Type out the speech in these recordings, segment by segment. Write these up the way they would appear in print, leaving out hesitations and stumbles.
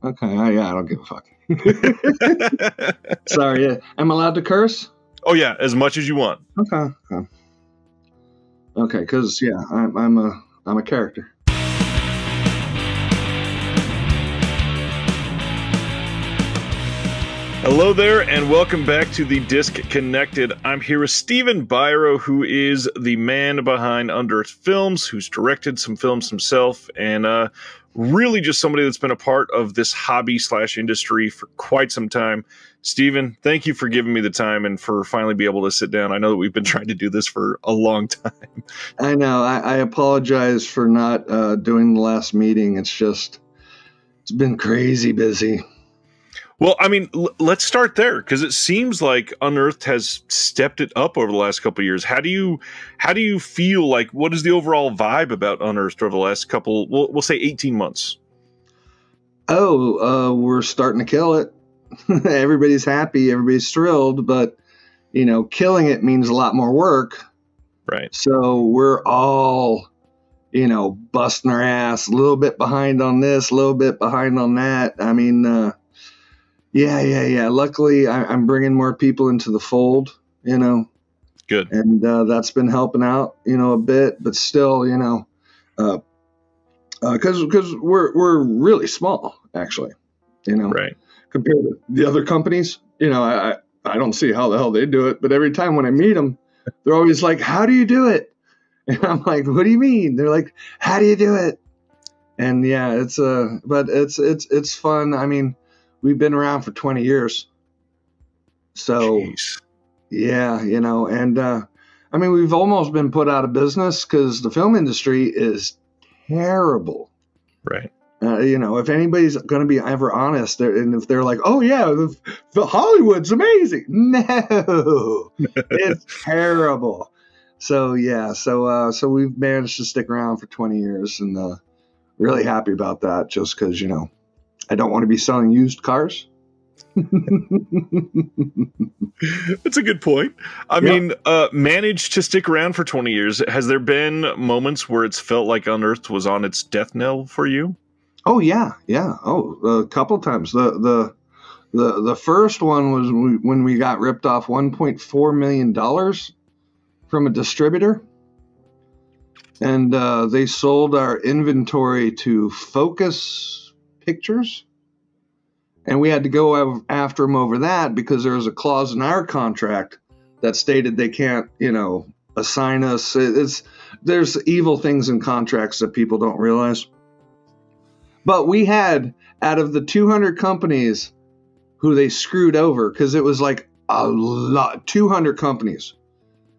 Okay. Yeah, I don't give a fuck. Sorry. Am I allowed to curse? Oh yeah, as much as you want. Okay. Okay. Because yeah, I'm a character. Hello there, and welcome back to the Disc Connected. I'm here with Stephen Biro, who is the man behind Unearthed Films, who's directed some films himself, and really just somebody that's been a part of this hobby/industry for quite some time. Stephen, thank you for giving me the time and for finally being able to sit down. I know that we've been trying to do this for a long time. I know. I apologize for not doing the last meeting. It's been crazy busy. Well, I mean, let's start there, because it seems like Unearthed has stepped it up over the last couple of years. How do you feel like, what is the overall vibe about Unearthed over the last couple, we'll say 18 months? Oh, we're starting to kill it. Everybody's happy, everybody's thrilled, but killing it means a lot more work. Right. So we're all, busting our ass, a little bit behind on this, a little bit behind on that. I mean, yeah. Luckily, I'm bringing more people into the fold, Good. And that's been helping out, a bit, but still, because we're really small, actually, Right. compared to the other companies. I don't see how the hell they do it, but every time when I meet them, they're always like, "How do you do it?" And I'm like, "What do you mean?" They're like, "How do you do it?" And yeah, but it's fun. I mean, we've been around for 20 years. So, Jeez. yeah, and I mean, we've almost been put out of business because the film industry is terrible. Right. If anybody's going to be ever honest, and if they're like, "Oh yeah, the Hollywood's amazing," no, it's terrible. So yeah, so we've managed to stick around for 20 years, and really happy about that. Just because I don't want to be selling used cars. That's a good point. I mean, managed to stick around for 20 years. Has there been moments where it's felt like Unearthed was on its death knell for you? Oh yeah. Oh, a couple times. The first one was when we got ripped off $1.4 million from a distributor, and they sold our inventory to Focus Pictures. And we had to go after them over that because there was a clause in our contract that stated they can't, assign us. There's evil things in contracts that people don't realize. But we had, out of the 200 companies who they screwed over, because it was like a lot, 200 companies,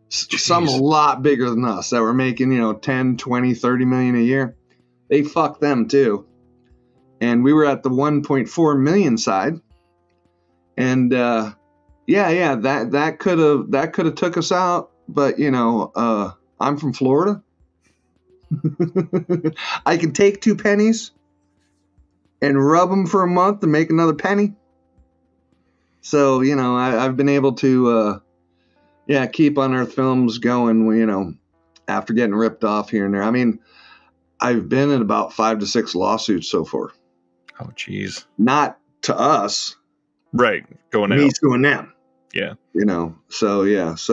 some a lot bigger than us that were making, 10, 20, 30 million a year. They fucked them too. And we were at the 1.4 million side, and that could have took us out. But I'm from Florida. I can take 2 pennies and rub them for a month to make another penny. So I've been able to keep Unearthed Films going. After getting ripped off here and there. I mean, I've been in about 5 to 6 lawsuits so far. Oh, geez. Not to us. Right. Going out. Me suing them. Yeah. So yeah. That's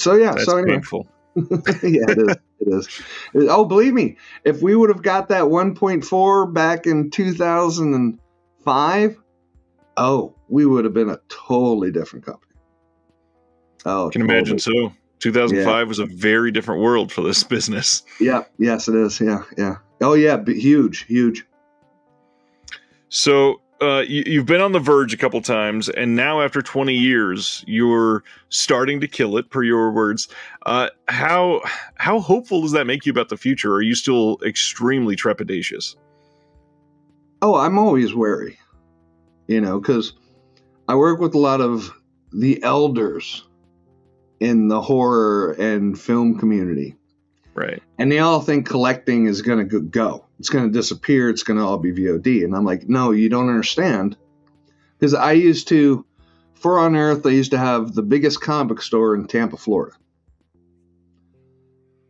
so anyway. painful. Yeah, it is. Oh, believe me, if we would have got that 1.4 back in 2005, we would have been a totally different company. Oh, I can imagine so. 2005 was a very different world for this business. Yeah. Yes, it is. Yeah. Oh, yeah. Huge. So you've been on the verge a couple times, and now after 20 years, you're starting to kill it, per your words. How hopeful does that make you about the future? Or are you still extremely trepidatious? Oh, I'm always wary, because I work with a lot of the elders in the horror and film community. Right. And they all think collecting is going to go. It's going to disappear. It's going to all be VOD. And I'm like, no, you don't understand. Because for Unearthed, I used to have the biggest comic book store in Tampa, Florida.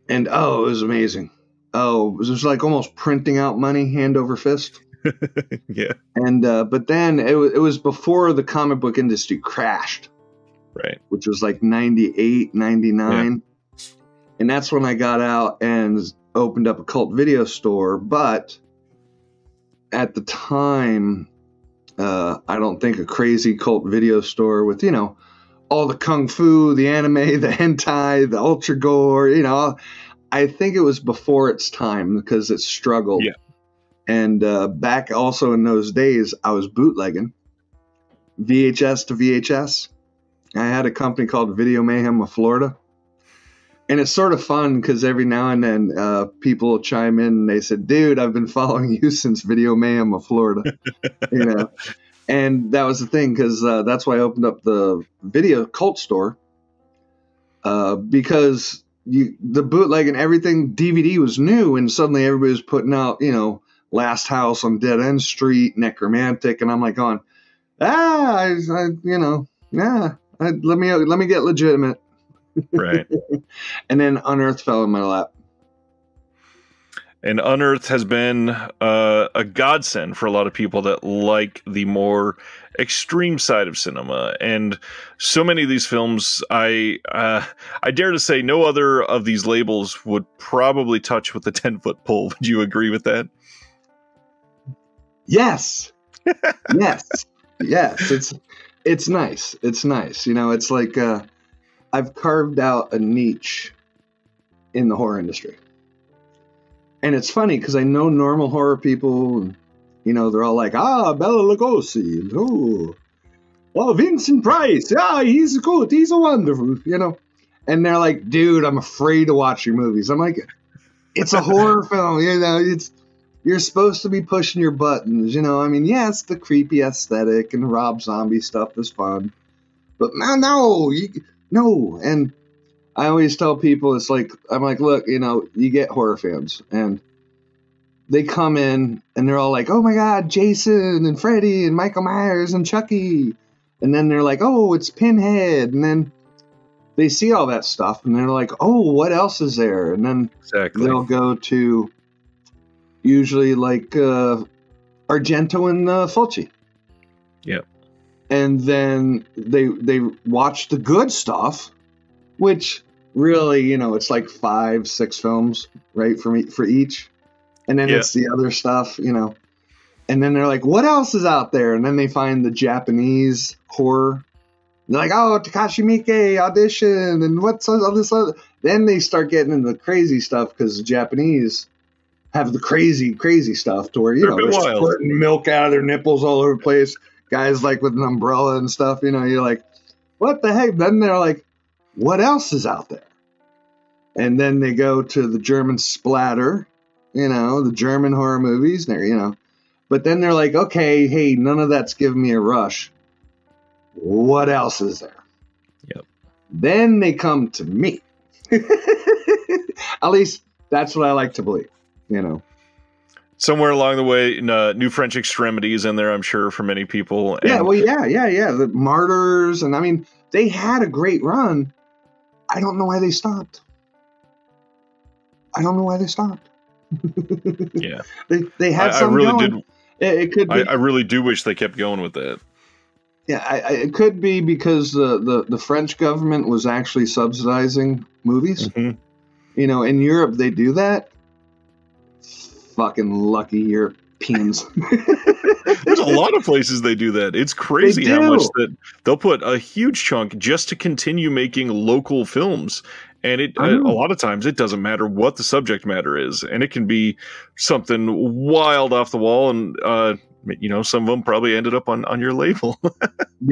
And it was amazing. oh, it was just like almost printing out money hand over fist. Yeah. And but then it was before the comic book industry crashed, Right. which was like 98, 99. Yeah. And that's when I got out and opened up a cult video store. But at the time, I don't think a crazy cult video store with, you know, all the kung fu, the anime, the hentai, the ultra gore, you know, I think it was before its time because it struggled. Yeah. And back also in those days, I was bootlegging VHS to VHS. I had a company called Video Mayhem of Florida. And it's sort of fun because every now and then people will chime in and they said, dude, I've been following you since Video Mayhem of Florida. You know, and that was the thing because that's why I opened up the video cult store because the bootleg and everything, DVD was new, and suddenly everybody was putting out, you know, Last House on Dead End Street, Necromantic, and I'm like going, you know, let me get legitimate. Right. And then Unearthed fell in my lap. And Unearthed has been a godsend for a lot of people that like the more extreme side of cinema. And so many of these films, I dare to say no other of these labels would probably touch with a 10-foot pole. Would you agree with that? Yes. Yes. Yes. It's nice. It's nice. You know, it's like I've carved out a niche in the horror industry. And it's funny because I know normal horror people, and, you know, they're all like, Bela Lugosi, and Vincent Price, he's good, he's a wonderful, you know. And they're like, dude, I'm afraid to watch your movies. I'm like, it's a horror film, you know, you're supposed to be pushing your buttons, you know. I mean, yes, the creepy aesthetic and the Rob Zombie stuff is fun, but no. And I always tell people, it's like, I'm like, look, you know, you get horror fans, and they come in and they're all like, oh my God, Jason and Freddy and Michael Myers and Chucky. And then they're like, oh, it's Pinhead. And then they see all that stuff and they're like, oh, what else is there? And then they'll go to usually like Argento and Fulci. Yeah. And then they watch the good stuff, which really, you know, it's like 5-6 films, right, for each. And then it's the other stuff, you know. And then they're like, what else is out there? And then they find the Japanese horror. They're like, oh, Takashi Miike, Audition, and what's all this other. Then they start getting into the crazy stuff because the Japanese have the crazy stuff to where, you know, they're squirting milk out of their nipples all over the place. Guys like with an umbrella and stuff, you know, you're like, what the heck? Then they're like, what else is out there? And then they go to the German splatter, you know, the German horror movies, you know. But then they're like, okay, hey, none of that's giving me a rush. What else is there? Yep. Then they come to me. At least that's what I like to believe, you know. Somewhere along the way, New French Extremities in there, I'm sure, for many people. And yeah. The Martyrs, and I mean, they had a great run. I don't know why they stopped. Yeah, they had I some really going. did. It could be. I really do wish they kept going with that. Yeah, it could be because the French government was actually subsidizing movies. Mm-hmm. You know, in Europe they do that. Fucking lucky Europeans. There's a lot of places they do that. It's crazy how much that they'll put a huge chunk just to continue making local films. And a lot of times it doesn't matter what the subject matter is. And it can be something wild off the wall. And, you know, some of them probably ended up on your label.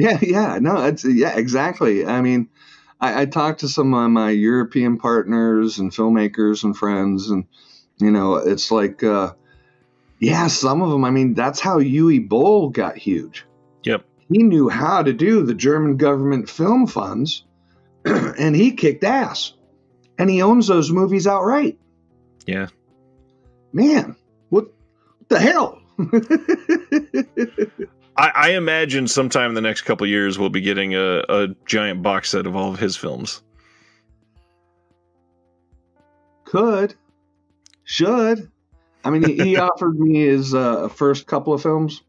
Exactly. I mean, I talked to some of my European partners and filmmakers and friends, and, you know, it's like, some of them, I mean, that's how Uwe Boll got huge. Yep. He knew how to do the German government film funds, and he kicked ass. And he owns those movies outright. Yeah. Man, what the hell? I imagine sometime in the next couple of years we'll be getting a giant box set of all of his films. Could. Should. I mean, he offered me his first couple of films.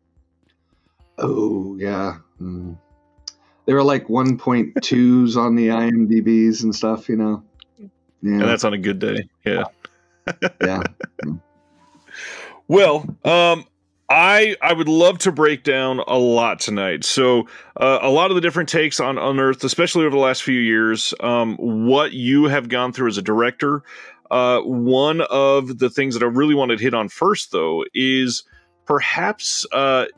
Oh, yeah. They were like 1.2s on the IMDb's and stuff, you know. Yeah. And that's on a good day. Yeah. Yeah. Well, I would love to break down a lot tonight. So a lot of the different takes on Unearthed, especially over the last few years, what you have gone through as a director. One of the things that I really wanted to hit on first, though, is perhaps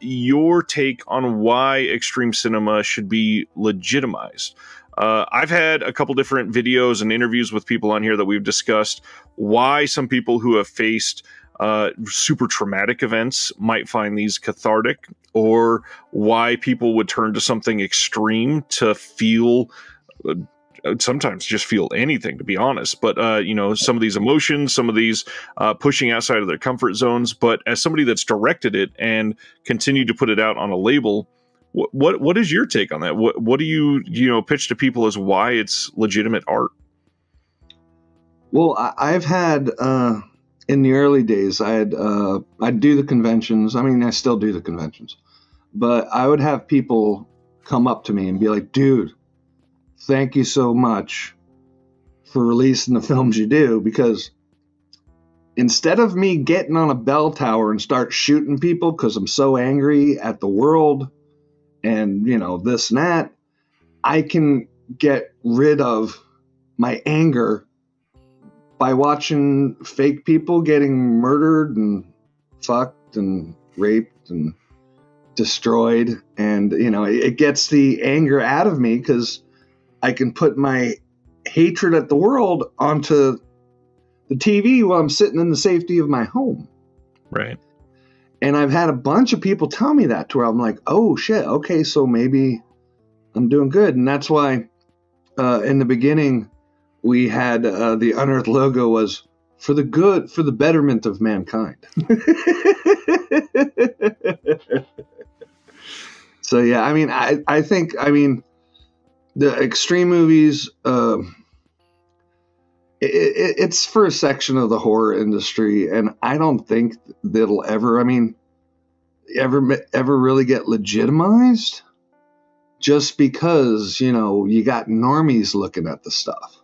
your take on why extreme cinema should be legitimized. I've had a couple different videos and interviews with people on here that we've discussed why some people who have faced super traumatic events might find these cathartic, or why people would turn to something extreme to feel, sometimes just feel anything, to be honest. But, you know, some of these emotions, some of these pushing outside of their comfort zones. But as somebody that's directed it and continued to put it out on a label, what is your take on that? What do you pitch to people as why it's legitimate art? Well, I've had in the early days, I'd do the conventions. I mean, I still do the conventions, but I would have people come up to me and be like, "Dude, thank you so much for releasing the films you do, because instead of me getting on a bell tower and start shooting people because I'm so angry at the world and, you know, this and that, I can get rid of my anger by watching fake people getting murdered and fucked and raped and destroyed. And, you know, it gets the anger out of me because I can put my hatred at the world onto the TV while I'm sitting in the safety of my home." Right. And I've had a bunch of people tell me that, to where I'm like, oh shit, okay, so maybe I'm doing good. And that's why in the beginning we had the Unearthed logo was for the betterment of mankind. So yeah, I mean, I think the extreme movies, it's for a section of the horror industry, and I don't think that'll ever really get legitimized, just because, you know, you got normies looking at the stuff.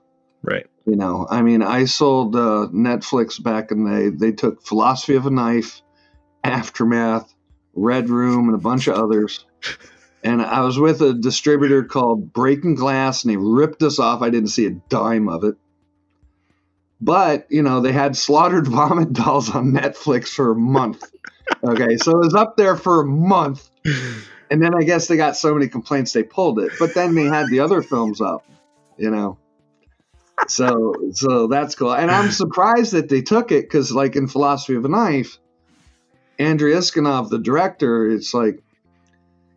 Right. You know, I mean, I sold Netflix back in they took Philosophy of a Knife, Aftermath, Red Room, and a bunch of others. And I was with a distributor called Breaking Glass, and they ripped us off. I didn't see a dime of it. But, you know, they had Slaughtered Vomit Dolls on Netflix for a month. Okay, so it was up there for a month. And then I guess they got so many complaints they pulled it. But then they had the other films up, you know. So that's cool. And I'm surprised that they took it, because, like, in Philosophy of a Knife, Andrei Iskanov, the director, it's like,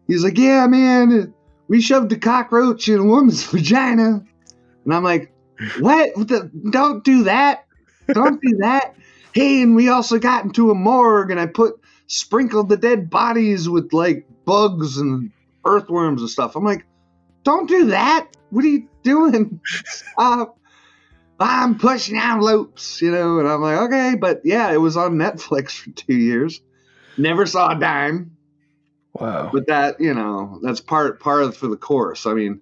he's like, yeah, man, we shoved a cockroach in a woman's vagina. And I'm like, what? Don't do that. Don't do that. Hey, and we also got into a morgue, and I sprinkled the dead bodies with, like, bugs and earthworms and stuff. I'm like, don't do that. What are you doing? Stop. I'm pushing envelopes, you know. And I'm like, okay. But yeah, it was on Netflix for 2 years. Never saw a dime. Wow. But that, you know, that's part of for the course. I mean,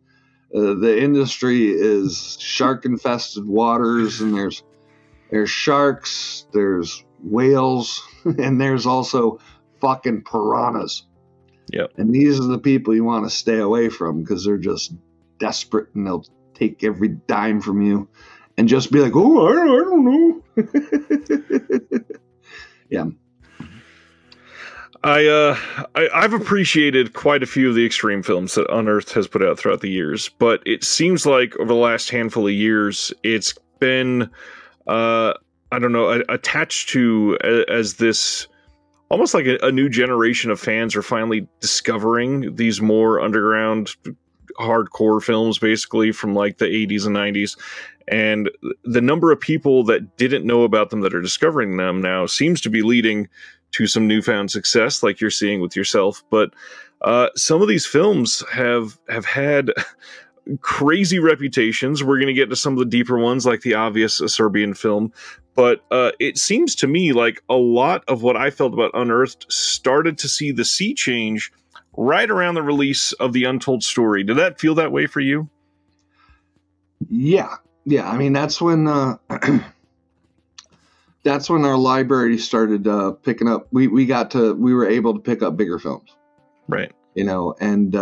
the industry is shark-infested waters, and there's sharks, there's whales, and there's also fucking piranhas. Yep. And these are the people you want to stay away from, because they're just desperate, and they'll take every dime from you and just be like, oh, I don't know. Yeah. I've appreciated quite a few of the extreme films that Unearthed has put out throughout the years, but it seems like over the last handful of years, it's been, I don't know, attached to as this, almost like a new generation of fans are finally discovering these more underground, hardcore films, basically from like the 80s and 90s. And the number of people that didn't know about them that are discovering them now seems to be leading to some newfound success, like you're seeing with yourself. But some of these films have had crazy reputations. We're going to get to some of the deeper ones, like the obvious A Serbian Film. But it seems to me like a lot of what I felt about Unearthed started to see the sea change right around the release of The Untold Story. Did that feel that way for you? Yeah. I mean, that's when that's when our library started picking up. We were able to pick up bigger films, right? You know, and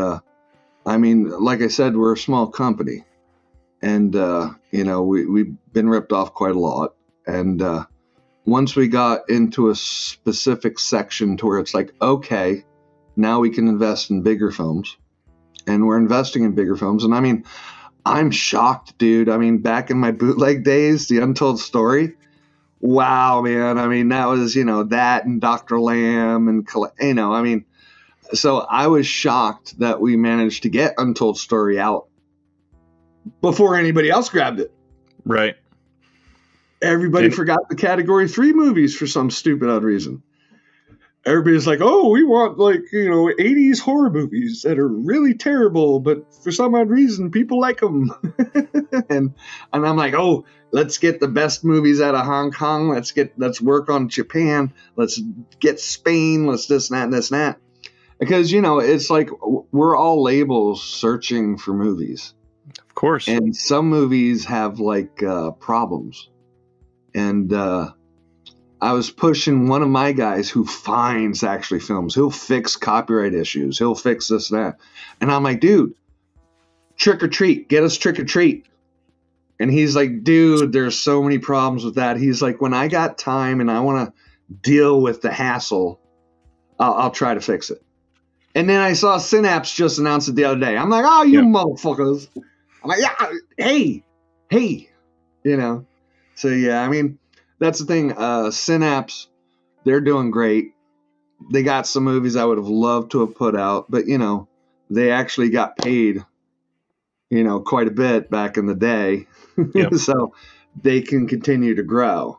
I mean, like I said, we're a small company, and you know, we've been ripped off quite a lot. And once we got into a specific section to where it's like, okay, now we can invest in bigger films, and we're investing in bigger films. And I mean, I'm shocked, dude. I mean, back in my bootleg days, The Untold Story, wow, man. I mean, that was, you know, that and Dr. Lamb and, you know, I mean, so I was shocked that we managed to get Untold Story out before anybody else grabbed it. Right. Everybody forgot the Category 3 movies for some stupid odd reason. Everybody's like, oh, we want, like, you know, 80s horror movies that are really terrible, but for some odd reason, people like them. and I'm like, oh, let's get the best movies out of Hong Kong. Let's work on Japan. Let's get Spain. Let's this and that and this and that. Because, you know, it's like we're all labels searching for movies. Of course. And some movies have, like, problems. And I was pushing one of my guys who finds actually films. He'll fix copyright issues. He'll fix this and that. And I'm like, dude, Trick or Treat. Get us Trick or Treat. And he's like, dude, there's so many problems with that. He's like, when I got time and I want to deal with the hassle, I'll try to fix it. And then I saw Synapse just announced it the other day. I'm like, oh, you motherfuckers. I'm like, yeah, hey, you know. So, yeah, I mean, that's the thing. Synapse, they're doing great. They got some movies I would have loved to have put out, but, you know, they actually got paid, you know, quite a bit back in the day. Yep. So they can continue to grow,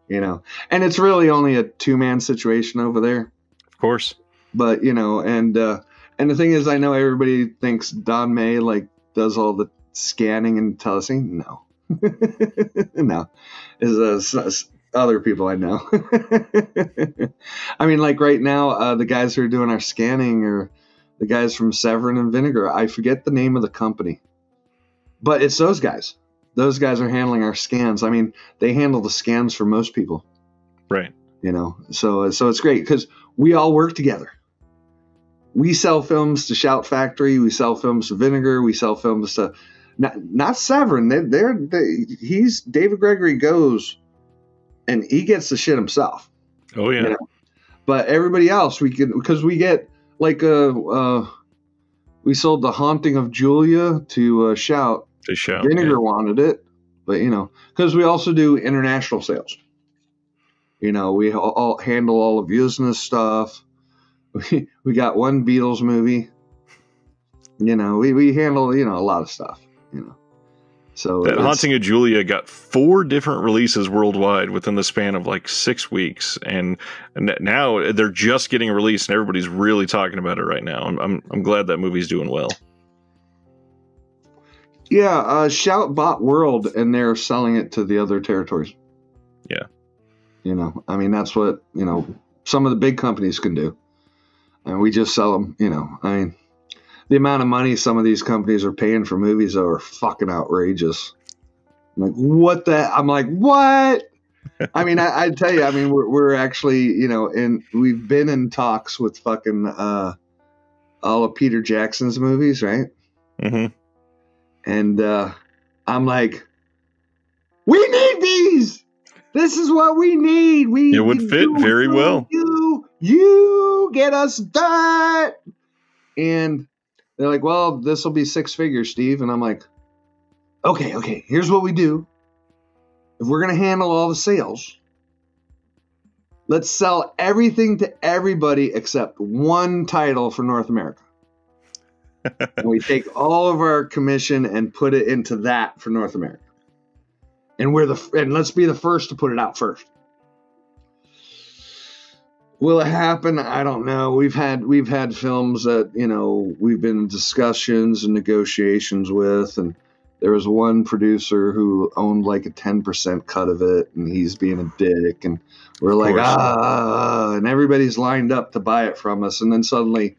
you know. And it's really only a two-man situation over there. Of course. But, you know, and the thing is, I know everybody thinks Don May, like, does all the scanning and telecing. No. No, is other people I know. I mean, like right now, the guys who are doing our scanning are the guys from Severin and Vinegar. I forget the name of the company, but it's those guys. Those guys are handling our scans. I mean, they handle the scans for most people, right? You know, so it's great because we all work together. We sell films to Shout Factory. We sell films to Vinegar. We sell films to not Severin. He's David Gregory goes, and he gets the shit himself. Oh yeah. You know? But everybody else, we get like we sold The Haunting of Julia to Shout. To Shout. Vinegar wanted it, but you know, because we also do international sales. You know, we all handle all of Yuzna's stuff. We got one Beatles movie. You know, we handle, you know, a lot of stuff. You know, so that Haunting of Julia got 4 different releases worldwide within the span of like 6 weeks, and now they're just getting released, and everybody's really talking about it right now. I'm glad that movie's doing well. Yeah, Shout bought World, and they're selling it to the other territories. Yeah, you know, I mean, that's what, you know, some of the big companies can do, and we just sell them. You know, I mean, the amount of money some of these companies are paying for movies are fucking outrageous. I'm like, what the? I'm like, what? I mean, I tell you, I mean, we're actually, you know, we've been in talks with fucking all of Peter Jackson's movies, right? Mm-hmm. And I'm like, we need these. This is what we need. It would fit very well. You get us that. And they're like, well, this will be 6 figures, Steve. And I'm like, okay, here's what we do. If we're going to handle all the sales, let's sell everything to everybody except one title for North America. And we take all of our commission and put it into that for North America. And let's be the first to put it out first. Will it happen? I don't know. We've had films that, you know, we've been in discussions and negotiations with, and there was one producer who owned like a 10% cut of it, and he's being a dick, and we're like, and everybody's lined up to buy it from us, and then suddenly,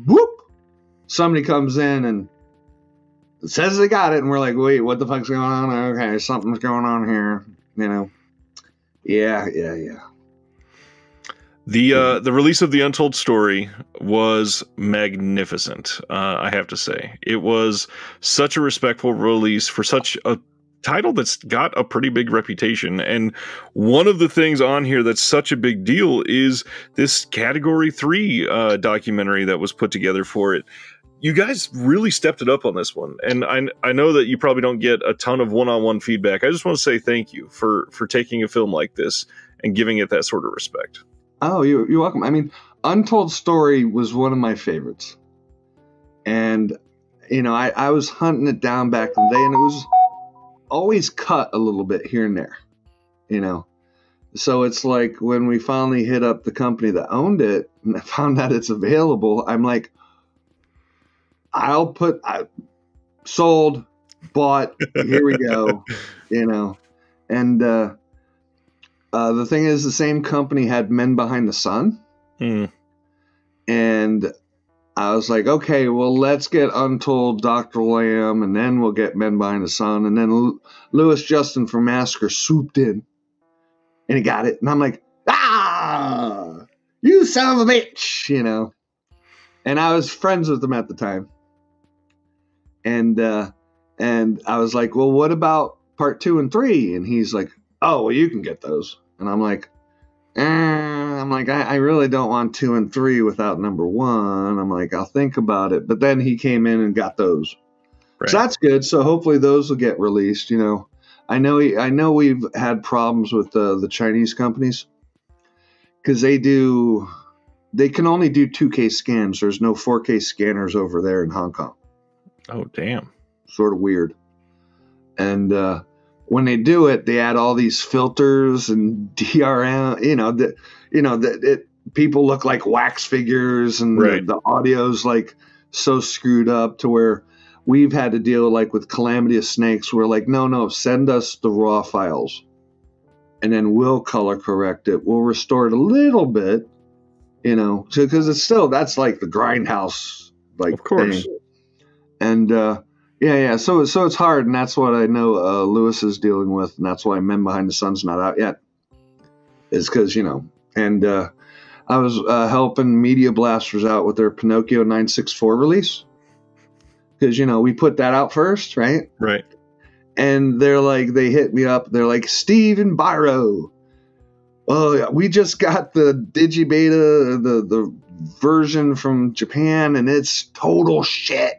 whoop, somebody comes in and says they got it, and we're like, wait, what the fuck's going on? Okay, something's going on here, you know. Yeah. The release of The Untold Story was magnificent, I have to say. It was such a respectful release for such a title that's got a pretty big reputation. And one of the things on here that's such a big deal is this Category 3 documentary that was put together for it. You guys really stepped it up on this one. And I know that you probably don't get a ton of one-on-one feedback. I just want to say thank you for taking a film like this and giving it that sort of respect. Oh, you're welcome. I mean, Untold Story was one of my favorites. And, you know, I was hunting it down back in the day, and it was always cut a little bit here and there, you know. So it's like when we finally hit up the company that owned it and I found out it's available, I'm like, I sold, bought, here we go, you know. And the thing is, the same company had Men Behind the Sun. And I was like, okay, well, let's get Untold, Dr. Lamb, and then we'll get Men Behind the Sun. And then Lewis Justin from Massacre swooped in, and he got it. And I'm like, you son of a bitch, you know. And I was friends with him at the time. And I was like, well, what about part 2 and 3? And he's like, oh, well, you can get those. And I'm like, I really don't want 2 and 3 without number 1. I'm like, I'll think about it. But then he came in and got those. Right. So that's good. So hopefully those will get released. You know, I know we've had problems with the Chinese companies because they can only do 2K scans. There's no 4K scanners over there in Hong Kong. Oh, damn. Sort of weird. And when they do it, they add all these filters and DRM, people look like wax figures, and right. the audio's like so screwed up to where we've had to deal like with Calamity of Snakes. We're like, no, send us the raw files and then we'll color correct it. We'll restore it a little bit, you know, because it's still, that's like the grindhouse, like, of course. Thing. And, yeah. So it's hard, and that's what I know Lewis is dealing with, and that's why Men Behind the Sun's not out yet. Is because, you know, and I was helping Media Blasters out with their Pinocchio 964 release, because, you know, we put that out first, right? Right. And they hit me up. They're like, Stephen Biro, oh, we just got the digibeta, the version from Japan, and it's total shit.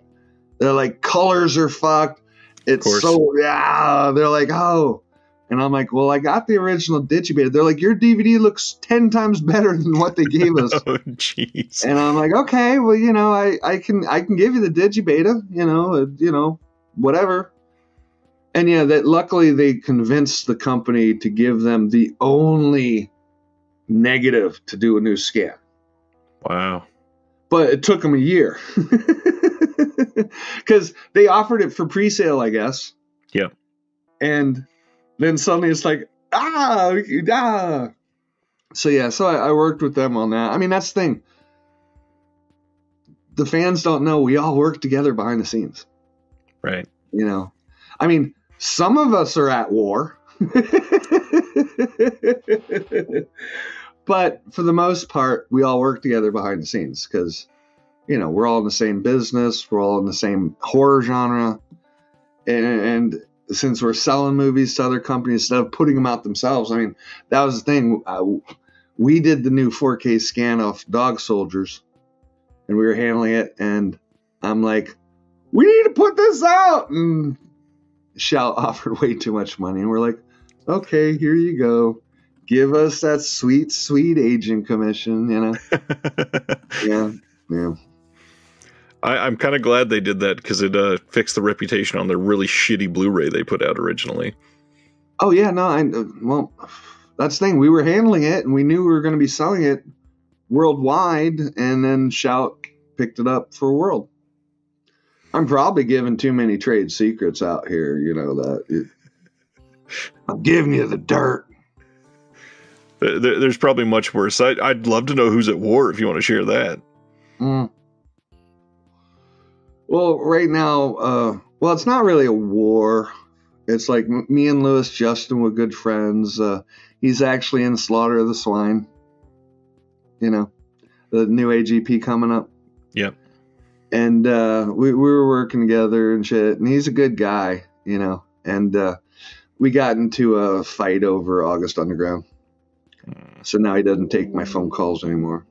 They're like, colors are fucked. It's so, yeah. They're like, oh. And I'm like, well, I got the original digibeta. They're like, your DVD looks 10 times better than what they gave us. Oh, jeez. And I'm like, okay, well, you know, I can give you the digibeta, you know, whatever. And yeah, that luckily they convinced the company to give them the only negative to do a new scan. Wow. But it took them a year. Because they offered it for pre-sale, I guess. Yeah. And then suddenly it's like, So yeah, so I worked with them on that. I mean, that's the thing. The fans don't know we all work together behind the scenes. Right. You know, I mean, some of us are at war. But for the most part, we all work together behind the scenes because, you know, we're all in the same business. We're all in the same horror genre. And since we're selling movies to other companies instead of putting them out themselves, I mean, that was the thing. We did the new 4K scan of Dog Soldiers, and we were handling it. And I'm like, we need to put this out. And Shout offered way too much money. And we're like, okay, here you go. Give us that sweet, sweet agent commission, you know? Yeah. I'm kind of glad they did that because it fixed the reputation on their really shitty Blu-ray they put out originally. Oh, yeah, no, well, that's the thing. We were handling it, and we knew we were going to be selling it worldwide, and then Shout picked it up for world. I'm probably giving too many trade secrets out here, I'm giving you the dirt. There's probably much worse. I'd love to know who's at war if you want to share that. Well, right now, it's not really a war. It's like me and Lewis Justin were good friends. He's actually in Slaughter of the Swine. The new AGP coming up. Yep. And we were working together and shit. And he's a good guy, And we got into a fight over August Underground. So now he doesn't take my phone calls anymore.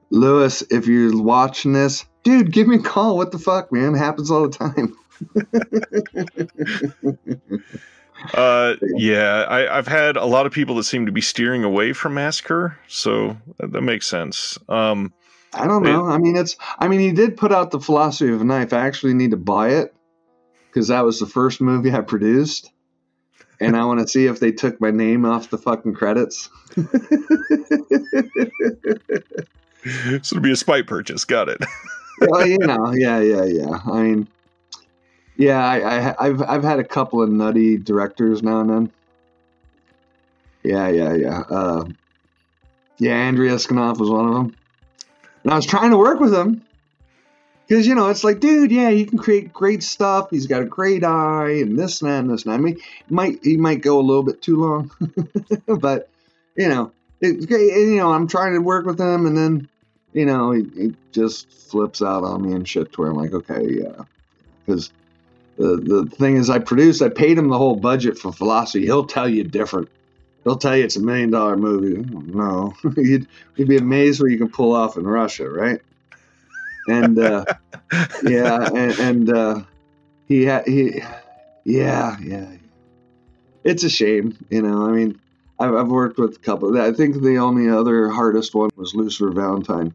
Lewis, if you're watching this, dude, give me a call. What the fuck, man? It happens all the time. I've had a lot of people that seem to be steering away from Massacre, so that makes sense. I don't know. He did put out The Philosophy of a Knife. I actually need to buy it because that was the first movie I produced. And I want to see if they took my name off the fucking credits. So it'll be a spite purchase. Got it. Well, yeah. I've had a couple of nutty directors now and then. Yeah. Andrei Escanov was one of them. And I was trying to work with him. Because, it's like, dude, yeah, he can create great stuff. He's got a great eye and this and that and this and that. I mean, he might go a little bit too long. But, it's great. And, I'm trying to work with him. And then, he just flips out on me and shit to where I'm like, okay, yeah. Because the thing is, I paid him the whole budget for Philosophy. He'll tell you different. He'll tell you it's $1 million movie. No. You'd be amazed what you can pull off in Russia, right? And it's a shame, I've worked with a couple. I think the only other hardest one was Lucifer Valentine.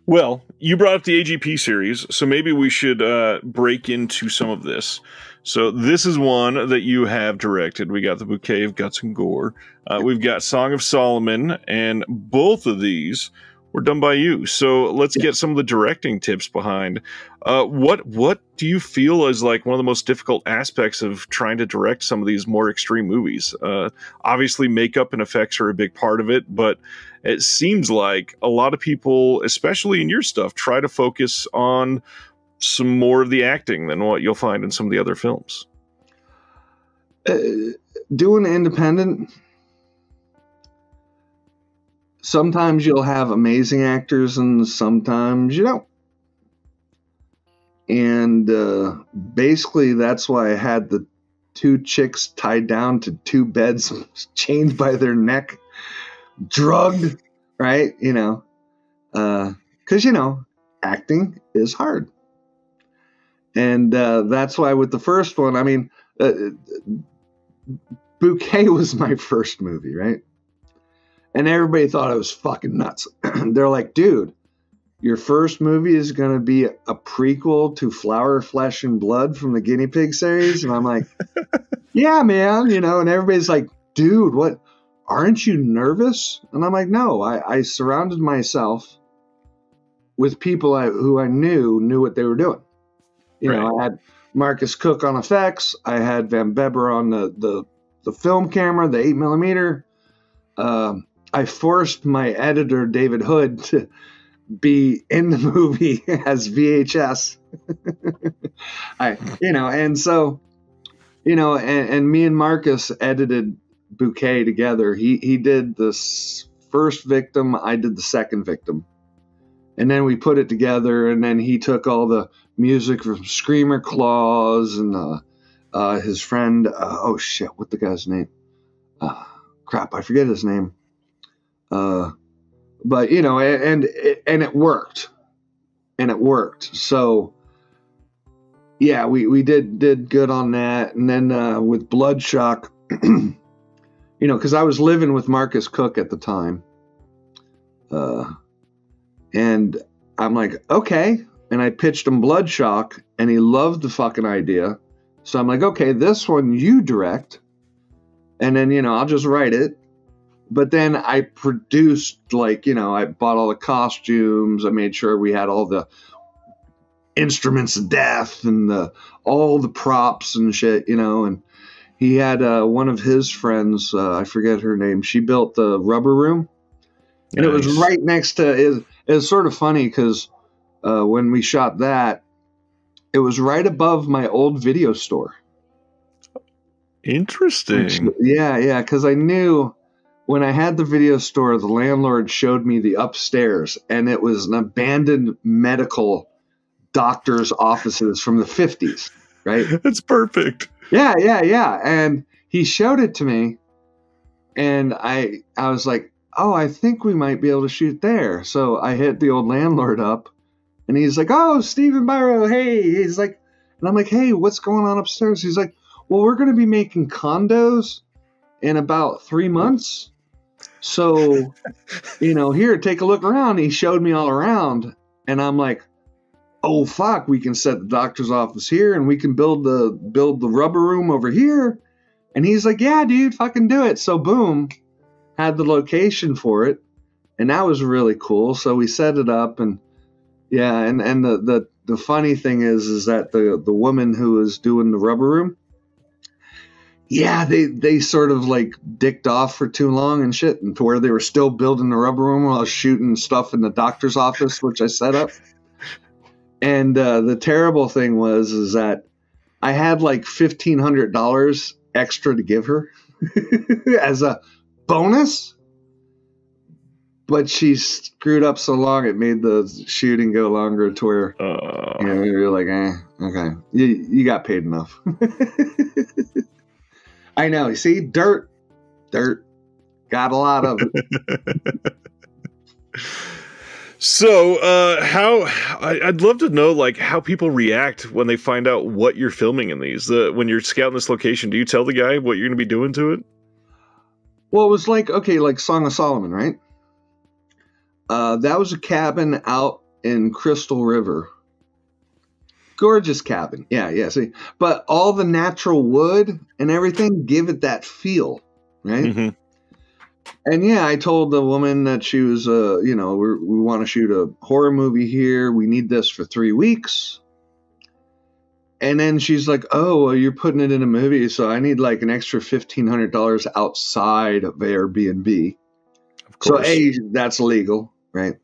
Well, you brought up the AGP series, so maybe we should break into some of this. So this is one that you have directed. We got The Bouquet of Guts and Gore. We've got Song of Solomon, and both of these were done by you. So let's get some of the directing tips behind. What do you feel is like one of the most difficult aspects of trying to direct some of these more extreme movies? Obviously, makeup and effects are a big part of it, but it seems like a lot of people, especially in your stuff, try to focus on some more of the acting than what you'll find in some of the other films. Doing independent, sometimes you'll have amazing actors and sometimes you don't. And basically that's why I had the two chicks tied down to two beds, chained by their neck, drugged, right? Because, acting is hard. And that's why with the first one, Bouquet was my first movie, right? And everybody thought I was fucking nuts. They're like, dude, your first movie is going to be a prequel to Flower, Flesh, and Blood from the Guinea Pig series? And I'm like, yeah, man, and everybody's like, dude, what? Aren't you nervous? And I'm like, no, I surrounded myself with people who I knew what they were doing. I had Marcus Cook on effects. I had Van Beber on the film camera, the 8mm. I forced my editor, David Hood, to be in the movie as VHS. And so, and me and Marcus edited Bouquet together. He did the first victim, I did the second victim. And then we put it together, and then he took all the music from Screamer Claws and his friend, what the guy's name? Crap, I forget his name. But and it worked, So yeah, we did good on that. And then with Bloodshock, because I was living with Marcus Cook at the time, and I'm like, okay. And I pitched him Bloodshock, and he loved the fucking idea. So I'm like, okay, this one you direct, and then I'll just write it. but then I produced, like, I bought all the costumes. I made sure we had all the instruments of death and all the props and shit, and he had one of his friends, I forget her name. She built the rubber room, and it was right next to it. It was sort of funny because when we shot that, it was right above my old video store. Interesting. Yeah, because I knew when I had the video store, the landlord showed me the upstairs, and it was an abandoned medical doctor's offices from the 50s, right? That's perfect. Yeah. And he showed it to me, and I was like, oh, I think we might be able to shoot there. So I hit the old landlord up, and he's like, oh, Stephen Biro, hey. He's like, and I'm like, hey, what's going on upstairs? He's like, well, we're going to be making condos in about 3 months. So, here, take a look around. He showed me all around, and I'm like, oh, fuck, we can set the doctor's office here, and we can build the rubber room over here. And he's like, yeah, dude, fucking do it. So boom, had the location for it, and that was really cool. So we set it up, and yeah, and the funny thing is that the woman who was doing the rubber room, yeah, they sort of like dicked off for too long and shit, and to where they were still building the rubber room while I was shooting stuff in the doctor's office, which I set up. And the terrible thing is that I had like $1,500 extra to give her as a bonus, but she screwed up so long it made the shooting go longer to where we were like, okay, you got paid enough. I know. You see, dirt, got a lot of it. So, I'd love to know, like, how people react when they find out what you're filming in these. When you're scouting this location, do you tell the guy what you're going to be doing to it? Well, it was like Song of Solomon, right? That was a cabin out in Crystal River. Gorgeous cabin. Yeah. See, but all the natural wood and everything give it that feel, right? Mm-hmm. And yeah, I told the woman that she was, we want to shoot a horror movie here. We need this for 3 weeks. And then she's like, oh, well, you're putting it in a movie, so I need like an extra $1,500 outside of Airbnb. Of course. So that's legal, right?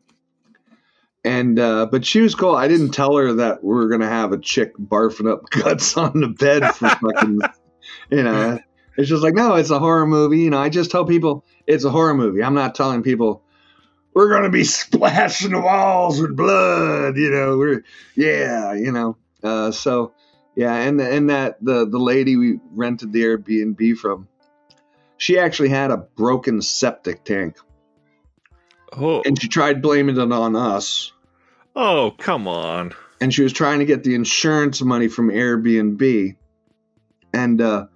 And but she was cool. I didn't tell her that we were gonna have a chick barfing up guts on the bed for fucking, It's just like, no, it's a horror movie. I just tell people it's a horror movie. I'm not telling people we're going to be splashing the walls with blood. So, yeah. And that the lady we rented the Airbnb from, she actually had a broken septic tank. Oh. And she tried blaming it on us. Oh, come on. And she was trying to get the insurance money from Airbnb. And,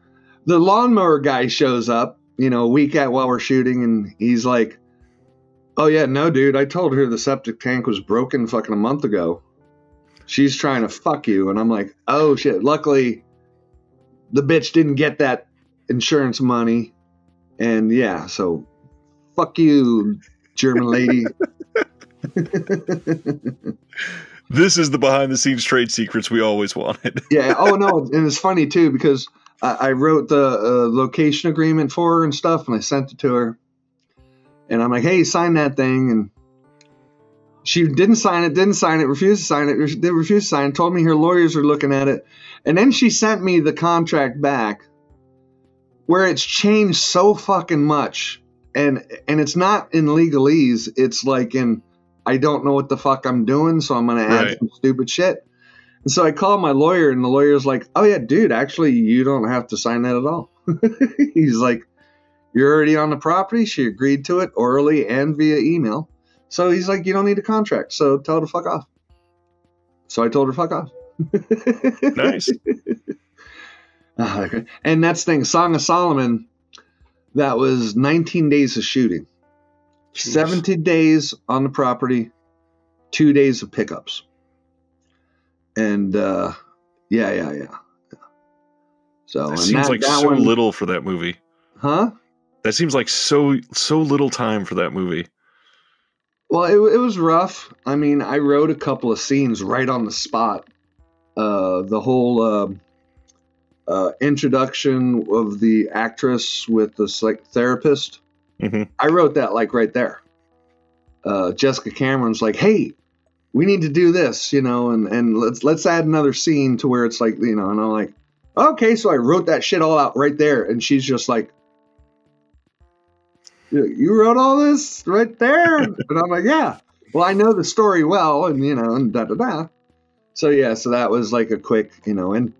the lawnmower guy shows up, a week while we're shooting, and he's like, oh, yeah, no, dude, I told her the septic tank was broken fucking a month ago. She's trying to fuck you. And I'm like, oh, shit. Luckily, the bitch didn't get that insurance money. And, yeah, so fuck you, German lady. This is the behind-the-scenes trade secrets we always wanted. Yeah. Oh, no, and it's funny, too, because I wrote the location agreement for her and stuff, and I sent it to her. And I'm like, hey, sign that thing. And she didn't sign it, refused to sign it, refused to sign it, told me her lawyers are looking at it. And then she sent me the contract back where it's changed so fucking much. And it's not in legalese. It's like in, I don't know what the fuck I'm doing, so I'm going to add some stupid shit. And so I called my lawyer, and the lawyer's like, oh, yeah, dude, actually, you don't have to sign that at all. He's like, you're already on the property. She agreed to it orally and via email. So he's like, you don't need a contract. So tell her to fuck off. So I told her, fuck off. Nice. And that's the thing, Song of Solomon, that was 19 days of shooting. Jeez. 70 days on the property, 2 days of pickups. And yeah. So it seems like so little for that movie. Huh? That seems like so little time for that movie. Well, it was rough. I mean, I wrote a couple of scenes right on the spot. The whole introduction of the actress with the therapist. Mm-hmm. I wrote that like right there. Jessica Cameron's like, "Hey, we need to do this, and let's add another scene to where it's like, and I'm like, okay, so I wrote that shit all out right there, and she's just like, you wrote all this right there, and I'm like, yeah, well, I know the story well, and and da da da. So yeah, so that was like a quick, and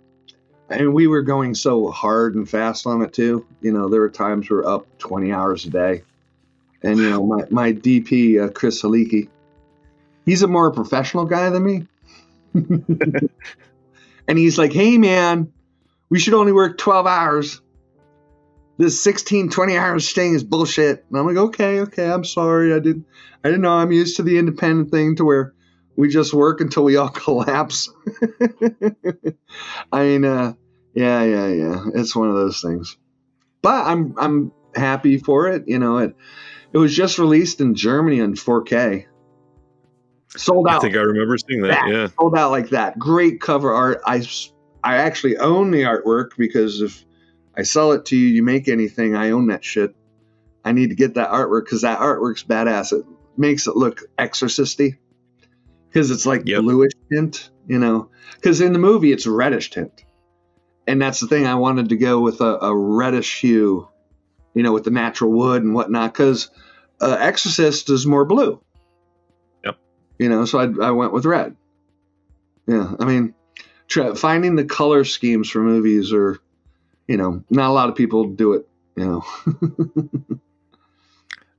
we were going so hard and fast on it too. There were times we were up 20 hours a day, and my DP Chris Haliki. He's a more professional guy than me. And he's like, hey, man, we should only work 12 hours. This 16, 20 hours staying is bullshit. And I'm like, okay, I'm sorry. I didn't know. I'm used to the independent thing to where we just work until we all collapse. I mean, yeah. It's one of those things. But I'm happy for it. It was just released in Germany in 4K. Sold out. I think I remember seeing that. Yeah, sold out like that. Great cover art. I actually own the artwork because if I sell it to you, you make anything, I own that shit. I need to get that artwork because that artwork's badass. It makes it look exorcisty because it's like bluish tint, Because in the movie it's reddish tint, and that's the thing. I wanted to go with a reddish hue, with the natural wood and whatnot. Because Exorcist is more blue. So I went with red. Yeah, I mean, finding the color schemes for movies are, not a lot of people do it,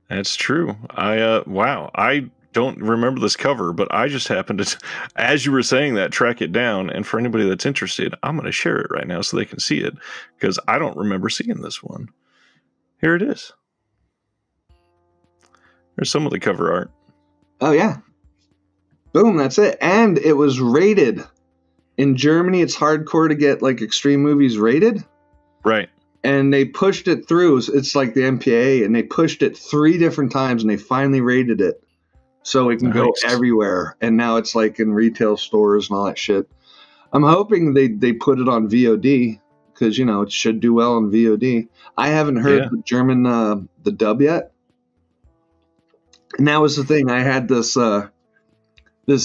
That's true. Wow. I don't remember this cover, but I just happened to, as you were saying that, track it down. And for anybody that's interested, I'm going to share it right now so they can see it because I don't remember seeing this one. Here it is. There's some of the cover art. Oh, yeah. Boom, that's it. And it was rated. In Germany, it's hardcore to get like extreme movies rated. Right. And they pushed it through. It's like the MPAA, and they pushed it 3 different times, and they finally rated it so it can go everywhere. And now it's like in retail stores and all that shit. I'm hoping they put it on VOD because, it should do well on VOD. I haven't heard the German, the dub yet. And that was the thing. I had this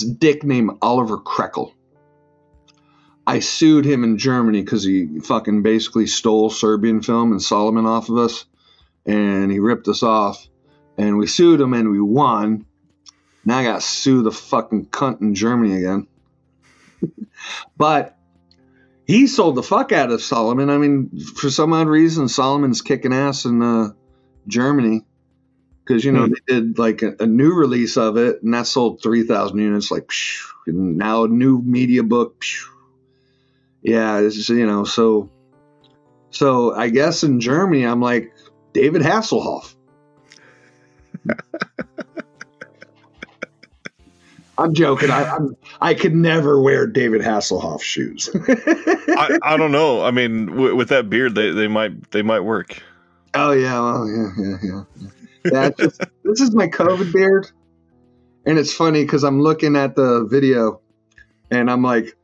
dick named Oliver Krekel. I sued him in Germany because he fucking basically stole Serbian Film and Solomon off of us. And he ripped us off. And we sued him and we won. Now I got to sue the fucking cunt in Germany again. But he sold the fuck out of Solomon. I mean, for some odd reason, Solomon's kicking ass in Germany. Because, they did like a new release of it, and that sold 3,000 units. Like, phew, and now a new media book. Phew. Yeah, it's just, so I guess in Germany, I'm like David Hasselhoff. I'm joking. I could never wear David Hasselhoff shoes. I don't know. I mean, with that beard, they might work. Oh yeah, well, yeah. Yeah, this is my COVID beard, and it's funny because I'm looking at the video, and I'm like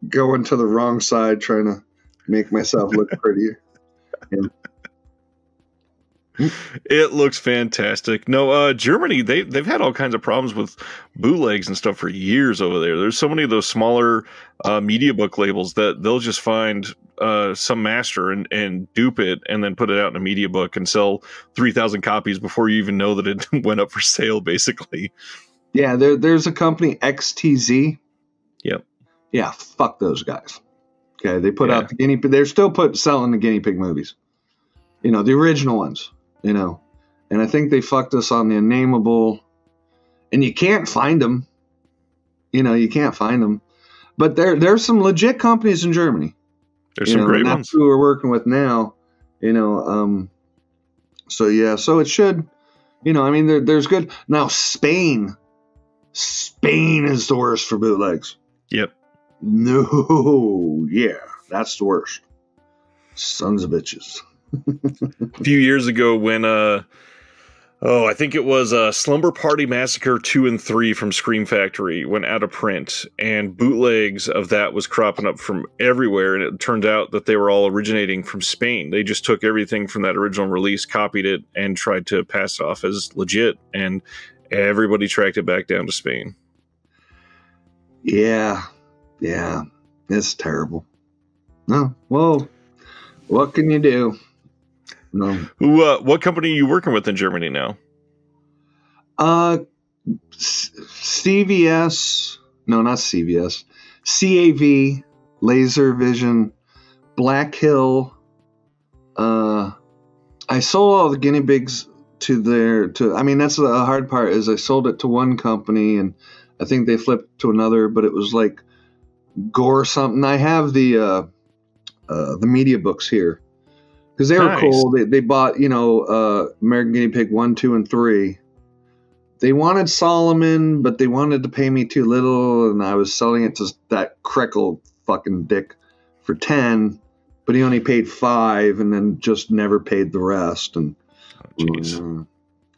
going to the wrong side trying to make myself look prettier. Yeah. It looks fantastic. No, Germany, they've had all kinds of problems with bootlegs and stuff for years over there. There's so many of those smaller media book labels that they'll just find some master and dupe it and then put it out in a media book and sell 3,000 copies before you even know that it went up for sale, basically. Yeah, there's a company, XTZ. Yep. Yeah, fuck those guys. Okay, they put out the guinea pig. They're still selling the guinea pig movies. The original ones. And I think they fucked us on the unnameable, and you can't find them. You can't find them. But there's some legit companies in Germany. There's some great ones. That's who we're working with now. So yeah, so it should, I mean, there's good. Now Spain is the worst for bootlegs. Yep. No, yeah, that's the worst. Sons of bitches. A few years ago when I think it was Slumber Party Massacre 2 and 3 from Scream Factory went out of print, and bootlegs of that was cropping up from everywhere, and it turned out that they were all originating from Spain. They just took everything from that original release, copied it, and tried to pass it off as legit, and everybody tracked it back down to Spain. Yeah, it's terrible. No, well, what can you do? No. What company are you working with in Germany now? CVS. No, not CVS. CAV, Laser Vision, Black Hill. I sold all the guinea pigs I mean, that's the hard part is I sold it to one company and I think they flipped to another, but it was like Gore something. I have the media books here. Because they were cool. They bought, American Guinea Pig 1, 2, and 3. They wanted Solomon, but they wanted to pay me too little, and I was selling it to that Krekel fucking dick for 10, but he only paid 5, and then just never paid the rest. And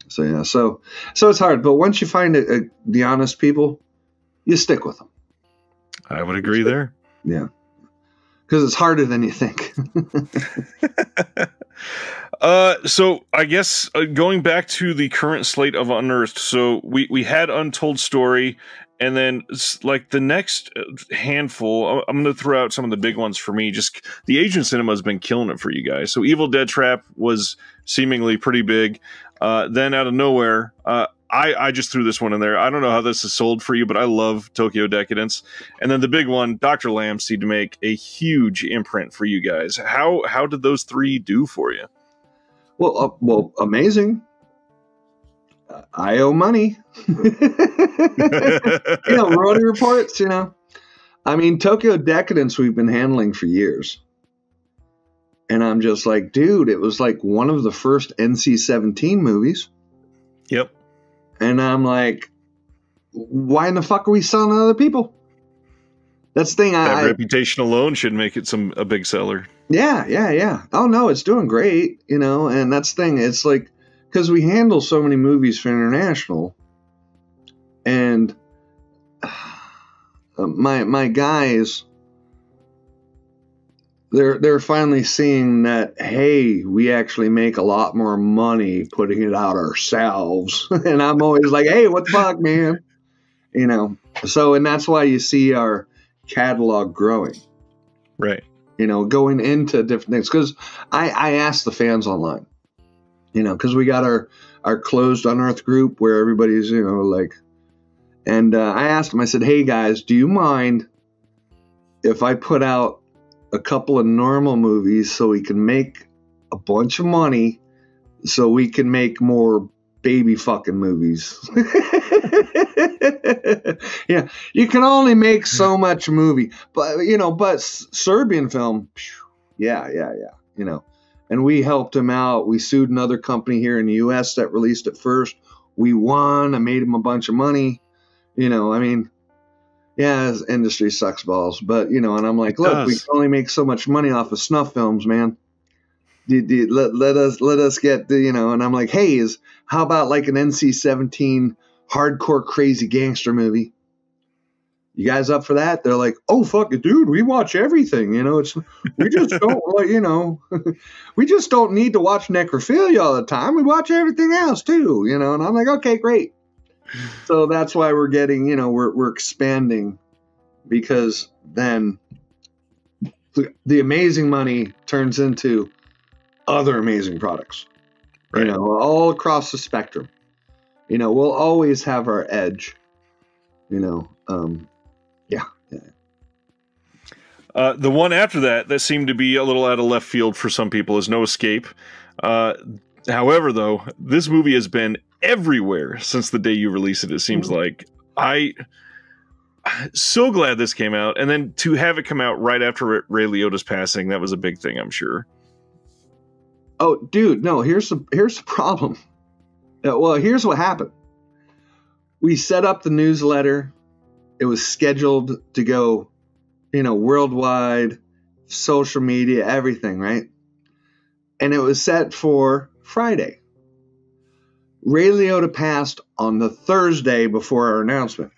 so it's hard. But once you find the honest people, you stick with them. I would agree there. Yeah. Because it's harder than you think. So I guess going back to the current slate of Unearthed, so we had Untold Story, and then like the next handful, I'm going to throw out some of the big ones for me. Just the Asian cinema has been killing it for you guys. So Evil Dead Trap was seemingly pretty big. Then out of nowhere, I just threw this one in there. I don't know how this is sold for you, but I love Tokyo Decadence. And then the big one, Dr. Lamb, seemed to make a huge imprint for you guys. How did those three do for you? Well, amazing. I owe money. Royalty reports, I mean, Tokyo Decadence we've been handling for years. And I'm just like, dude, it was like one of the first NC-17 movies. Yep. And I'm like, why in the fuck are we selling to other people? That's the thing. That reputation alone should make it a big seller. Yeah. Oh, no, it's doing great, and that's the thing. It's like, because we handle so many movies for international, and my guys, they're finally seeing that, hey, we actually make a lot more money putting it out ourselves. And I'm always like, hey, what the fuck, man? So, and that's why you see our catalog growing. Right. Going into different things. Because I asked the fans online, because we got our closed Unearthed group where everybody's, and I asked them, I said, hey, guys, do you mind if I put out a couple of normal movies so we can make a bunch of money so we can make more baby fucking movies? Yeah, you can only make so much movie, but Serbian Film, yeah. And we helped him out. We sued another company here in the U.S. that released it first. We won. I made him a bunch of money. I mean, yeah, this industry sucks balls, but and I'm like, look, we can only make so much money off of snuff films, man. Let us get and I'm like, hey, how about like an NC-17 hardcore crazy gangster movie? You guys up for that? They're like, oh fuck it, dude, we watch everything. We just don't we just don't need to watch necrophilia all the time. We watch everything else too, and I'm like, okay, great. So that's why we're getting, we're expanding, because then the amazing money turns into other amazing products, right. All across the spectrum. We'll always have our edge, yeah. The one after that seemed to be a little out of left field for some people is No Escape. However, though, this movie has been everywhere since the day you released it. It seems like so glad this came out, and then to have it come out right after Ray Liotta's passing, that was a big thing, I'm sure. Oh, dude, no. Here's the problem. Well, here's what happened. We set up the newsletter. It was scheduled to go, worldwide, social media, everything, right? and it was set for Friday. Ray Liotta passed on the Thursday before our announcement.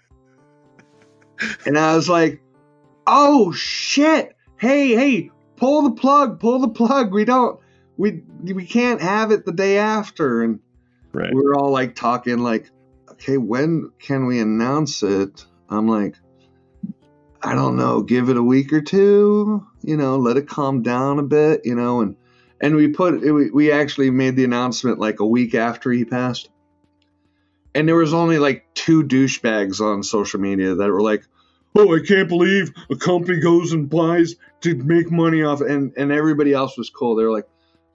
And I was like, oh shit. Hey, pull the plug. We can't have it the day after. And Right. we were all like talking like, okay, when can we announce it? I'm like, I don't know, give it a week or two, let it calm down a bit, and we actually made the announcement like a week after he passed. And there was only like 2 douchebags on social media that were like, oh, I can't believe a company goes and buys to make money off. And everybody else was cool. They were like,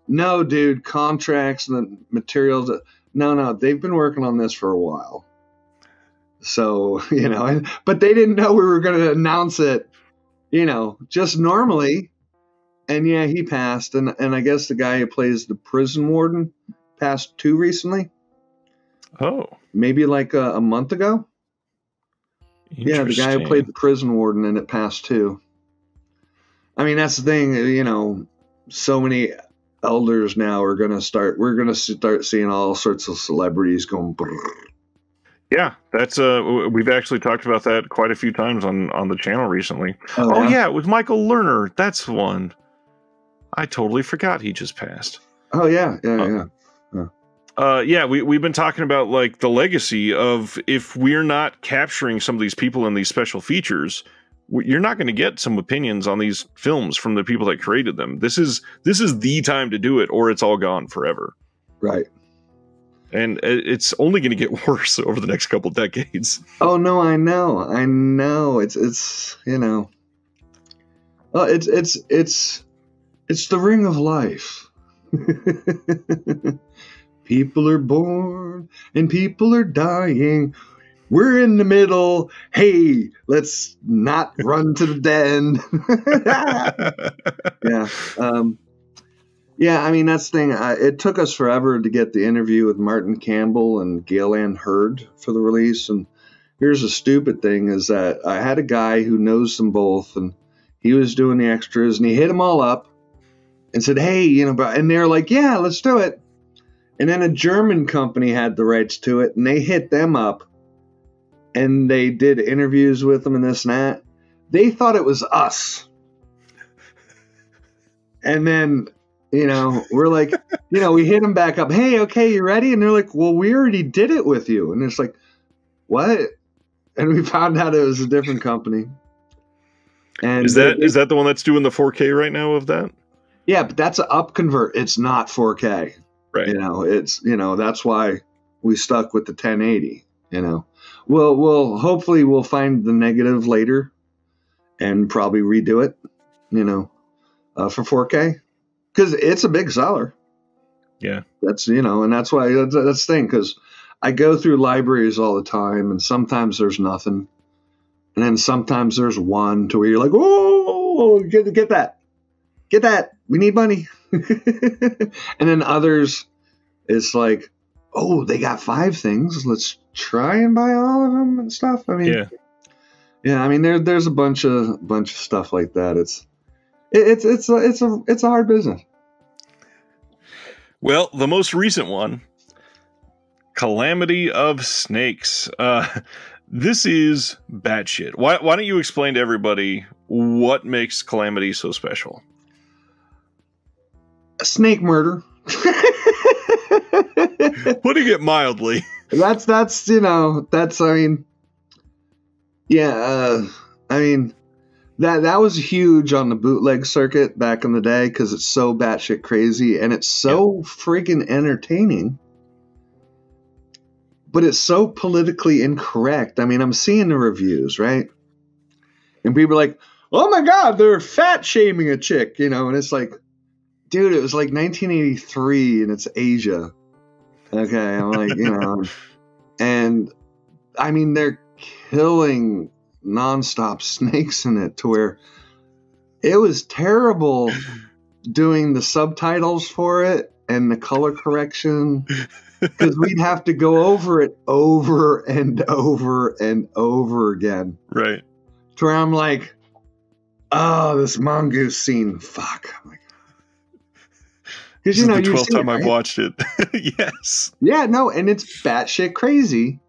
no, dude, contracts and the materials. No, they've been working on this for a while. So, but they didn't know we were going to announce it, just normally. And yeah, he passed. And I guess the guy who plays the prison warden passed too recently. Oh. Maybe like a month ago. Yeah, the guy who played the prison warden, and it passed too. I mean, that's the thing, so many elders now we're going to start seeing all sorts of celebrities going brrr. Yeah, that's we've actually talked about that quite a few times on the channel recently. Oh yeah, with Michael Lerner, that's the one. I totally forgot he just passed. Oh yeah. We've been talking about like the legacy of, if we're not capturing some of these people in these special features, you're not going to get some opinions on these films from the people that created them. This is the time to do it, or it's all gone forever. Right. And it's only going to get worse over the next couple decades. Oh no, I know. It's well, it's the ring of life. People are born and people are dying. We're in the middle. Hey, let's not run to the den. Yeah. Yeah, I mean, that's the thing. It took us forever to get the interview with Martin Campbell and Gail Ann Hurd for the release. And here's the stupid thing is that I had a guy who knows them both, and he was doing the extras, and he hit them all up and said, hey, and they're like, yeah, let's do it. And then a German company had the rights to it, and they hit them up, and they did interviews with them and this and that. They thought it was us. And then, we're like, we hit them back up. Hey, okay, you ready? And they're like, well, we already did it with you. And it's like, what? And we found out it was a different company. And is that the one that's doing the 4K right now of that? Yeah, but that's an up convert. It's not 4K. Right. It's, that's why we stuck with the 1080, We'll hopefully we'll find the negative later and probably redo it, for 4K. Because it's a big seller. Yeah. That's, and that's why, that's the thing, because I go through libraries all the time, and sometimes there's nothing. And then sometimes there's one to where you're like, oh, get that. Get that. We need money. And then others, it's like, oh, they got 5 things. Let's try and buy all of them and stuff. I mean, yeah. I mean, there's a bunch of stuff like that. It's a hard business. Well, the most recent one, Calamity of Snakes. This is batshit. Why don't you explain to everybody what makes Calamity so special? Snake murder. Putting it mildly. That's I mean, yeah, I mean, that was huge on the bootleg circuit back in the day because it's so batshit crazy and it's so freaking entertaining, but it's so politically incorrect. I mean, I'm seeing the reviews, right? And people are like, oh my God, they're fat shaming a chick, and it's like, dude, it was like 1983 and it's Asia. Okay, I'm like, and I mean, they're killing nonstop snakes in it to where it was terrible doing the subtitles for it and the color correction because we'd have to go over it over and over and over again. Right. To where I'm like, oh, this mongoose scene, fuck. I'm like, This is the 12th time I've watched it. Yes. Yeah, no, and it's batshit crazy.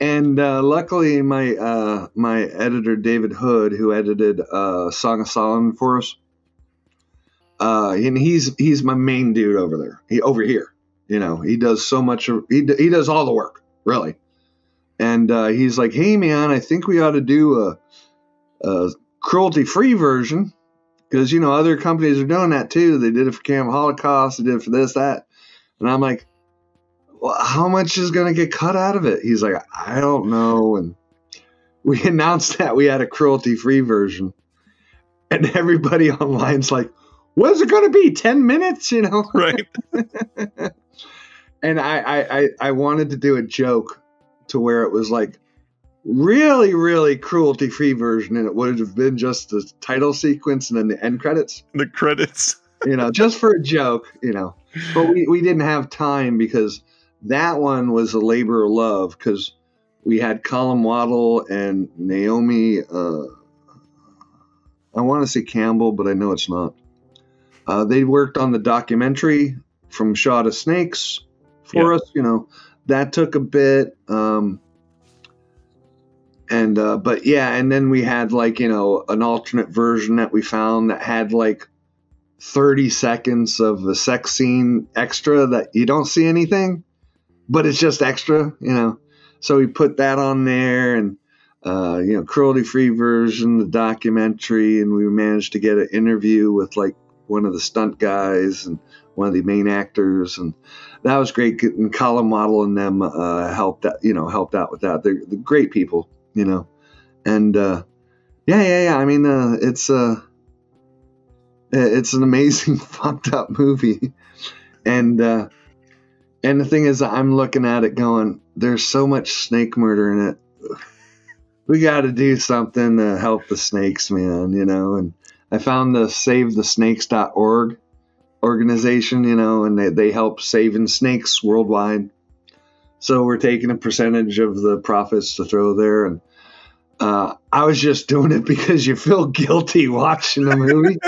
And luckily, my my editor David Hood, who edited Song of Solomon for us, and he's my main dude over there. Over here, he does so much. He does all the work, really. And he's like, "Hey, man, I think we ought to do a cruelty-free version because other companies are doing that too. They did it for Camp Holocaust. They did it for this, that." And I'm like, well, how much is going to get cut out of it? He's like, I don't know. And we announced that we had a cruelty-free version. And everybody online's like, what's it going to be? 10 minutes, Right. And I wanted to do a joke to where it was like, really, really cruelty-free version. And it would have been just the title sequence and then the end credits. The credits. Just for a joke, But we didn't have time because that one was a labor of love because we had Colin Waddle and Naomi, I want to say Campbell, but I know it's not. They worked on the documentary From Shaw to Snakes for us, that took a bit. But yeah, and then we had an alternate version that we found that had 30 seconds of a sex scene extra that you don't see anything. But it's just extra, So we put that on there and, cruelty-free version, the documentary, and we managed to get an interview with one of the stunt guys and one of the main actors, and that was great. And Colin Waddle and them helped out with that. They're great people, And yeah. I mean, it's an amazing fucked up movie, And the thing is, I'm looking at it going, there's so much snake murder in it. We got to do something to help the snakes, man, And I found the SaveTheSnakes.org organization, and they help saving snakes worldwide. So we're taking a percentage of the profits to throw there. And I was just doing it because you feel guilty watching the movie.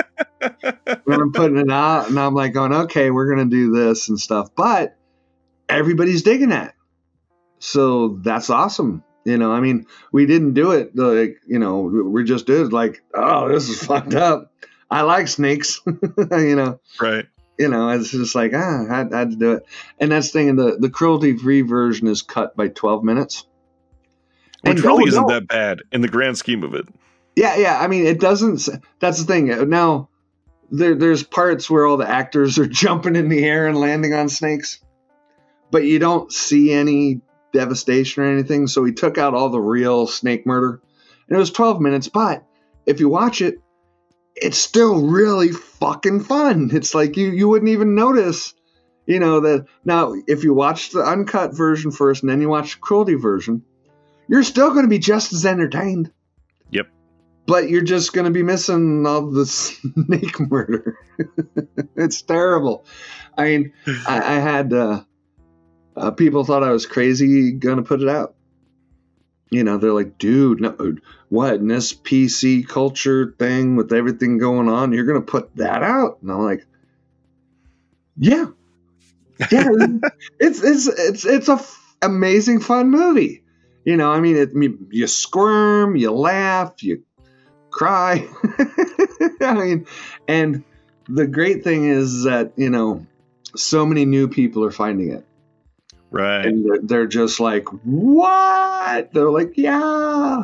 When I'm putting it out, and I'm like going, okay, we're going to do this and stuff. But everybody's digging that. So that's awesome. I mean, we didn't do it we just did oh, this is fucked up. I like snakes, Right. It's just I had to do it. And that's the thing, the cruelty-free version is cut by 12 minutes. Which really isn't that bad in the grand scheme of it. Yeah. I mean, it doesn't, that's the thing. Now, there's parts where all the actors are jumping in the air and landing on snakes. But you don't see any devastation or anything. So we took out all the real snake murder. And it was 12 minutes. But if you watch it, it's still really fucking fun. It's like you wouldn't even notice, that. Now, if you watch the uncut version first and then you watch the cruelty version, you're still going to be just as entertained. Yep. But you're just going to be missing all the snake murder. It's terrible. I mean, I had... people thought I was crazy going to put it out. They're like, dude, no, what, in this PC culture thing with everything going on, you're going to put that out? And I'm like, yeah. It's a amazing fun movie. I mean, you squirm, you laugh, you cry. I mean, and the great thing is that, so many new people are finding it. Right. And they're just like, what? They're like, yeah.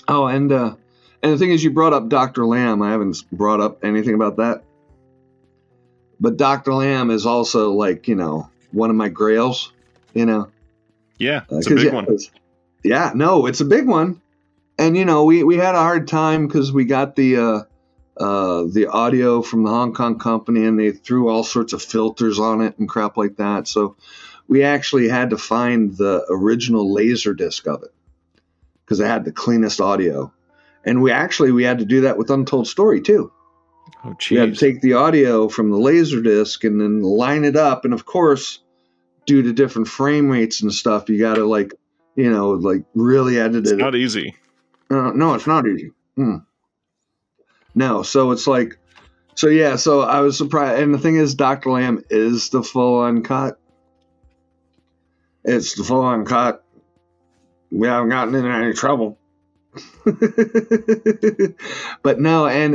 Oh, and the thing is, you brought up Dr. Lamb. I haven't brought up anything about that. But Dr. Lamb is also one of my grails, Yeah, it's a big one. Yeah, no, it's a big one. And, we had a hard time because we got the audio from the Hong Kong company, and they threw all sorts of filters on it and crap like that. So we actually had to find the original laser disc of it because it had the cleanest audio. And we had to do that with Untold Story too. Oh, geez. You had to take the audio from the laser disc and then line it up. And of course, due to different frame rates and stuff, you got to really edit it. It's not easy. No, it's not easy. No, so it's So yeah, so I was surprised, and the thing is, Dr. Lamb is the full uncut. It's the full uncut. We haven't gotten into any trouble. But no, and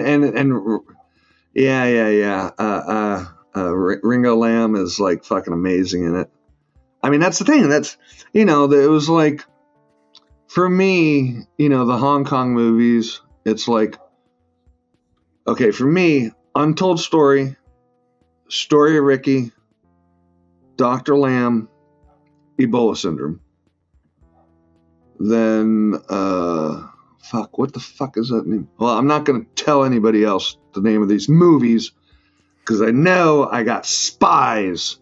yeah. Ringo Lamb is like fucking amazing in it. I mean, that's the thing. That's, it was like, for me, the Hong Kong movies, it's like, okay, for me, Untold Story, Story of Ricky, Dr. Lamb, Ebola Syndrome. Then, what the fuck is that name? Well, I'm not going to tell anybody else the name of these movies because I know I got spies.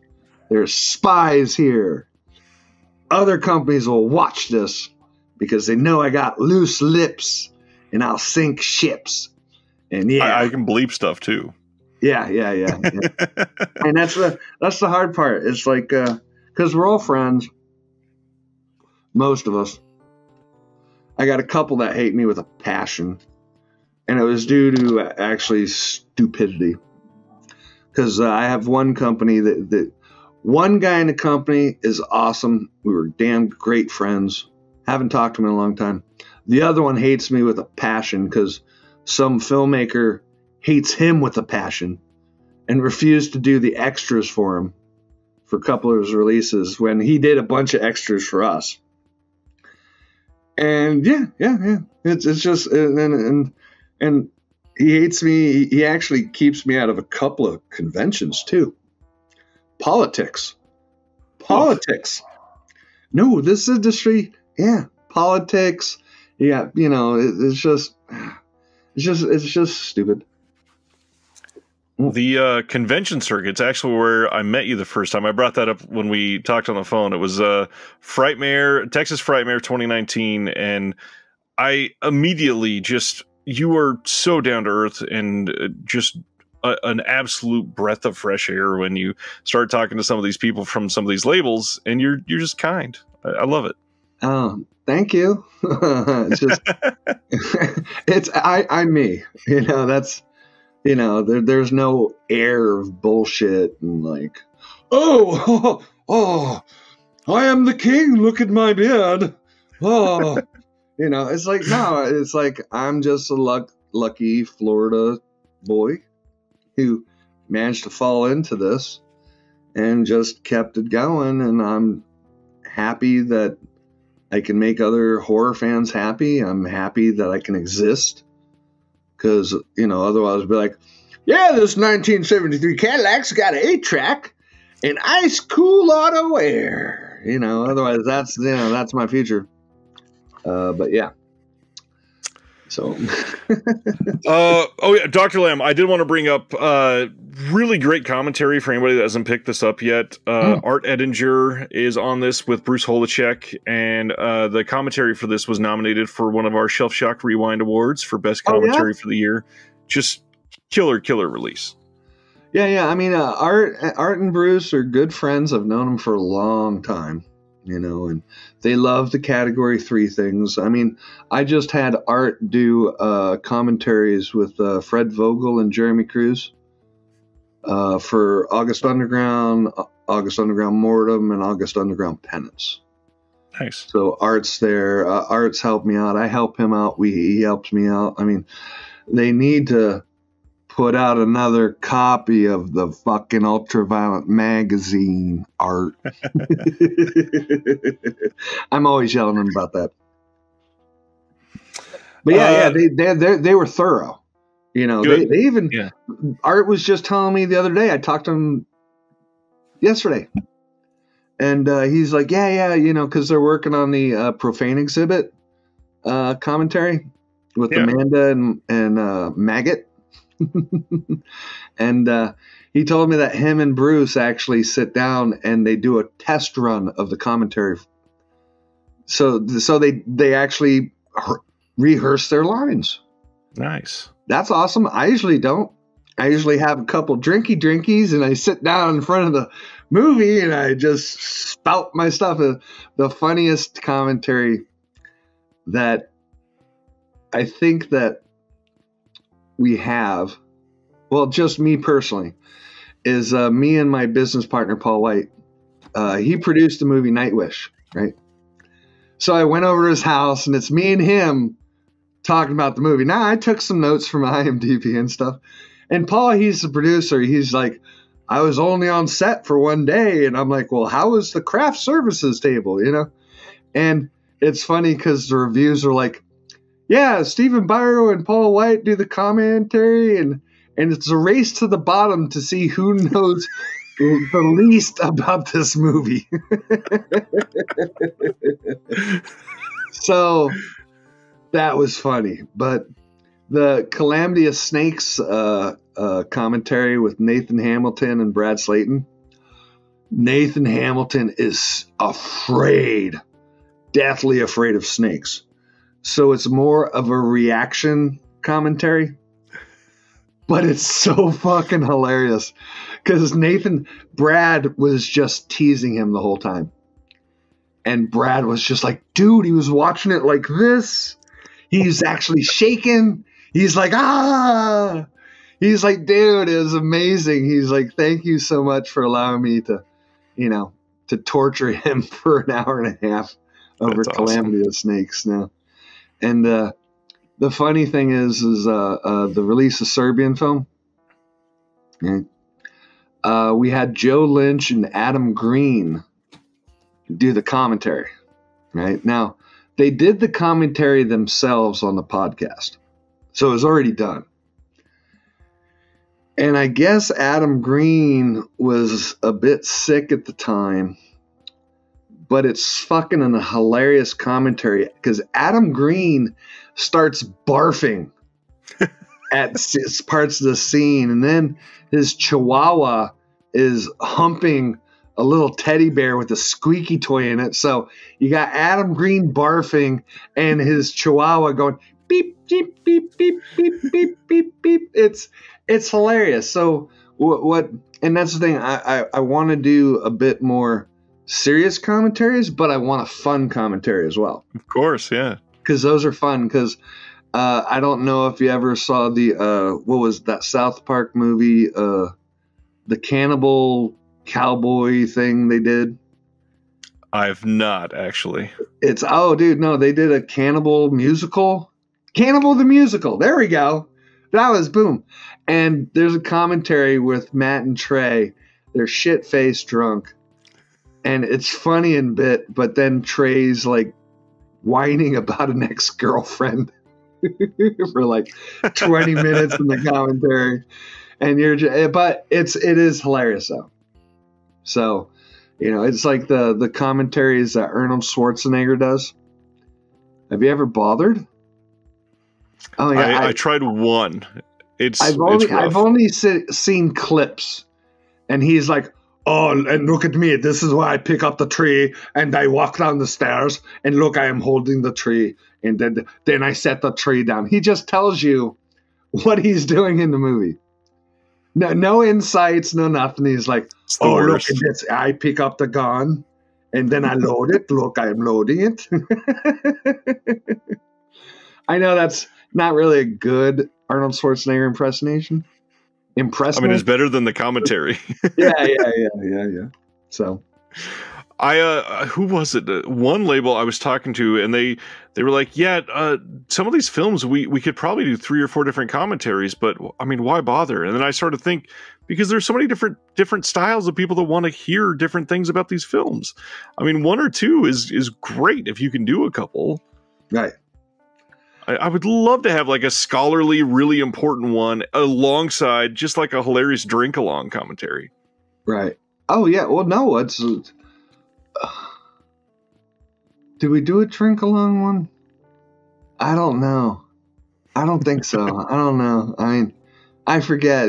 There's spies here. Other companies will watch this because they know I got loose lips and I'll sink ships. And yeah, I can bleep stuff too. Yeah. And that's the hard part. It's like, because we're all friends, most of us. I got a couple that hate me with a passion, and it was due to actually stupidity. Because I have one company that one guy in the company is awesome. We were damn great friends. Haven't talked to him in a long time. The other one hates me with a passion because some filmmaker hates him with a passion and refused to do the extras for him for a couple of his releases when he did a bunch of extras for us. And yeah. It's just, and he hates me. He actually keeps me out of a couple of conventions too. Politics. No, this industry, politics. Yeah, it's just stupid. The convention circuit's actually where I met you the first time. I brought that up when we talked on the phone. It was Texas Frightmare 2019, and I immediately you were so down to earth and just an absolute breath of fresh air when you start talking to some of these people from some of these labels, and you're just kind. I love it. Oh, thank you. It's just I'm me. That's. There's no air of bullshit and like, oh, I am the king. Look at my beard. Oh, it's like, no, it's like I'm just a lucky Florida boy who managed to fall into this and just kept it going. And I'm happy that I can make other horror fans happy. I'm happy that I can exist. Because, otherwise I'd be like, yeah, this 1973 Cadillac's got an 8-track and ice cool auto air. Otherwise that's my future. But yeah. So. Dr. Lamb, I did want to bring up really great commentary for anybody that hasn't picked this up yet. Art Edinger is on this with Bruce Holacek, and the commentary for this was nominated for one of our Shelf Shock Rewind Awards for Best Commentary for the year. Just killer release. Yeah. I mean, Art and Bruce are good friends. I've known them for a long time. And they love the Category 3 things. I mean, I just had Art do commentaries with Fred Vogel and Jeremy Cruz for August Underground Mortem, and August Underground Penance. Nice. So Art's there. Art's helped me out. I help him out. He helps me out. I mean, they need to put out another copy of the fucking Ultraviolet magazine, Art. I'm always yelling about that. But they were thorough. They even Art was just telling me the other day. I talked to him yesterday, and he's like, because they're working on the Profane exhibit commentary with Amanda and Maggot. And he told me that him and Bruce actually sit down and they do a test run of the commentary. So they actually rehearse their lines. Nice. That's awesome. I usually don't. I usually have a couple drinkies and I sit down in front of the movie and I just spout my stuff. The funniest commentary that I think that we have, well, just me personally, is me and my business partner, Paul White. He produced the movie Nightwish, right? So I went over to his house, and it's me and him talking about the movie. Now, I took some notes from IMDb and stuff. And Paul, he's the producer. He's like, I was only on set for one day. And I'm like, well, how was the craft services table, you know? And it's funny because the reviews are like, yeah, Stephen Biro and Paul White do the commentary, and it's a race to the bottom to see who knows the least about this movie. So that was funny. But the Calamity of Snakes commentary with Nathan Hamilton and Brad Slayton. Nathan Hamilton is deathly afraid of snakes. So it's more of a reaction commentary. But it's so fucking hilarious. Because Brad was just teasing him the whole time. And Brad was just like, dude, he was watching it like this. He's actually shaking. He's like, ah. He's like, dude, it was amazing. He's like, thank you so much for allowing me to, to torture him for an hour and a half over That's Calamity awesome. of Snakes now. And the funny thing is the release of Serbian Film. Right? We had Joe Lynch and Adam Green do the commentary. Right now, they did the commentary themselves on the podcast, so it was already done. And I guess Adam Green was a bit sick at the time, but it's fucking a hilarious commentary because Adam Green starts barfing at parts of the scene, and then his chihuahua is humping a little teddy bear with a squeaky toy in it. So you got Adam Green barfing and his chihuahua going beep, beep, beep, beep, beep, beep, beep, beep. It's hilarious. So what and that's the thing. I want to do a bit more serious commentaries, but I want a fun commentary as well. Of course, yeah. Because those are fun. Because I don't know if you ever saw the what was that South Park movie, the Cannibal Cowboy thing they did. I've not actually. They did a Cannibal musical. Cannibal the musical. There we go. That was boom. And there's a commentary with Matt and Trey. They're shit-faced drunk. And it's funny in bit, but then Trey's like whining about an ex-girlfriend for like 20 minutes in the commentary. And but it is hilarious though. So, it's like the commentaries that Arnold Schwarzenegger does. Have you ever bothered? Oh yeah, I tried one. I've only seen clips, and he's like, oh, and look at me. This is why I pick up the tree and I walk down the stairs, and look, I am holding the tree, and then I set the tree down. He just tells you what he's doing in the movie. No insights, no nothing. He's like, oh, look at this. I pick up the gun, and then I load it. Look, I am loading it. I know that's not really a good Arnold Schwarzenegger impersonation. I mean, it's better than the commentary. Yeah. So, who was it? One label I was talking to, and they were like, yeah, some of these films we could probably do 3 or 4 different commentaries, but I mean, why bother? And then I started to think, because there's so many different styles of people that want to hear different things about these films. I mean, 1 or 2 is great if you can do a couple. Right. I would love to have like a scholarly, really important one alongside just like a hilarious drink along commentary. Right. Oh yeah. Well, no, did we do a drink along one? I don't know. I don't think so. I don't know. I mean, I forget.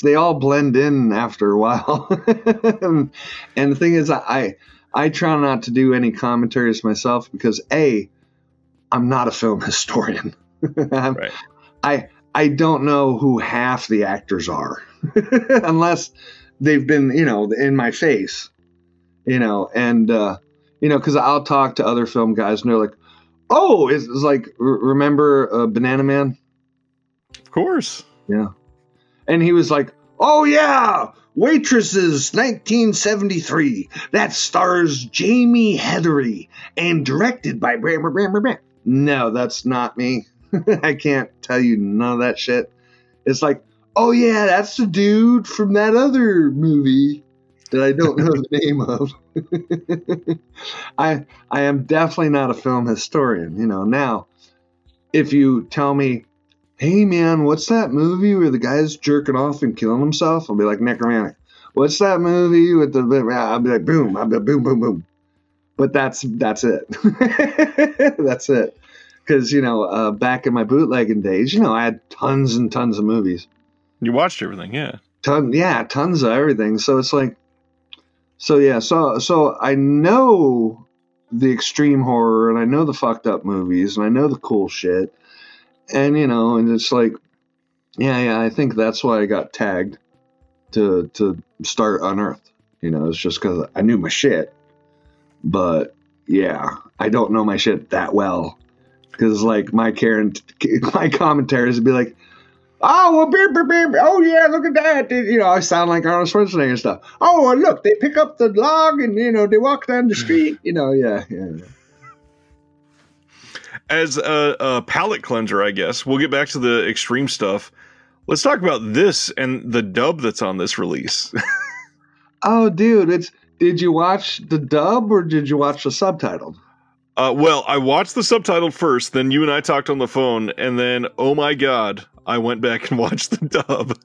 They all blend in after a while. And the thing is, I try not to do any commentaries myself because I'm not a film historian. Right. I don't know who half the actors are unless they've been, in my face, and, because I'll talk to other film guys and they're like, oh, it's like, remember Banana Man? Of course. Yeah. And he was like, oh yeah, Waitresses 1973. That stars Jamie Heathery and directed by blah, blah, blah, blah, blah. No, that's not me. I can't tell you none of that shit. It's like, oh yeah, that's the dude from that other movie that I don't know the name of. I am definitely not a film historian. Now, if you tell me, hey man, what's that movie where the guy's jerking off and killing himself? I'll be like, Necromantic. What's that movie with the? I'll be like, boom. I'll be like, boom, boom, boom. But that's it. That's it. Because back in my bootlegging days, I had tons and tons of movies. You watched everything, yeah. Tons of everything. So it's like, so I know the extreme horror, and I know the fucked up movies, and I know the cool shit. And, and it's like, yeah, I think that's why I got tagged to start Unearthed. It's just because I knew my shit. But, yeah, I don't know my shit that well. Because, like, my commentaries would be like, oh, well, beer, oh, yeah, look at that. I sound like Arnold Schwarzenegger and stuff. Oh, and look, they pick up the log and, they walk down the street. Yeah. As a palate cleanser, I guess, we'll get back to the extreme stuff. Let's talk about this and the dub that's on this release. Oh, dude, did you watch the dub or did you watch the subtitled? Well, I watched the subtitled first, then you and I talked on the phone, and then, oh my god, I went back and watched the dub.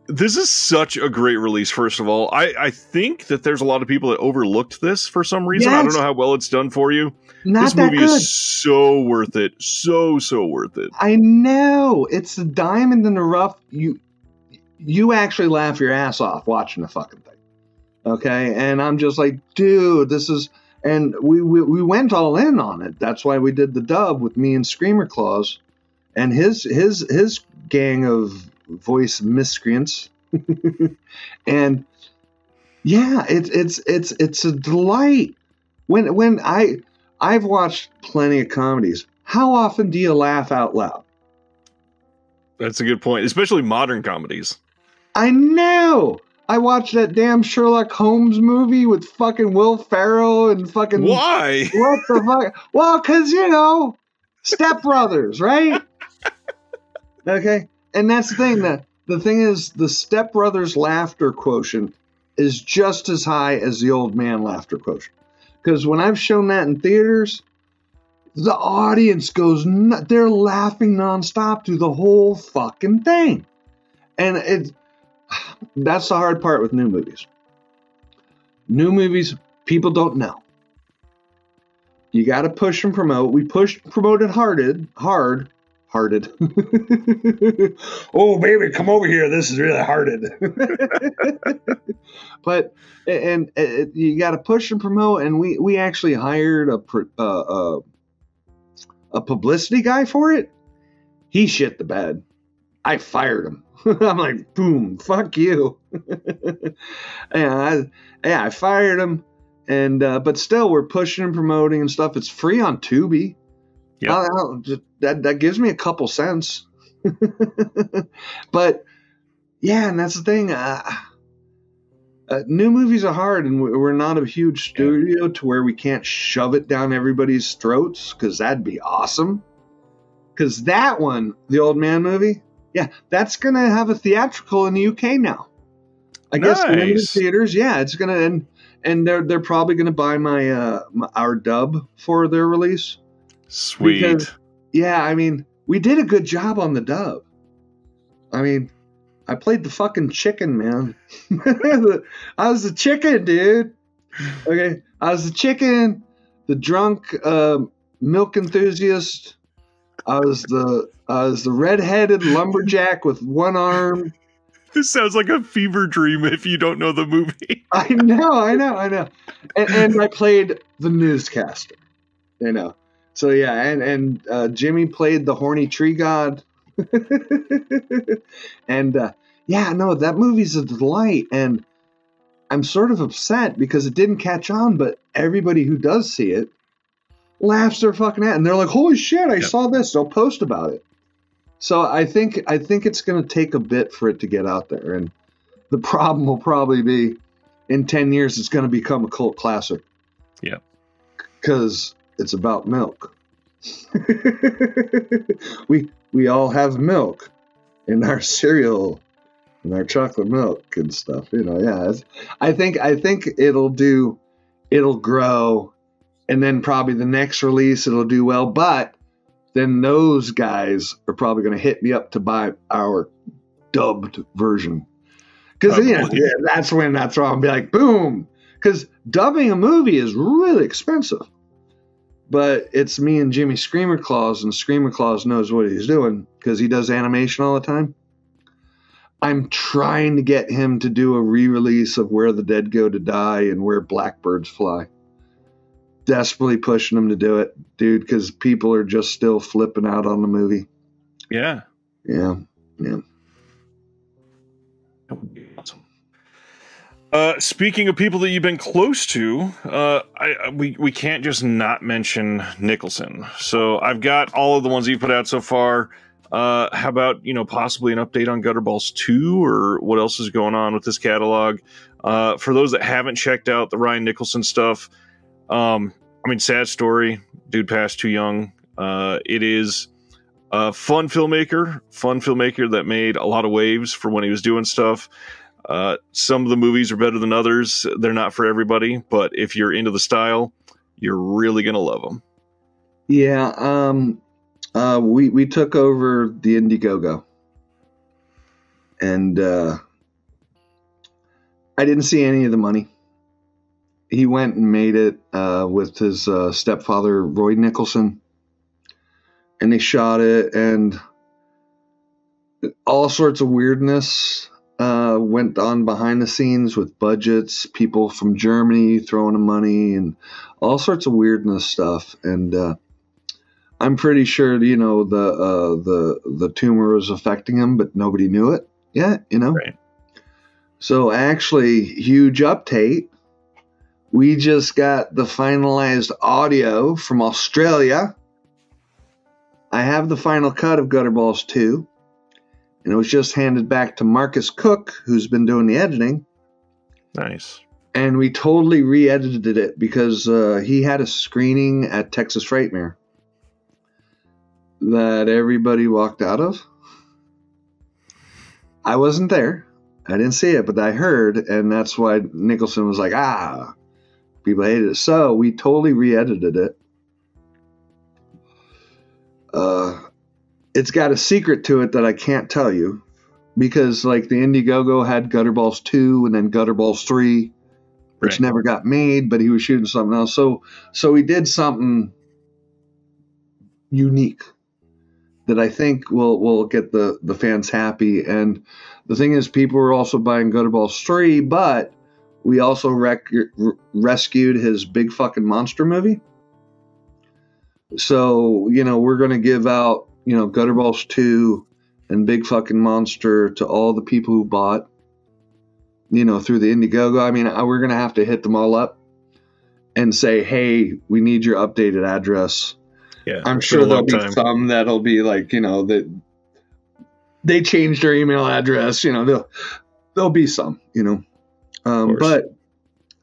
This is such a great release, first of all. I think that there's a lot of people that overlooked this for some reason. Yes. I don't know how well it's done for you. Not this movie that good. Is so worth it. So worth it. I know. It's a diamond in the rough. You actually laugh your ass off watching the fucking thing. Okay? And I'm just like, dude, this is... And we went all in on it. That's why we did the dub with me and Screamer Claus and his gang of voice miscreants. And yeah, it's a delight. When I've watched plenty of comedies. How often do you laugh out loud? That's a good point, especially modern comedies. I know. I watched that damn Sherlock Holmes movie with fucking Will Ferrell and fucking... Why? What the fuck? Well, because, Step Brothers, right? Okay? And that's the thing. The thing is, the Step Brothers laughter quotient is just as high as the old man laughter quotient. Because when I've shown that in theaters, the audience goes... They're laughing nonstop through the whole fucking thing. And that's the hard part with new movies. New movies, people don't know. You got to push and promote. We promoted hard. Oh, baby, come over here. This is really hearted. But you got to push and promote. And we actually hired a publicity guy for it. He shit the bed. I fired him. I'm like, boom, fuck you. I fired him, and but still, we're pushing and promoting and stuff. It's free on Tubi. Yeah, that gives me a couple cents. But yeah, and that's the thing. New movies are hard, and we're not a huge studio to where we can't shove it down everybody's throats, because that'd be awesome. Because that one, the Old Man movie. Yeah, that's going to have a theatrical in the UK now. I guess limited theaters. Yeah, it's going to, and they're probably going to buy our dub for their release. Sweet. Because, yeah, I mean, we did a good job on the dub. I mean, I played the fucking chicken, man. I was the chicken, dude. Okay, I was the chicken, the drunk milk enthusiast. I was the red-headed lumberjack with one arm. This sounds like a fever dream if you don't know the movie. I know. And I played the newscaster, So yeah, and Jimmy played the horny tree god. And that movie's a delight. And I'm sort of upset because it didn't catch on, but everybody who does see it laughs their fucking ass, and they're like, holy shit, I saw this, they'll post about it. So I think it's going to take a bit for it to get out there, and the problem will probably be in 10 years it's going to become a cult classic. Yeah, because it's about milk. we all have milk in our cereal and our chocolate milk and stuff. Yeah. I think it'll grow, and then probably the next release it'll do well, but then those guys are probably going to hit me up to buy our dubbed version. Because that's when I'll be like, boom. Because dubbing a movie is really expensive. But it's me and Jimmy Screamer Claus, and Screamer Claus knows what he's doing because he does animation all the time. I'm trying to get him to do a re-release of Where the Dead Go to Die and Where Blackbirds Fly. Desperately pushing him to do it, dude, because people are just still flipping out on the movie. Yeah. Yeah. That would be awesome. Speaking of people that you've been close to, we can't just not mention Nicholson. So I've got all of the ones you've put out so far. How about, possibly an update on Gutterballs 2 or what else is going on with this catalog? For those that haven't checked out the Ryan Nicholson stuff, sad story. Dude passed too young. It is a fun filmmaker that made a lot of waves for when he was doing stuff. Some of the movies are better than others. They're not for everybody, but if you're into the style, you're really going to love them. Yeah. We took over the Indiegogo, and I didn't see any of the money. He went and made it with his stepfather, Roy Nicholson, and they shot it, and all sorts of weirdness went on behind the scenes with budgets, people from Germany throwing him money, and all sorts of weirdness stuff. And I'm pretty sure, the tumor was affecting him, but nobody knew it yet, Right. So actually, huge update. We just got the finalized audio from Australia. I have the final cut of Gutterballs 2. And it was just handed back to Marcus Cook, who's been doing the editing. Nice. And we totally re-edited it because he had a screening at Texas Frightmare that everybody walked out of. I wasn't there. I didn't see it, but I heard, and that's why Nicholson was like, people hated it. So we totally re-edited it. It's got a secret to it that I can't tell you because, like, the Indiegogo had Gutterballs 2 and then Gutterballs 3, which never got made, but he was shooting something else. So we did something unique that I think will get the fans happy. And the thing is, people were also buying Gutterballs 3, but we also rescued his Big Fucking Monster movie. So, we're going to give out, Gutterballs 2 and Big Fucking Monster to all the people who bought, through the Indiegogo. I mean, we're going to have to hit them all up and say, hey, we need your updated address. Yeah, I'm sure there'll be some that'll be like, that they changed their email address, there'll be some, but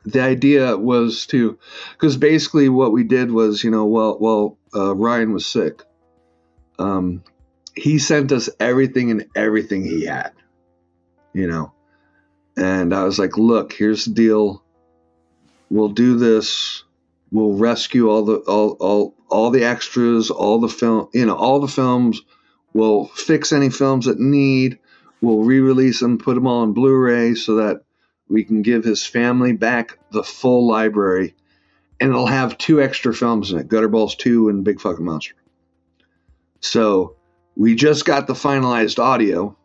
the idea was because basically what we did was, Ryan was sick. He sent us everything he had, and I was like, look, here's the deal. We'll do this. We'll rescue all the extras, all the film, all the films. We'll fix any films that need. We'll re-release them, put them all on Blu-ray so that we can give his family back the full library, and it'll have 2 extra films in it, Gutterballs 2 and Big Fucking Monster. So we just got the finalized audio,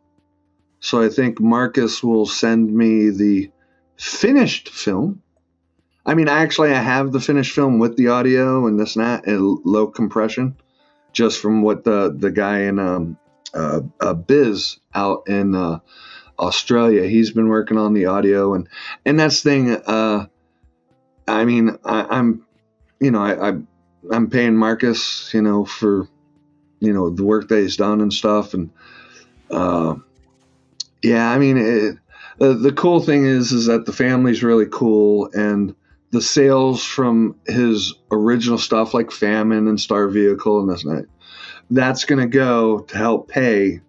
so I think Marcus will send me the finished film. I mean, I have the finished film with the audio and this and that, and low compression, just from what the guy in Biz out in Australia, he's been working on the audio, and that's the thing. I mean, I'm paying Marcus, for the work that he's done and stuff. And yeah, I mean, the cool thing is that the family's really cool, and the sales from his original stuff like Famine and Star Vehicle and this and that's going to go to help pay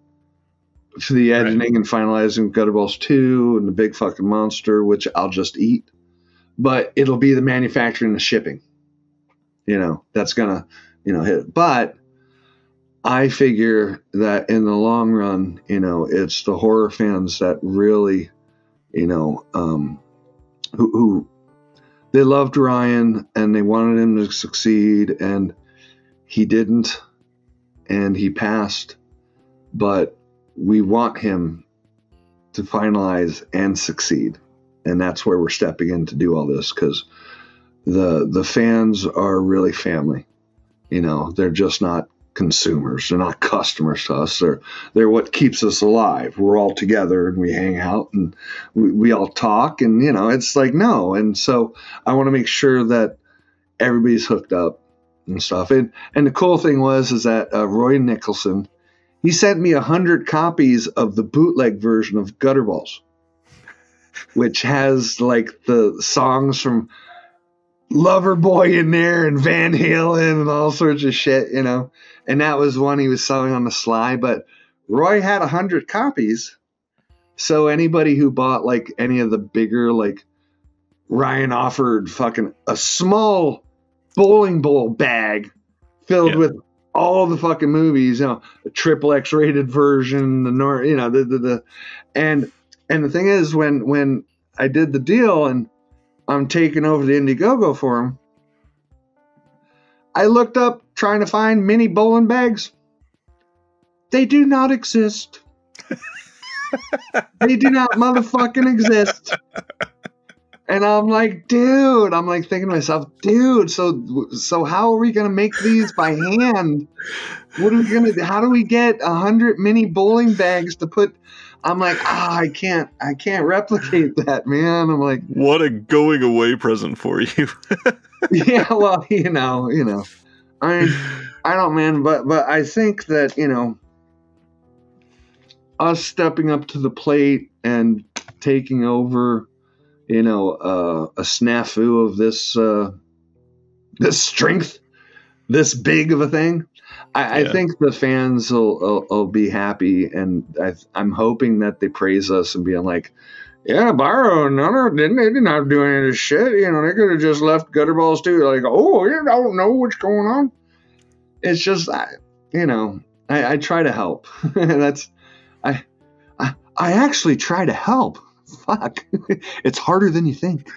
for the editing and finalizing Gutterballs 2 and the Big Fucking Monster, which I'll just eat. But it'll be the manufacturing and the shipping. That's going to, hit. But I figure that in the long run, it's the horror fans that really, who they loved Ryan and they wanted him to succeed, and he didn't, and he passed. But we want him to finalize and succeed. And that's where we're stepping in to do all this, because the fans are really family. They're just not consumers. They're not customers to us. They're what keeps us alive. We're all together and we hang out and we all talk, and it's like, no. And so I want to make sure that everybody's hooked up and stuff. And the cool thing is that Roy Nicholson, he sent me 100 copies of the bootleg version of Gutterballs, which has like the songs from Loverboy in there and Van Halen and all sorts of shit, and that was one he was selling on the sly. But Roy had 100 copies, so anybody who bought like any of the bigger, like Ryan offered fucking a small bowling ball bag filled with all the fucking movies, a triple X rated version, and the thing is, when I did the deal and I'm taking over the Indiegogo for him, I looked up trying to find mini bowling bags. They do not exist. They do not motherfucking exist. And I'm like, dude, thinking to myself, dude, so how are we going to make these by hand? What are we going to do? How do we get 100 mini bowling bags to put? I'm like, I can't replicate that, man. I'm like, what a going away present for you. Yeah, well, I don't, man, but I think that, us stepping up to the plate and taking over, a snafu of this strength, this big of a thing. I think the fans will be happy, and I'm hoping that they praise us and being like, yeah, Biro, they didn't have to do any of this shit. They could have just left Gutterballs too. Like, oh, you don't know what's going on. It's just, I try to help. I actually try to help. Fuck, it's harder than you think.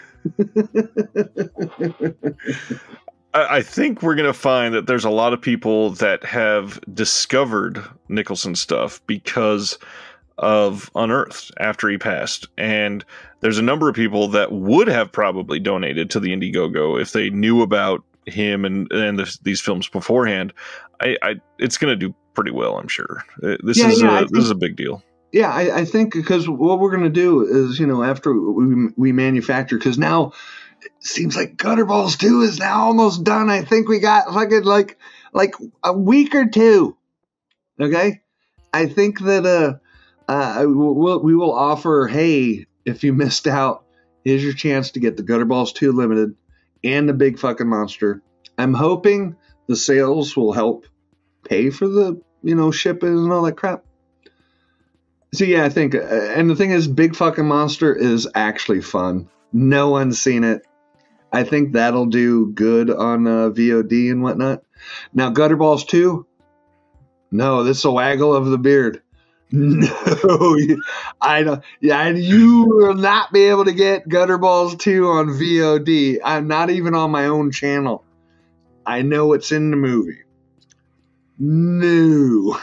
I think we're going to find that there's a lot of people that have discovered Nicholson's stuff because of Unearthed after he passed. And there's a number of people that would have probably donated to the Indiegogo if they knew about him and these films beforehand. It's going to do pretty well, I'm sure. This is a big deal. Yeah, I think because what we're going to do is, after we manufacture, because now it seems like Gutterballs 2 is now almost done. I think we got fucking like a week or two. Okay, I think that we will offer, hey, if you missed out, here's your chance to get the Gutterballs 2 limited and the Big Fucking Monster. I'm hoping the sales will help pay for the shipping and all that crap. So yeah, I think, and the thing is, Big Fucking Monster is actually fun. No one's seen it. I think that'll do good on VOD and whatnot. Now, Gutterballs 2, no, this is a waggle of the beard. No, I don't. Yeah, you will not be able to get Gutterballs 2 on VOD. I'm not even on my own channel. I know what's in the movie. No.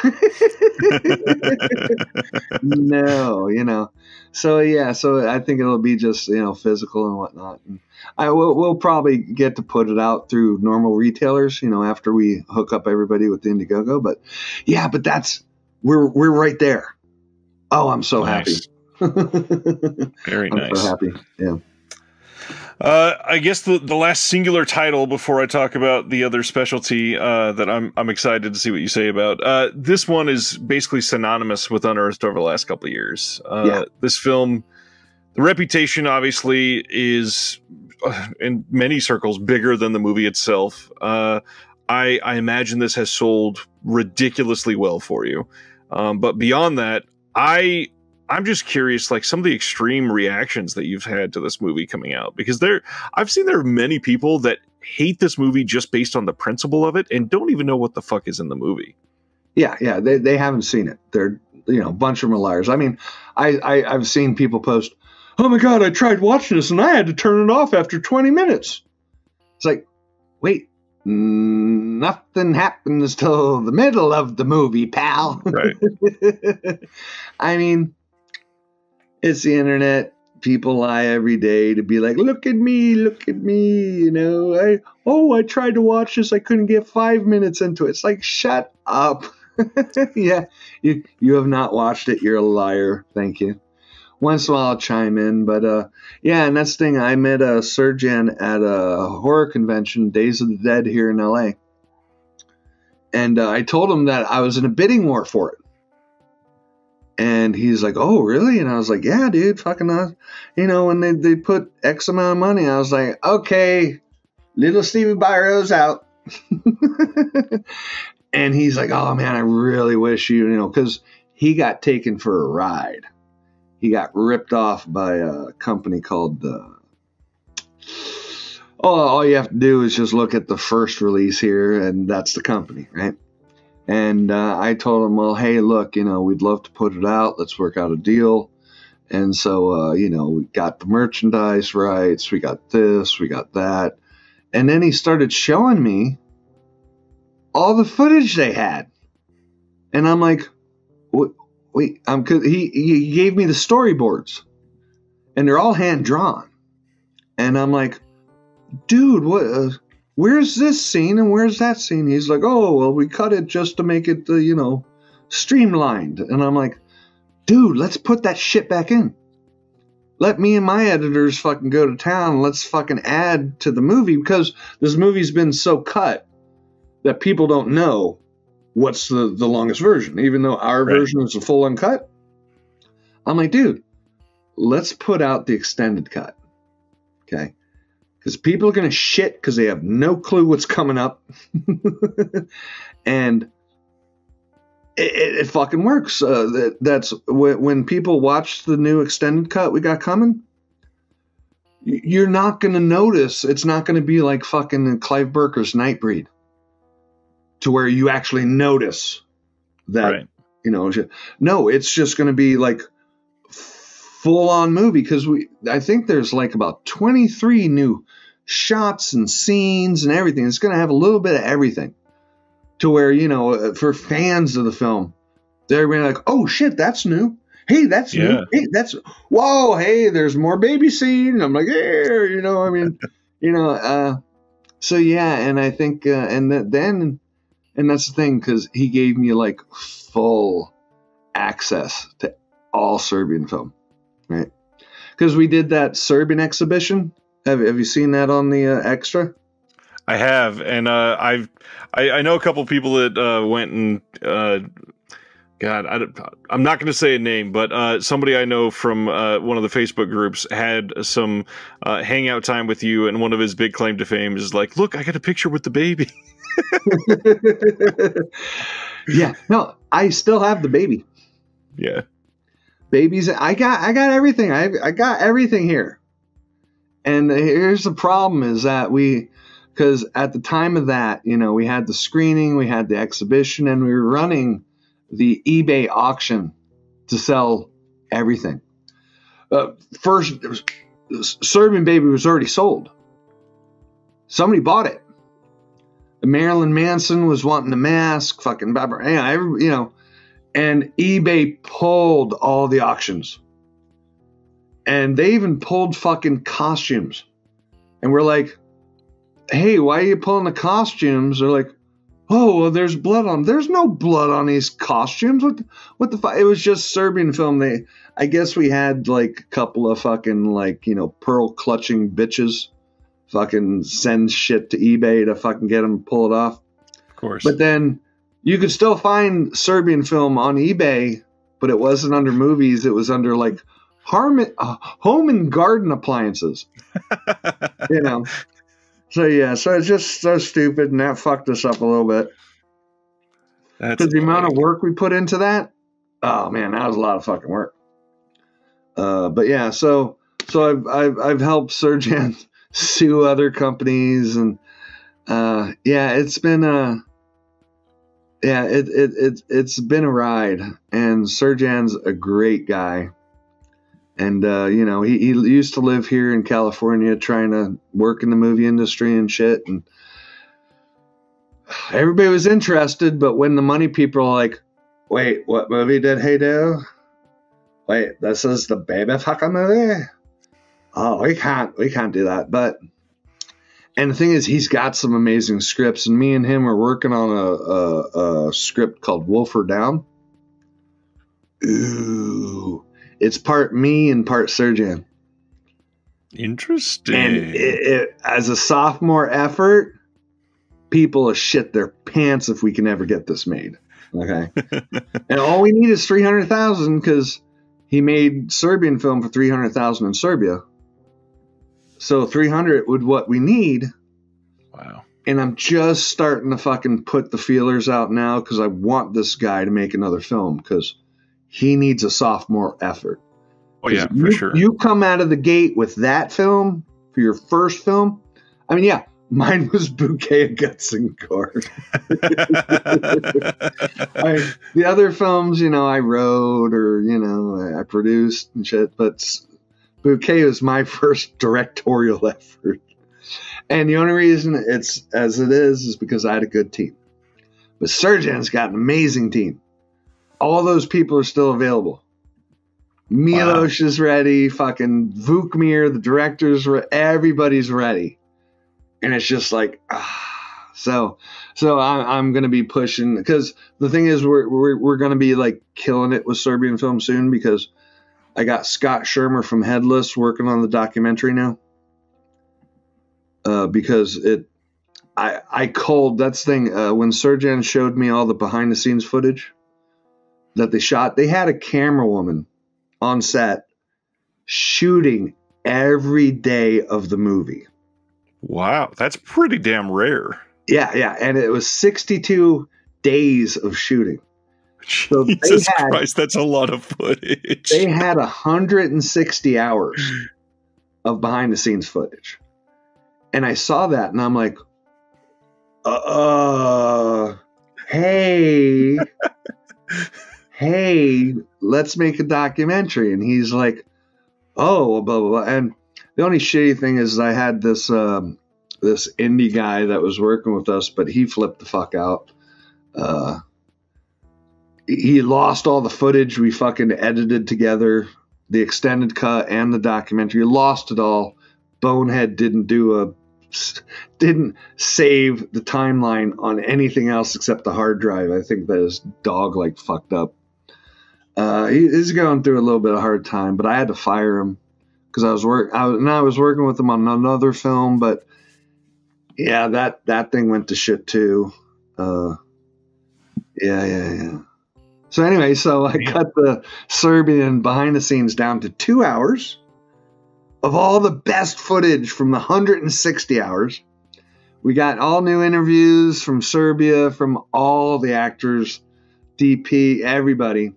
No, So yeah, so I think it'll be just physical and whatnot. And we'll probably get to put it out through normal retailers, after we hook up everybody with the Indiegogo. But yeah, but we're right there. Oh, I'm so happy. Very nice. I'm so happy. Yeah. I guess the last singular title before I talk about the other specialty that I'm excited to see what you say about. This one is basically synonymous with Unearthed over the last couple of years. This film, the reputation obviously is in many circles bigger than the movie itself. I imagine this has sold ridiculously well for you. But beyond that, I'm just curious, like some of the extreme reactions that you've had to this movie coming out, because I've seen there are many people that hate this movie just based on the principle of it and don't even know what the fuck is in the movie. Yeah, they haven't seen it. They're a bunch of them are liars. I mean, I've seen people post, "Oh my God, I tried watching this and I had to turn it off after 20 minutes." It's like, wait, nothing happens till the middle of the movie, pal. Right. I mean, it's the internet. People lie every day to be like, look at me. I tried to watch this. I couldn't get 5 minutes into it. It's like, shut up. Yeah, you have not watched it. You're a liar. Thank you. Once in a while I'll chime in, but yeah, and that's the thing. I met a surgeon at a horror convention, Days of the Dead, here in LA. And I told him that I was in a bidding war for it. And he's like, "Oh, really?" And I was like, "Yeah, dude, fucking, when they put X amount of money," I was like, "Okay, little Stephen Biro's out." And he's like, "Oh man, I really wish because he got taken for a ride. He got ripped off by a company called, all you have to do is just look at the first release here, and that's the company, right?" And I told him, "Well, hey, look, we'd love to put it out. Let's work out a deal." And so, we got the merchandise rights. We got this, we got that. And then he started showing me all the footage they had. And I'm like, wait, he gave me the storyboards. And they're all hand drawn. And I'm like, dude, what? Where's this scene and where's that scene? He's like, "Oh, well, we cut it just to make it, streamlined." And I'm like, dude, let's put that shit back in. Let me and my editors fucking go to town. And let's fucking add to the movie, because this movie's been so cut that people don't know what's the longest version, even though our version is a full uncut. I'm like, dude, let's put out the extended cut. Okay. Because people are going to shit because they have no clue what's coming up. And it fucking works. That's when people watch the new extended cut we got coming, you're not going to notice. It's not going to be like fucking Clive Barker's Nightbreed, to where you actually notice that, no, it's just going to be like full-on movie, because I think there's like about 23 new shots and scenes and everything. It's going to have a little bit of everything, to where, for fans of the film, they're going to be like, "Oh shit, that's new. Hey, that's new. Hey, whoa, hey, there's more baby scene." I'm like, "Hey," so yeah, and I think, and that's the thing, because he gave me like full access to all Serbian film. Right, because we did that Serbian exhibition. Have you seen that on the extra? I have, and I know a couple people that went and God, I'm not going to say a name, but somebody I know from one of the Facebook groups had some hangout time with you, and one of his big claim to fame is like, "Look, I got a picture with the baby." Yeah, no, I still have the baby. Yeah. Babies, I got everything. I got everything here. And here's the problem, is that because at the time of that, we had the screening, we had the exhibition, and we were running the eBay auction to sell everything. First, Serbian Baby was already sold. Somebody bought it. Marilyn Manson was wanting the mask, fucking Barbara, and eBay pulled all the auctions. And they even pulled fucking costumes. And we're like, "Hey, why are you pulling the costumes?" They're like, oh, well, there's blood on. There's no blood on these costumes. What the fuck? It was just Serbian film. I guess we had like a couple of fucking like, you know, pearl clutching bitches fucking send shit to eBay to fucking get them to pull it off. Of course. But then you could still find Serbian film on eBay, but it wasn't under movies. It was under like home and garden appliances. You know. So yeah, so it's just so stupid, and that fucked us up a little bit. Because the amount of work we put into that, oh man, that was a lot of fucking work. But yeah, so I've helped Serjan sue other companies, and yeah, it's been it's been a ride, and Serjan's a great guy. And, you know, he used to live here in California trying to work in the movie industry and shit. And everybody was interested, but when the money people are like, wait, what movie did he do? Wait, this is the baby fucker movie? Oh, we can't do that. But, and the thing is, he's got some amazing scripts, and me and him are working on a script called Wolfer Down. Ooh. It's part me and part Serjan. Interesting. And as a sophomore effort, people will shit their pants if we can ever get this made. Okay. And all we need is 300,000 because he made Serbian film for 300,000 in Serbia. So 300 would what we need. Wow. And I'm just starting to fucking put the feelers out now because I want this guy to make another film because he needs a sophomore effort. Oh, yeah, for sure. You come out of the gate with that film for your first film. I mean, yeah, mine was Bouquet of Guts and Gore. The other films, you know, I wrote or, you know, I produced and shit. But Bouquet was my first directorial effort. And the only reason it's as it is because I had a good team. But Serjan's got an amazing team. All those people are still available. Milos is ready. Fucking Vukmir, the directors, everybody's ready. And it's just like, So I'm going to be pushing because the thing is we're going to be like killing it with Serbian film soon because I got Scott Shermer from Headless working on the documentary now. Because I culled that's the thing when Serjan showed me all the behind the scenes footage that they shot. They had a camera woman on set shooting every day of the movie. Wow, that's pretty damn rare. Yeah, and it was 62 days of shooting. So Jesus Christ, that's a lot of footage. They had 160 hours of behind the scenes footage. And I saw that and I'm like, hey, let's make a documentary. And he's like, oh, blah, blah, blah. And the only shitty thing is I had this indie guy that was working with us, but he flipped the fuck out. He lost all the footage we fucking edited together, the extended cut and the documentary. He lost it all. Bonehead didn't save the timeline on anything else except the hard drive. I think that his dog like fucked up. He's going through a little bit of a hard time, but I had to fire him because I was working with him on another film, but yeah, that thing went to shit too. Yeah. So anyway, I cut the Serbian behind the scenes down to 2 hours of all the best footage from the 160 hours. We got all new interviews from Serbia, from all the actors, DP, everybody.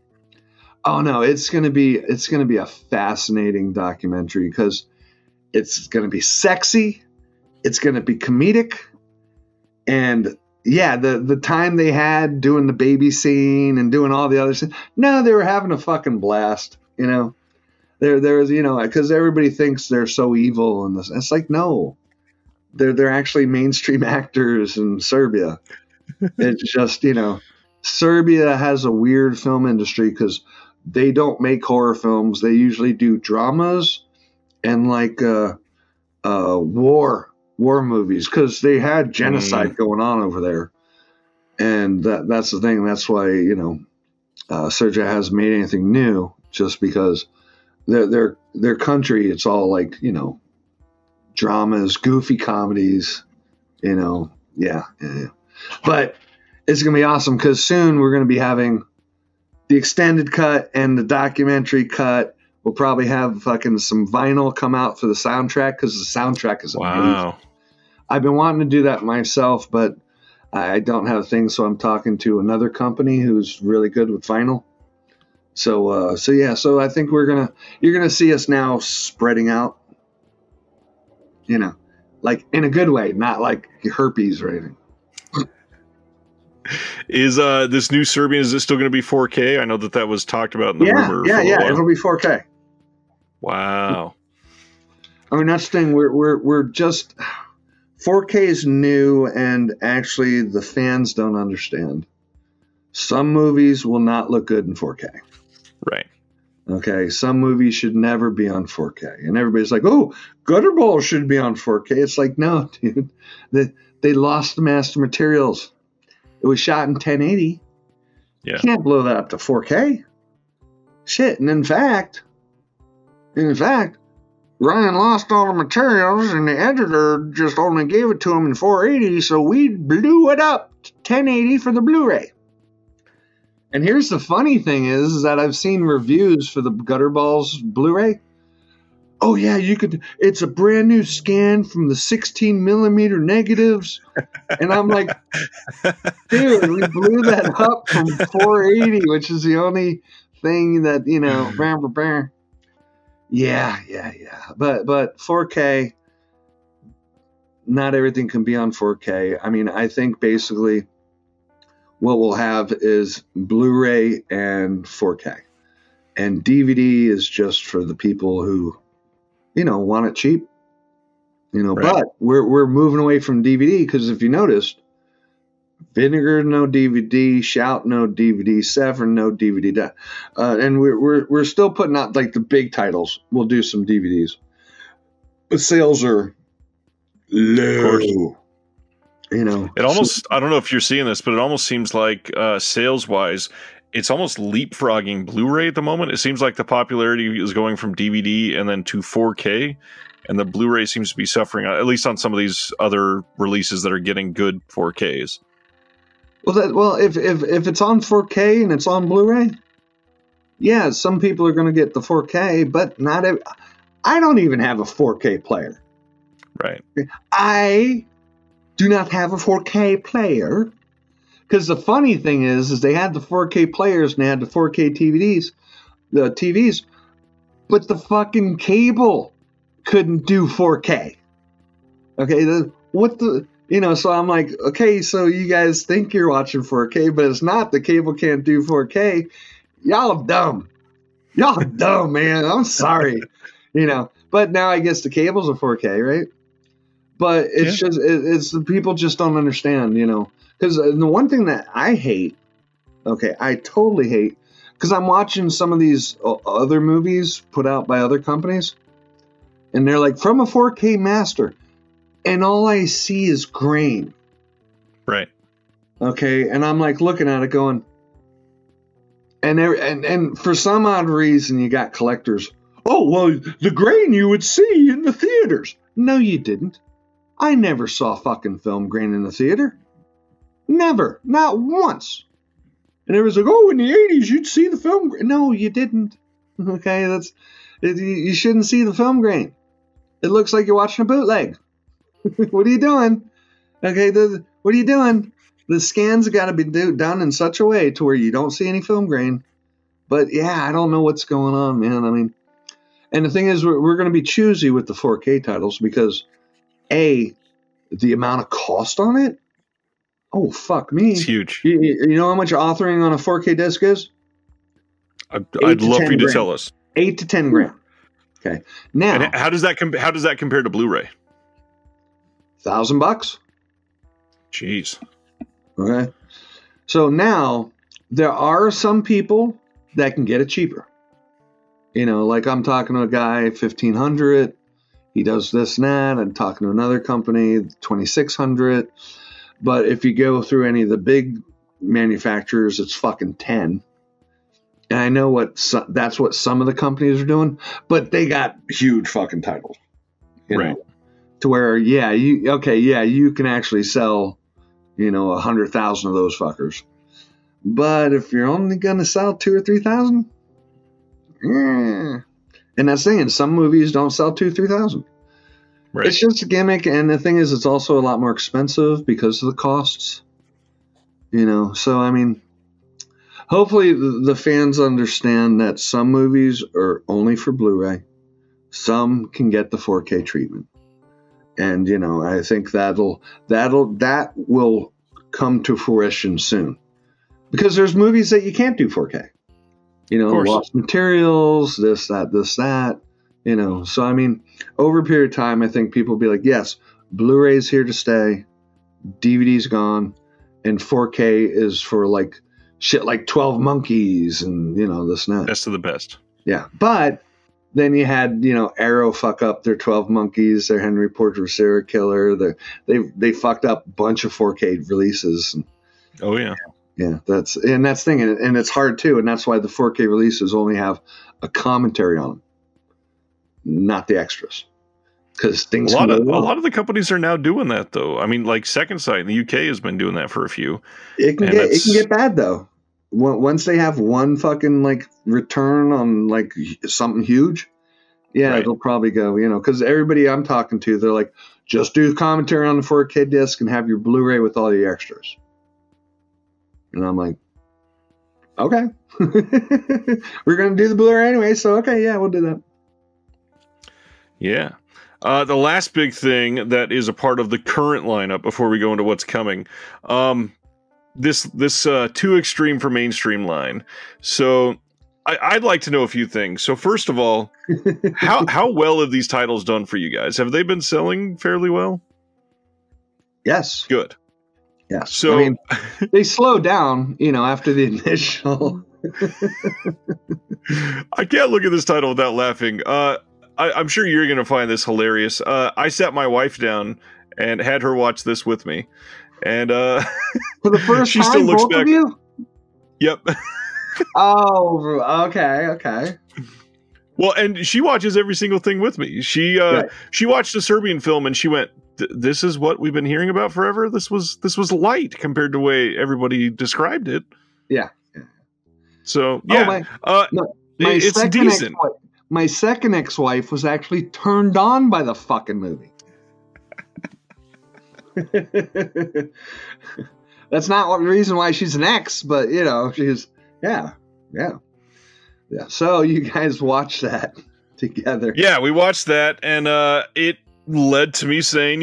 Oh no, it's gonna be a fascinating documentary because it's gonna be sexy, it's gonna be comedic, and yeah, the time they had doing the baby scene and doing all the other stuff. No, they were having a fucking blast, you know. There was, you know, because everybody thinks they're so evil and this. It's like no, they're actually mainstream actors in Serbia. It's just, you know, Serbia has a weird film industry because they don't make horror films. They usually do dramas and like war movies because they had genocide going on over there. And that's the thing. That's why, Sergio hasn't made anything new, just because their country, it's all like, dramas, goofy comedies, yeah. But it's going to be awesome because soon we're going to be having the extended cut and the documentary cut. We'll probably have fucking some vinyl come out for the soundtrack because the soundtrack is amazing. Wow. I've been wanting to do that myself, but I don't have things, so I'm talking to another company who's really good with vinyl. So I think you're gonna see us now spreading out, like in a good way, not like herpes or anything. Is this new Serbian, is this still going to be 4K? I know that was talked about in the rumor. Yeah, it'll be 4K. Wow. I mean, that's the thing. We're just 4K is new, and actually the fans don't understand. Some movies will not look good in 4K. Right. Okay, some movies should never be on 4K, and everybody's like, "Oh, Gutterball should be on 4K." It's like, no, dude, they lost the master materials. It was shot in 1080. Yeah. You can't blow that up to 4K. Shit, and in fact, Ryan lost all the materials, and the editor just only gave it to him in 480, so we blew it up to 1080 for the Blu-ray. And here's the funny thing is that I've seen reviews for the Gutterballs Blu-ray. Oh yeah, it's a brand new scan from the 16 millimeter negatives. And I'm like, dude, we blew that up from 480, which is the only thing that, yeah. But 4K, not everything can be on 4K. I mean, I think basically what we'll have is Blu-ray and 4K. And DVD is just for the people who, want it cheap. Right. But we're moving away from DVD because if you noticed, Vinegar no DVD, Shout no DVD, Severn no DVD, and we're still putting out like the big titles. We'll do some DVDs, but sales are low. It almost, I don't know if you're seeing this, but it almost seems like sales wise, it's almost leapfrogging Blu-ray at the moment. It seems like the popularity is going from DVD and then to 4K, and the Blu-ray seems to be suffering, at least on some of these other releases that are getting good 4Ks. Well, if it's on 4K and it's on Blu-ray, yeah, some people are going to get the 4K, but not every. I don't even have a 4K player. Right. I do not have a 4K player because the funny thing is they had the 4K players and they had the 4K TVs, but the fucking cable couldn't do 4K. Okay, so I'm like, okay, so you guys think you're watching 4K, but it's not. The cable can't do 4K. Y'all dumb. Y'all dumb, man. I'm sorry. But now I guess the cables are 4K, right? But it's just, it's the people just don't understand, because the one thing that I hate, I totally hate, because I'm watching some of these other movies put out by other companies, and they're like, from a 4K master, and all I see is grain. Right. Okay, and I'm like looking at it going, and for some odd reason you got collectors, oh, well, the grain you would see in the theaters. No, you didn't. I never saw fucking film grain in the theater. Never. Not once. And everyone's like, oh, in the 80s, you'd see the film grain. No, you didn't. Okay, you shouldn't see the film grain. It looks like you're watching a bootleg. What are you doing? Okay, what are you doing? The scans got to be done in such a way to where you don't see any film grain. But, yeah, I don't know what's going on, man. I mean, and the thing is, we're going to be choosy with the 4K titles because the amount of cost on it, oh, fuck me. It's huge. You know how much authoring on a 4K disc is? I'd love for you to tell us. 8 to 10 grand. Okay. Now, and how does that compare to Blu-ray? $1,000. Jeez. Okay. So now there are some people that can get it cheaper. Like I'm talking to a guy, 1,500. He does this and that. I'm talking to another company, 2,600. But if you go through any of the big manufacturers, it's fucking 10. And I know that's what some of the companies are doing, but they got huge fucking titles, you know, to where, you can actually sell, 100,000 of those fuckers. But if you're only going to sell 2,000 or 3,000, and that's saying some movies don't sell 2,000, 3,000. Right. It's just a gimmick, and the thing is, it's also a lot more expensive because of the costs. So I mean, hopefully the fans understand that some movies are only for Blu-ray. Some can get the 4K treatment, and I think that will come to fruition soon, because there's movies that you can't do 4K. Lost materials, this, that. So I mean, over a period of time, I think people will be like, yes, Blu-ray's here to stay, DVD's gone, and 4K is for like shit like 12 Monkeys and this and that. Best of the best. Yeah, but then you had Arrow fuck up their 12 Monkeys, their Henry Portrait serial killer. They fucked up a bunch of 4K releases. Oh yeah. Yeah, that's the thing, and it's hard too, and that's why the 4K releases only have a commentary on them, not the extras, because things. A lot of the companies are now doing that, though. I mean, like Second Sight in the UK has been doing that for a few. It can get bad though. Once they have one fucking like return on like something huge, it'll probably go. Because everybody I'm talking to, they're like, just do commentary on the 4K disc and have your Blu-ray with all the extras. And I'm like, okay, we're going to do the Blu-ray anyway. So, okay, yeah, we'll do that. Yeah. The last big thing that is a part of the current lineup before we go into what's coming, this too extreme for mainstream line. So I'd like to know a few things. So first of all, how well have these titles done for you guys? Have they been selling fairly well? Yes. Good. Yeah. So I mean, they slow down, after the initial. I can't look at this title without laughing. I'm sure you're going to find this hilarious. I sat my wife down and had her watch this with me, and for the first she time, still looks both back. Of you? Yep. Oh, okay. Well, and she watches every single thing with me. She watched A Serbian Film, and she went, "This is what we've been hearing about forever. This was light compared to the way everybody described it." Yeah. So yeah, it's decent. My second ex-wife was actually turned on by the fucking movie. That's not the reason why she's an ex, but she's yeah. So you guys watch that together. Yeah, we watched that, and it led to me saying,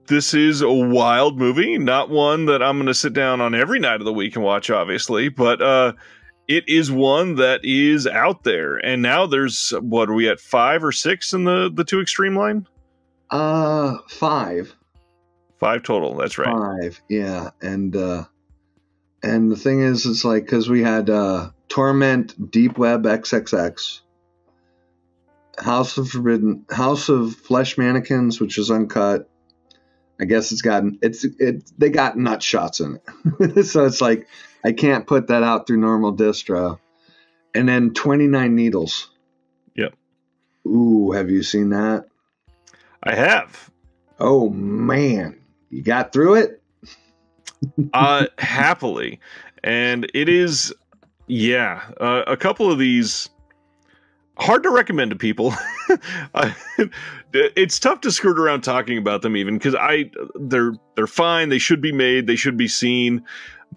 this is a wild movie, not one that I'm going to sit down on every night of the week and watch, obviously, but it is one that is out there. And now there's, what are we at, 5 or 6 in the Too Extreme line? 5. 5 total, that's right. 5, yeah. And the thing is, it's like, because we had Torment, Deep Web XXX, House of Flesh Mannequins, which is uncut. I guess they got nut shots in it. So it's like, I can't put that out through normal distro. And then 29 Needles. Yep. Ooh, have you seen that? I have. Oh man, you got through it? Happily. And it is, a couple of these hard to recommend to people. It's tough to skirt around talking about them, even because they're fine. They should be made. They should be seen.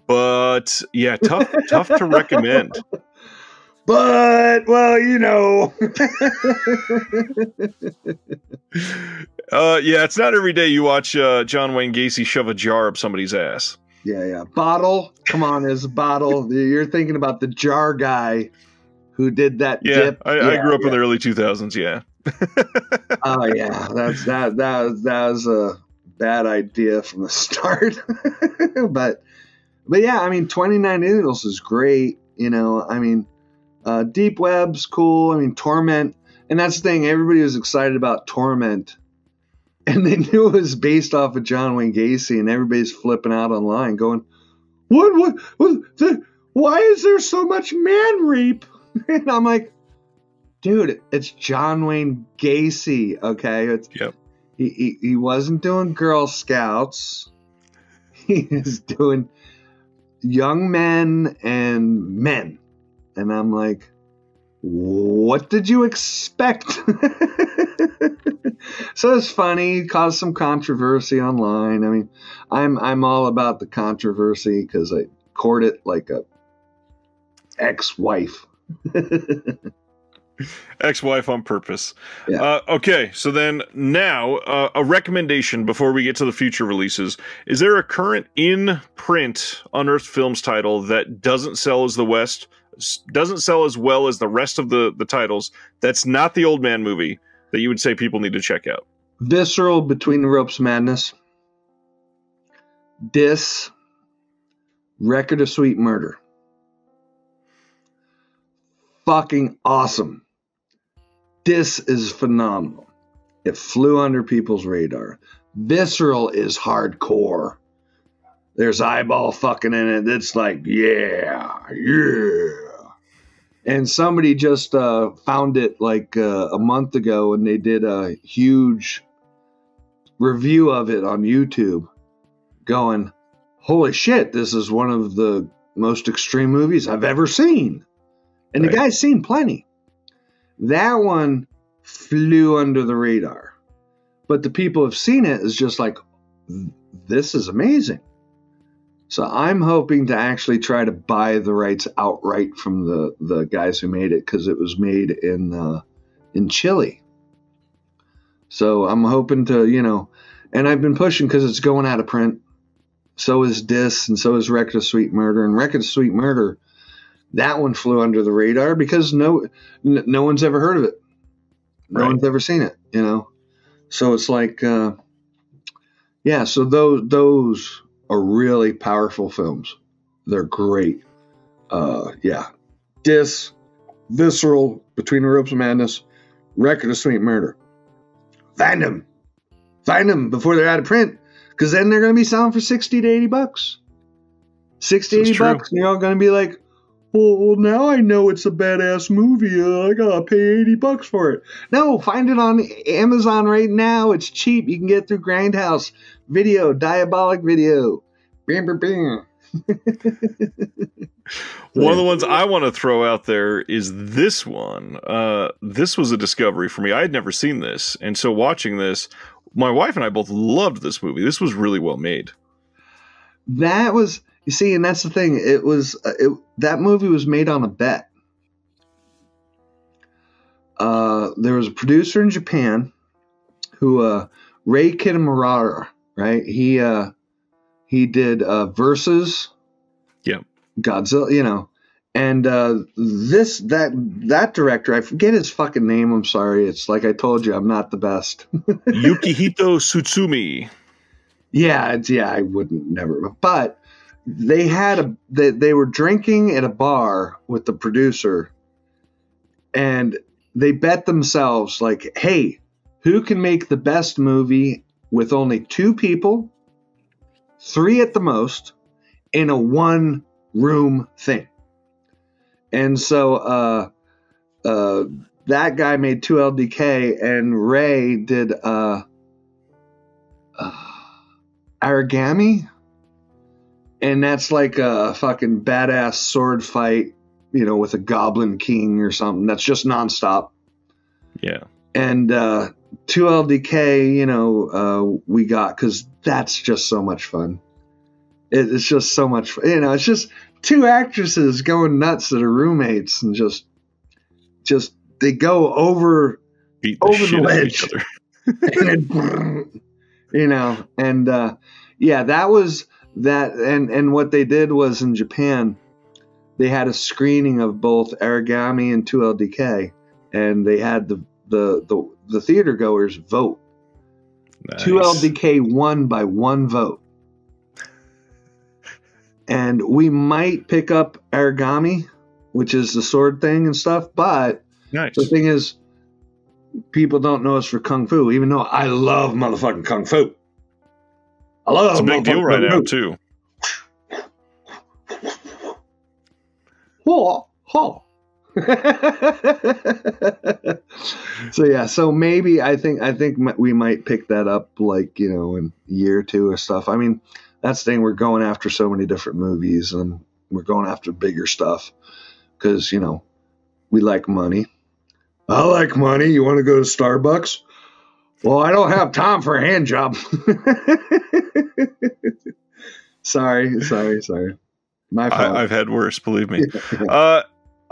But yeah, tough to recommend. But it's not every day you watch John Wayne Gacy shove a jar up somebody's ass. Yeah. Bottle. Come on, there's a Bottle. You're thinking about the jar guy who did that dip. I grew up in the early 2000s, yeah. Oh, yeah. That was a bad idea from the start. But yeah, I mean, 29 Needles is great. Deep Web's cool. I mean, Torment. And that's the thing. Everybody was excited about Torment. And they knew it was based off of John Wayne Gacy. And everybody's flipping out online going, why is there so much man rape? And I'm like, dude, it's John Wayne Gacy, okay? Yep. He wasn't doing Girl Scouts. He is doing young men and men. And I'm like, what did you expect? So it's funny, caused some controversy online. I mean, I'm all about the controversy because I court it like a ex-wife. Ex-wife on purpose. Yeah. Okay, so then now a recommendation before we get to the future releases. Is there a current in-print Unearthed Films title that doesn't sell as well as the rest of the titles, that's not the Old Man movie, that you would say people need to check out? Visceral, Between the Ropes Madness. Dis, Record of Sweet Murder. Fucking awesome. Dis is phenomenal. It flew under people's radar. Visceral is hardcore. There's eyeball fucking in it. It's like, yeah. And somebody just found it like a month ago, and they did a huge review of it on YouTube going, holy shit, this is one of the most extreme movies I've ever seen. And the guy's seen plenty. That one flew under the radar. But the people who've seen it is just like, this is amazing. So I'm hoping to actually try to buy the rights outright from the guys who made it, because it was made in Chile. So I'm hoping to, and I've been pushing because it's going out of print. So is Dis, and so is Record of Sweet Murder. And Record of Sweet Murder, that one flew under the radar because no one's ever heard of it. No one's ever seen it, So it's like, so those are really powerful films. They're great. Dis, Visceral, Between the Ropes of Madness, Record of Sweet Murder. Find them before they're out of print, because then they're going to be selling for $60 to $80. $60 to $80, and you're all going to be like, well, now I know it's a badass movie. I gotta pay $80 for it. No, find it on Amazon right now. It's cheap. You can get it through Grindhouse Video, Diabolic Video. Bam, bam, bam. One of the ones I want to throw out there is this one. This was a discovery for me. I had never seen this, and so watching this, my wife and I both loved this movie. This was really well made. That was, you see, and that's the thing. It was that movie was made on a bet. There was a producer in Japan who Ray Kitamura, right? He did Versus, Godzilla, and that director, I forget his fucking name. I'm sorry. It's like I told you, I'm not the best. Yukihito Tsutsumi. I wouldn't never, but they were drinking at a bar with the producer, and they bet themselves like, hey, who can make the best movie with only 2 people, 3 at the most, in a 1-room thing? And so that guy made 2LDK, and Ray did Origami, and that's like a fucking badass sword fight, with a Goblin King or something. That's just nonstop. Yeah. And 2LDK, we got, because that's just so much fun. It's just so much fun. It's just 2 actresses going nuts that are roommates, and just they go over the ledge. And that was that. And what they did was, in Japan, they had a screening of both Origami and 2LDK, and they had the theater goers vote. Nice. 2LDK won by 1 vote. And we might pick up Origami, which is the sword thing and stuff, but nice. The thing is, people don't know us for Kung Fu, even though I love motherfucking Kung Fu. I love it's a big deal right now, too. Oh, oh. So yeah, so maybe I think we might pick that up, like, you know, in a year or two or stuff. I mean, that's the thing, we're going after so many different movies, and we're going after bigger stuff because, you know, we like money. I like money. You want to go to Starbucks? Well, I don't have time for a hand job. Sorry. My fault. I've had worse, believe me.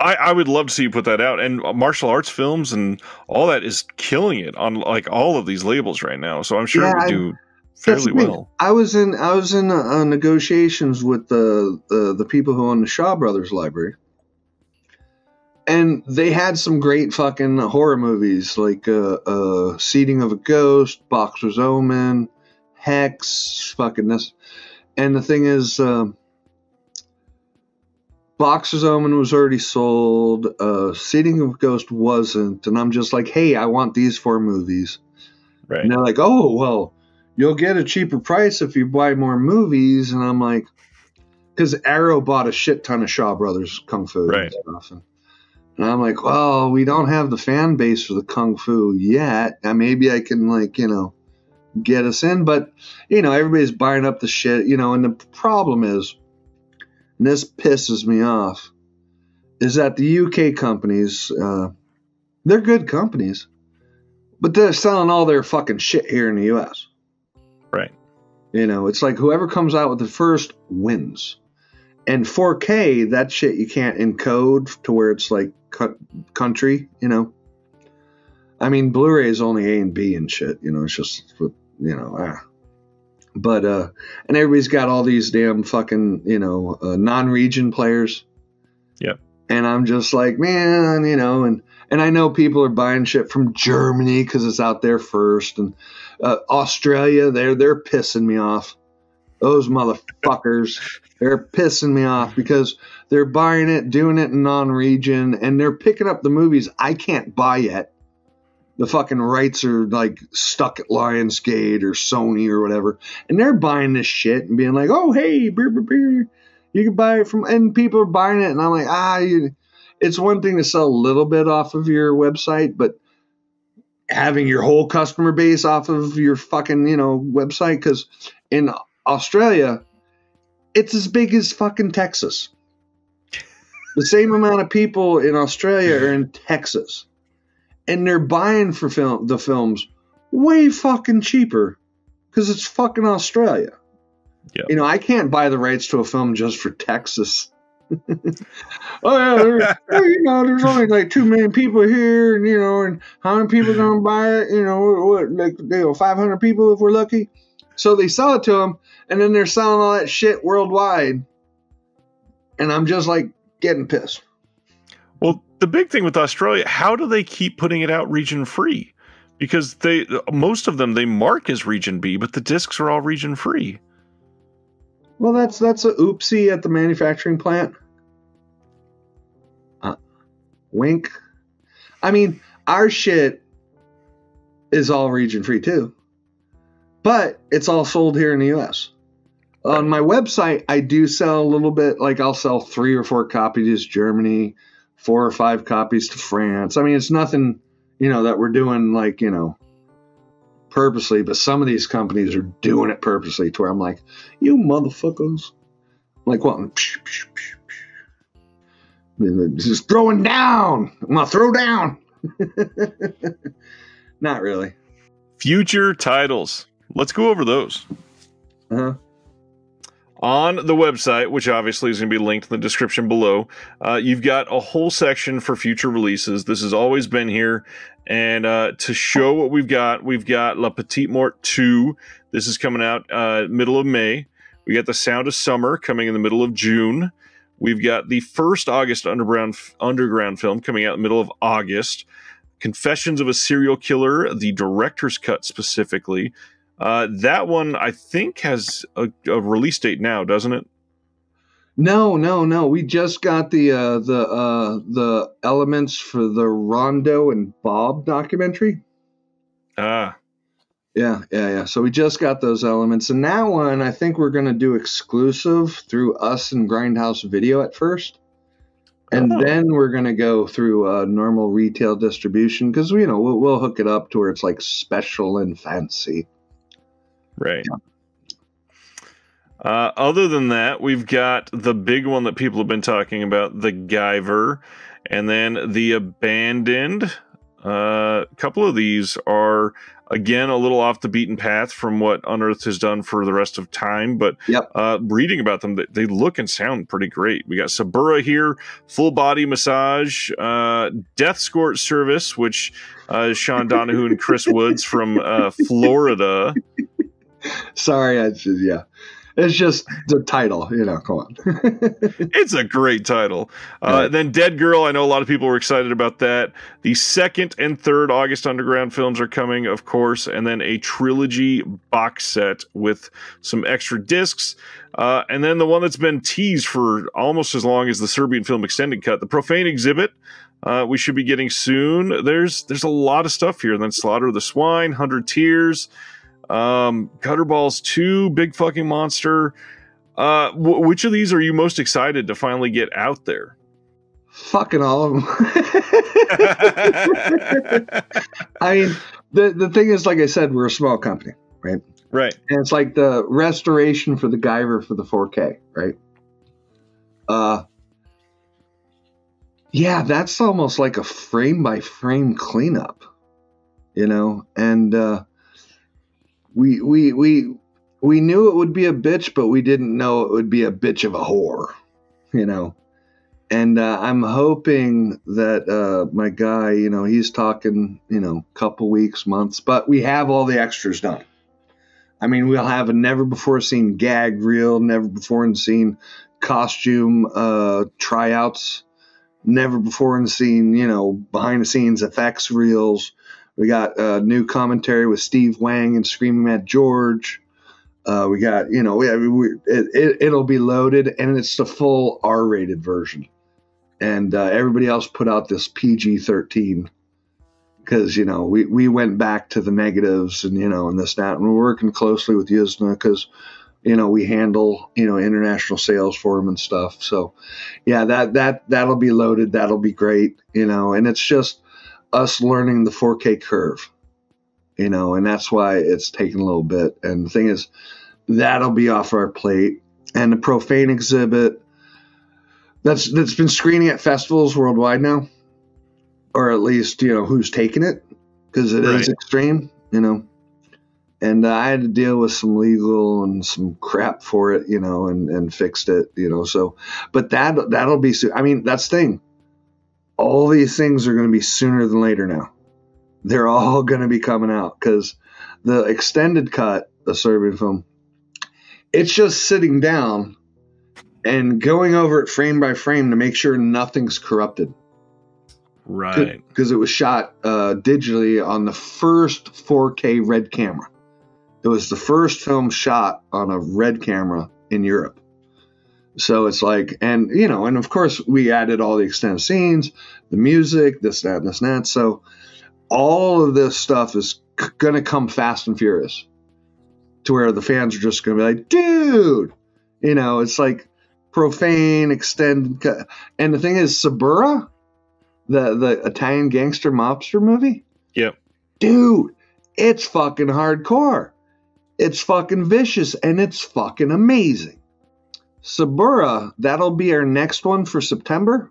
I would love to see you put that out, and martial arts films and all that is killing it on like all of these labels right now. So I'm sure it would do fairly well. I was in negotiations with the people who own the Shaw Brothers Library, and they had some great fucking horror movies like Seeding of a Ghost, Boxer's Omen, Hex, fucking this. And the thing is, Boxer's Omen was already sold. Seeding of a Ghost wasn't. And I'm just like, hey, I want these 4 movies. Right. And they're like, oh, well, you'll get a cheaper price if you buy more movies. And I'm like, because Arrow bought a shit ton of Shaw Brothers Kung Fu and stuff. And I'm like, well, we don't have the fan base for the Kung Fu yet. And maybe I can, like, you know, get us in. But, you know, everybody's buying up the shit, you know, and the problem is, and this pisses me off, is that the UK companies, they're good companies, but they're selling all their fucking shit here in the US. Right. You know, it's like whoever comes out with the first wins. And 4K, that shit you can't encode to where it's like country, you know. I mean, Blu-ray is only A and B and shit, you know, it's just, you know, But, and everybody's got all these damn fucking, you know, non-region players. Yep. And I'm just like, man, you know, and I know people are buying shit from Germany because it's out there first. And Australia, they're pissing me off. Those motherfuckers, they're pissing me off because they're buying it, doing it in non-region, and they're picking up the movies I can't buy yet. The fucking rights are like stuck at Lionsgate or Sony or whatever. And they're buying this shit and being like, oh, hey, you can buy it from, and people are buying it. And I'm like, it's one thing to sell a little bit off of your website, but having your whole customer base off of your fucking, you know, website. Because in Australia, it's as big as fucking Texas. The same amount of people in Australia are in Texas. And they're buying for the films way fucking cheaper because it's fucking Australia. Yep. You know, I can't buy the rights to a film just for Texas. Oh, yeah, you know, there's only like 2 million people here, and, you know, and how many people are going to buy it? You know, what, like, you know, 500 people if we're lucky. So they sell it to them, and then they're selling all that shit worldwide. And I'm just like getting pissed. Well, the big thing with Australia, how do they keep putting it out region free? Because most of them they mark as region B, but the discs are all region free. Well, that's a oopsie at the manufacturing plant. Wink. I mean, our shit is all region free too, but it's all sold here in the U.S. On my website, I do sell a little bit. Like I'll sell 3 or 4 copies to Germany, 4 or 5 copies to France. I mean, it's nothing, you know, that we're doing like, you know, purposely, but some of these companies are doing it purposely to where I'm like, you motherfuckers. Like what? Just throwing down. I'm going to throw down. Not really. Future titles. Let's go over those. Uh-huh. On the website, which obviously is going to be linked in the description below, you've got a whole section for future releases. This has always been here. And to show what we've got La Petite Mort 2. This is coming out middle of May. We got The Sound of Summer coming in the middle of June. We've got the first August Underground film coming out in the middle of August. Confessions of a Serial Killer, the director's cut specifically. That one, I think, has a release date now, doesn't it? No. We just got the elements for the Rondo and Bob documentary. Ah. Yeah. So we just got those elements. And that one, I think we're going to do exclusive through us and Grindhouse Video at first. And Oh. then we're going to go through normal retail distribution because, we'll hook it up to where it's like special and fancy. Right. Other than that, we've got the big one that people have been talking about, the Guyver, and then the Abandoned. A couple of these are, again, a little off the beaten path from what Unearthed has done for the rest of time, but reading about them, they look and sound pretty great. We got Sabura here, full body massage, death escort service, which is Sean Donahue and Chris Woods from Florida. Sorry, it's just the title, come on. It's a great title. Then Dead Girl, I know a lot of people were excited about that. The 2nd and 3rd August Underground films are coming, of course, and then a trilogy box set with some extra discs. And then the one that's been teased for almost as long as the Serbian Film extended cut, the Profane Exhibit, we should be getting soon. There's a lot of stuff here. And then Slaughter of the Swine, 100 Tears, Gutterballs 2, Big Fucking Monster. Which of these are you most excited to finally get out there? Fucking all of them. I mean, the thing is, like I said, we're a small company, right? Right. And it's like the restoration for the Guyver for the 4K, right? Yeah, that's almost like a frame by frame cleanup, and we knew it would be a bitch, but we didn't know it would be a bitch of a whore, And I'm hoping that my guy, he's talking, couple weeks, months, but we have all the extras done. I mean, we'll have a never before seen gag reel, never before seen costume tryouts, never before seen, behind the scenes effects reels. We got new commentary with Steve Wang and Screaming Mad George. We got, it'll be loaded, and it's the full R-rated version. And everybody else put out this PG-13 because, we went back to the negatives and, and this, that, and we're working closely with Yuzna because, we handle, international sales for them and stuff. So, yeah, that'll be loaded. That'll be great, and it's just us learning the 4K curve, and that's why it's taking a little bit. And the thing is, that'll be off our plate. And the Profane Exhibit, that's been screening at festivals worldwide now, or at least, who's taking it, because it is extreme, And I had to deal with some legal and some crap for it, and fixed it, So, but that'll be soon. I mean, that's the thing. All these things are going to be sooner than later now. They're all going to be coming out because the extended cut, the Serbian Film, it's just sitting down and going over it frame by frame to make sure nothing's corrupted. Right. Because it was shot digitally on the first 4K red camera. It was the first film shot on a red camera in Europe. So it's like, and of course we added all the extended scenes, the music, this, that, and this, and that. So all of this stuff is going to come fast and furious to where the fans are just going to be like, dude, it's like Profane, extended cut. And the thing is, Sabura, the Italian gangster mobster movie. Yep. Dude, it's fucking hardcore. It's fucking vicious and it's fucking amazing. Sabura, that'll be our next one for September.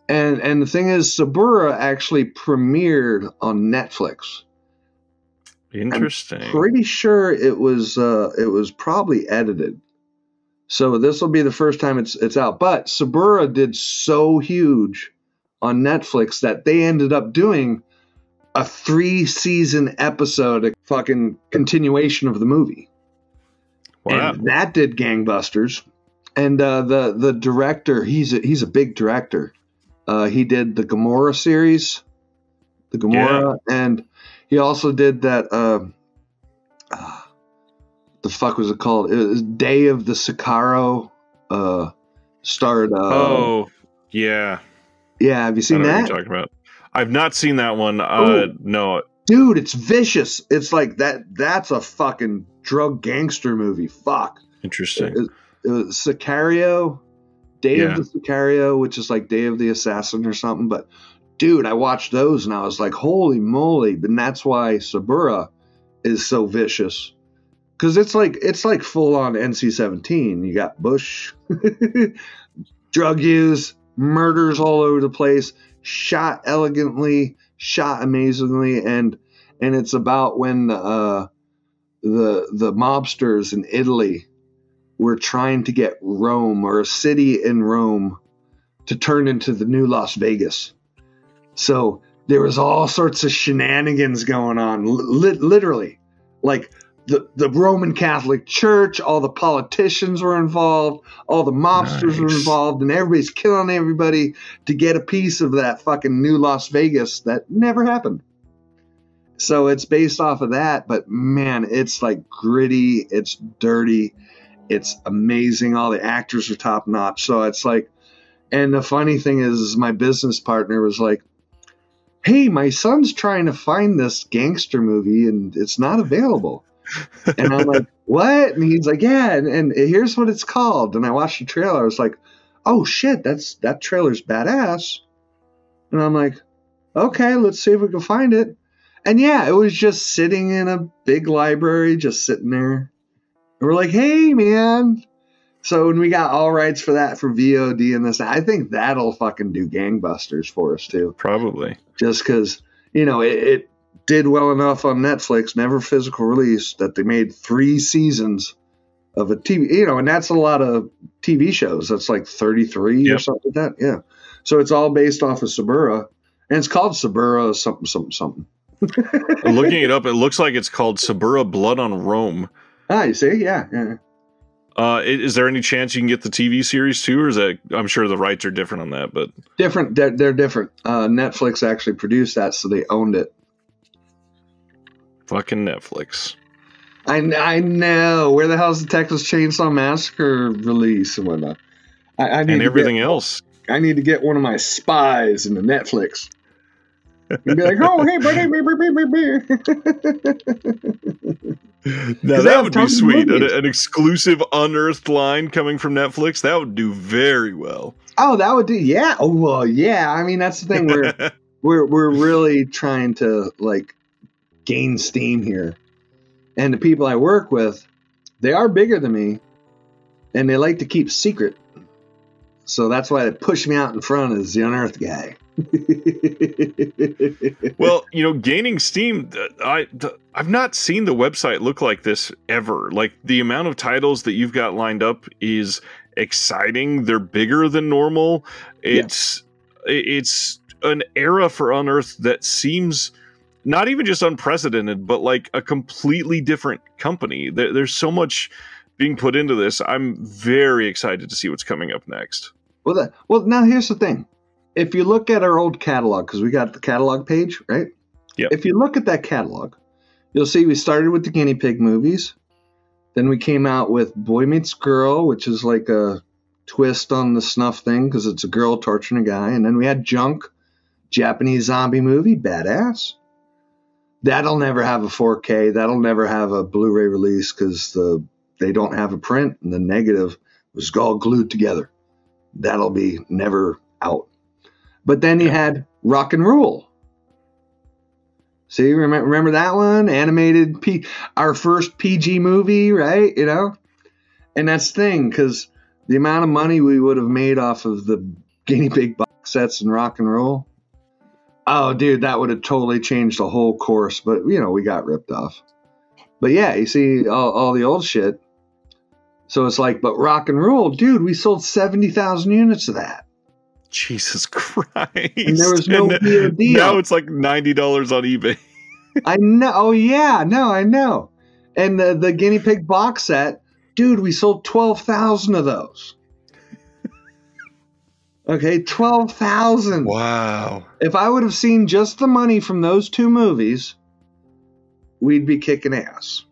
And the thing is, Sabura actually premiered on Netflix. Interesting. I'm pretty sure it was probably edited. So this will be the first time it's out. But Sabura did so huge on Netflix that they ended up doing a 3-season episode, a fucking continuation of the movie. Wow. And that did gangbusters. And the director, he's a big director. He did the Gomorrah series, and he also did that. The fuck was it called? It was Day of the Sicario. Starred. Oh, yeah. Yeah, have you seen I know that? what you're talking about. I've not seen that one. No. Dude, it's vicious. It's like that. That's a fucking drug gangster movie. Fuck. Interesting. It was Sicario, Day of the Sicario, which is like Day of the Assassin or something. But dude, I watched those and I was like, holy moly. And that's why Suburra is so vicious. Because it's like full on NC-17. You got Bush, drug use, murders all over the place, shot elegantly, shot amazingly, and it's about when the mobsters in Italy were trying to get Rome, or a city in Rome, to turn into the new Las Vegas. So there was all sorts of shenanigans going on, literally, like. The Roman Catholic Church, all the politicians were involved, all the mobsters were involved, and everybody's killing everybody to get a piece of that fucking new Las Vegas that never happened. So it's based off of that, but man, it's like gritty, it's dirty, it's amazing. All the actors are top notch. So it's like, and the funny thing is my business partner was like, hey, my son's trying to find this gangster movie and it's not available. And I'm like, what? And he's like, yeah, and here's what it's called. And I watched the trailer. I was like, oh shit, that trailer's badass. And I'm like, okay, let's see if we can find it. And yeah, it was just sitting in a big library, just sitting there. And we're like, hey man. So when we got all rights for that for VOD and this, I think that'll fucking do gangbusters for us too. Probably. Just because, you know, it did well enough on Netflix, never physical release, that they made 3 seasons of a TV, you know, and that's a lot of TV shows. That's like 33 or something like that. Yeah. So it's all based off of Suburra, and it's called Suburra something. Looking it up, it looks like it's called Suburra Blood on Rome. Ah, you see? Yeah. Is there any chance you can get the TV series too, or is that, I'm sure the rights are different on that, but different. They're different. Netflix actually produced that, so they owned it. Fucking Netflix. I know. Where the hell's the Texas Chainsaw Massacre release and whatnot? I need and everything else. I need to get one of my spies into Netflix. And be like, oh, hey, buddy. Now that would be sweet. An exclusive Unearthed line coming from Netflix. That would do very well. Oh, that would do. Yeah. Oh, well, yeah. I mean, that's the thing. We're really trying to, like, gain steam here. And the people I work with, they are bigger than me, and they like to keep secret. So that's why they push me out in front as the Unearthed guy. Well, you know, gaining steam, I've not seen the website look like this ever. Like, the amount of titles that you've got lined up is exciting. They're bigger than normal. It's an era for Unearthed that seems not even just unprecedented, but like a completely different company. There's so much being put into this. I'm very excited to see what's coming up next. Well, now here's the thing. If you look at our old catalog, because we got the catalog page, right? Yeah. If you look at that catalog, you'll see we started with the guinea pig movies. Then we came out with Boy Meets Girl, which is like a twist on the snuff thing because it's a girl torturing a guy. And then we had Junk, Japanese zombie movie, badass. That'll never have a 4K. That'll never have a Blu-ray release because they don't have a print, and the negative was all glued together. That'll be never out. But then you had Rock&Rule. See, remember that one? Animated, our first PG movie, right? You know? And that's the thing, because the amount of money we would have made off of the guinea pig box sets and Rock&Rule, oh, dude, that would have totally changed the whole course. But, you know, we got ripped off. But, yeah, you see all the old shit. So it's like, but Rock&Rule, dude, we sold 70,000 units of that. Jesus Christ. And there was no VOD. Now it's like $90 on eBay. I know. Oh, yeah. No, I know. And the guinea pig box set, dude, we sold 12,000 of those. Okay, 12,000. Wow. If I would have seen just the money from those 2 movies, we'd be kicking ass.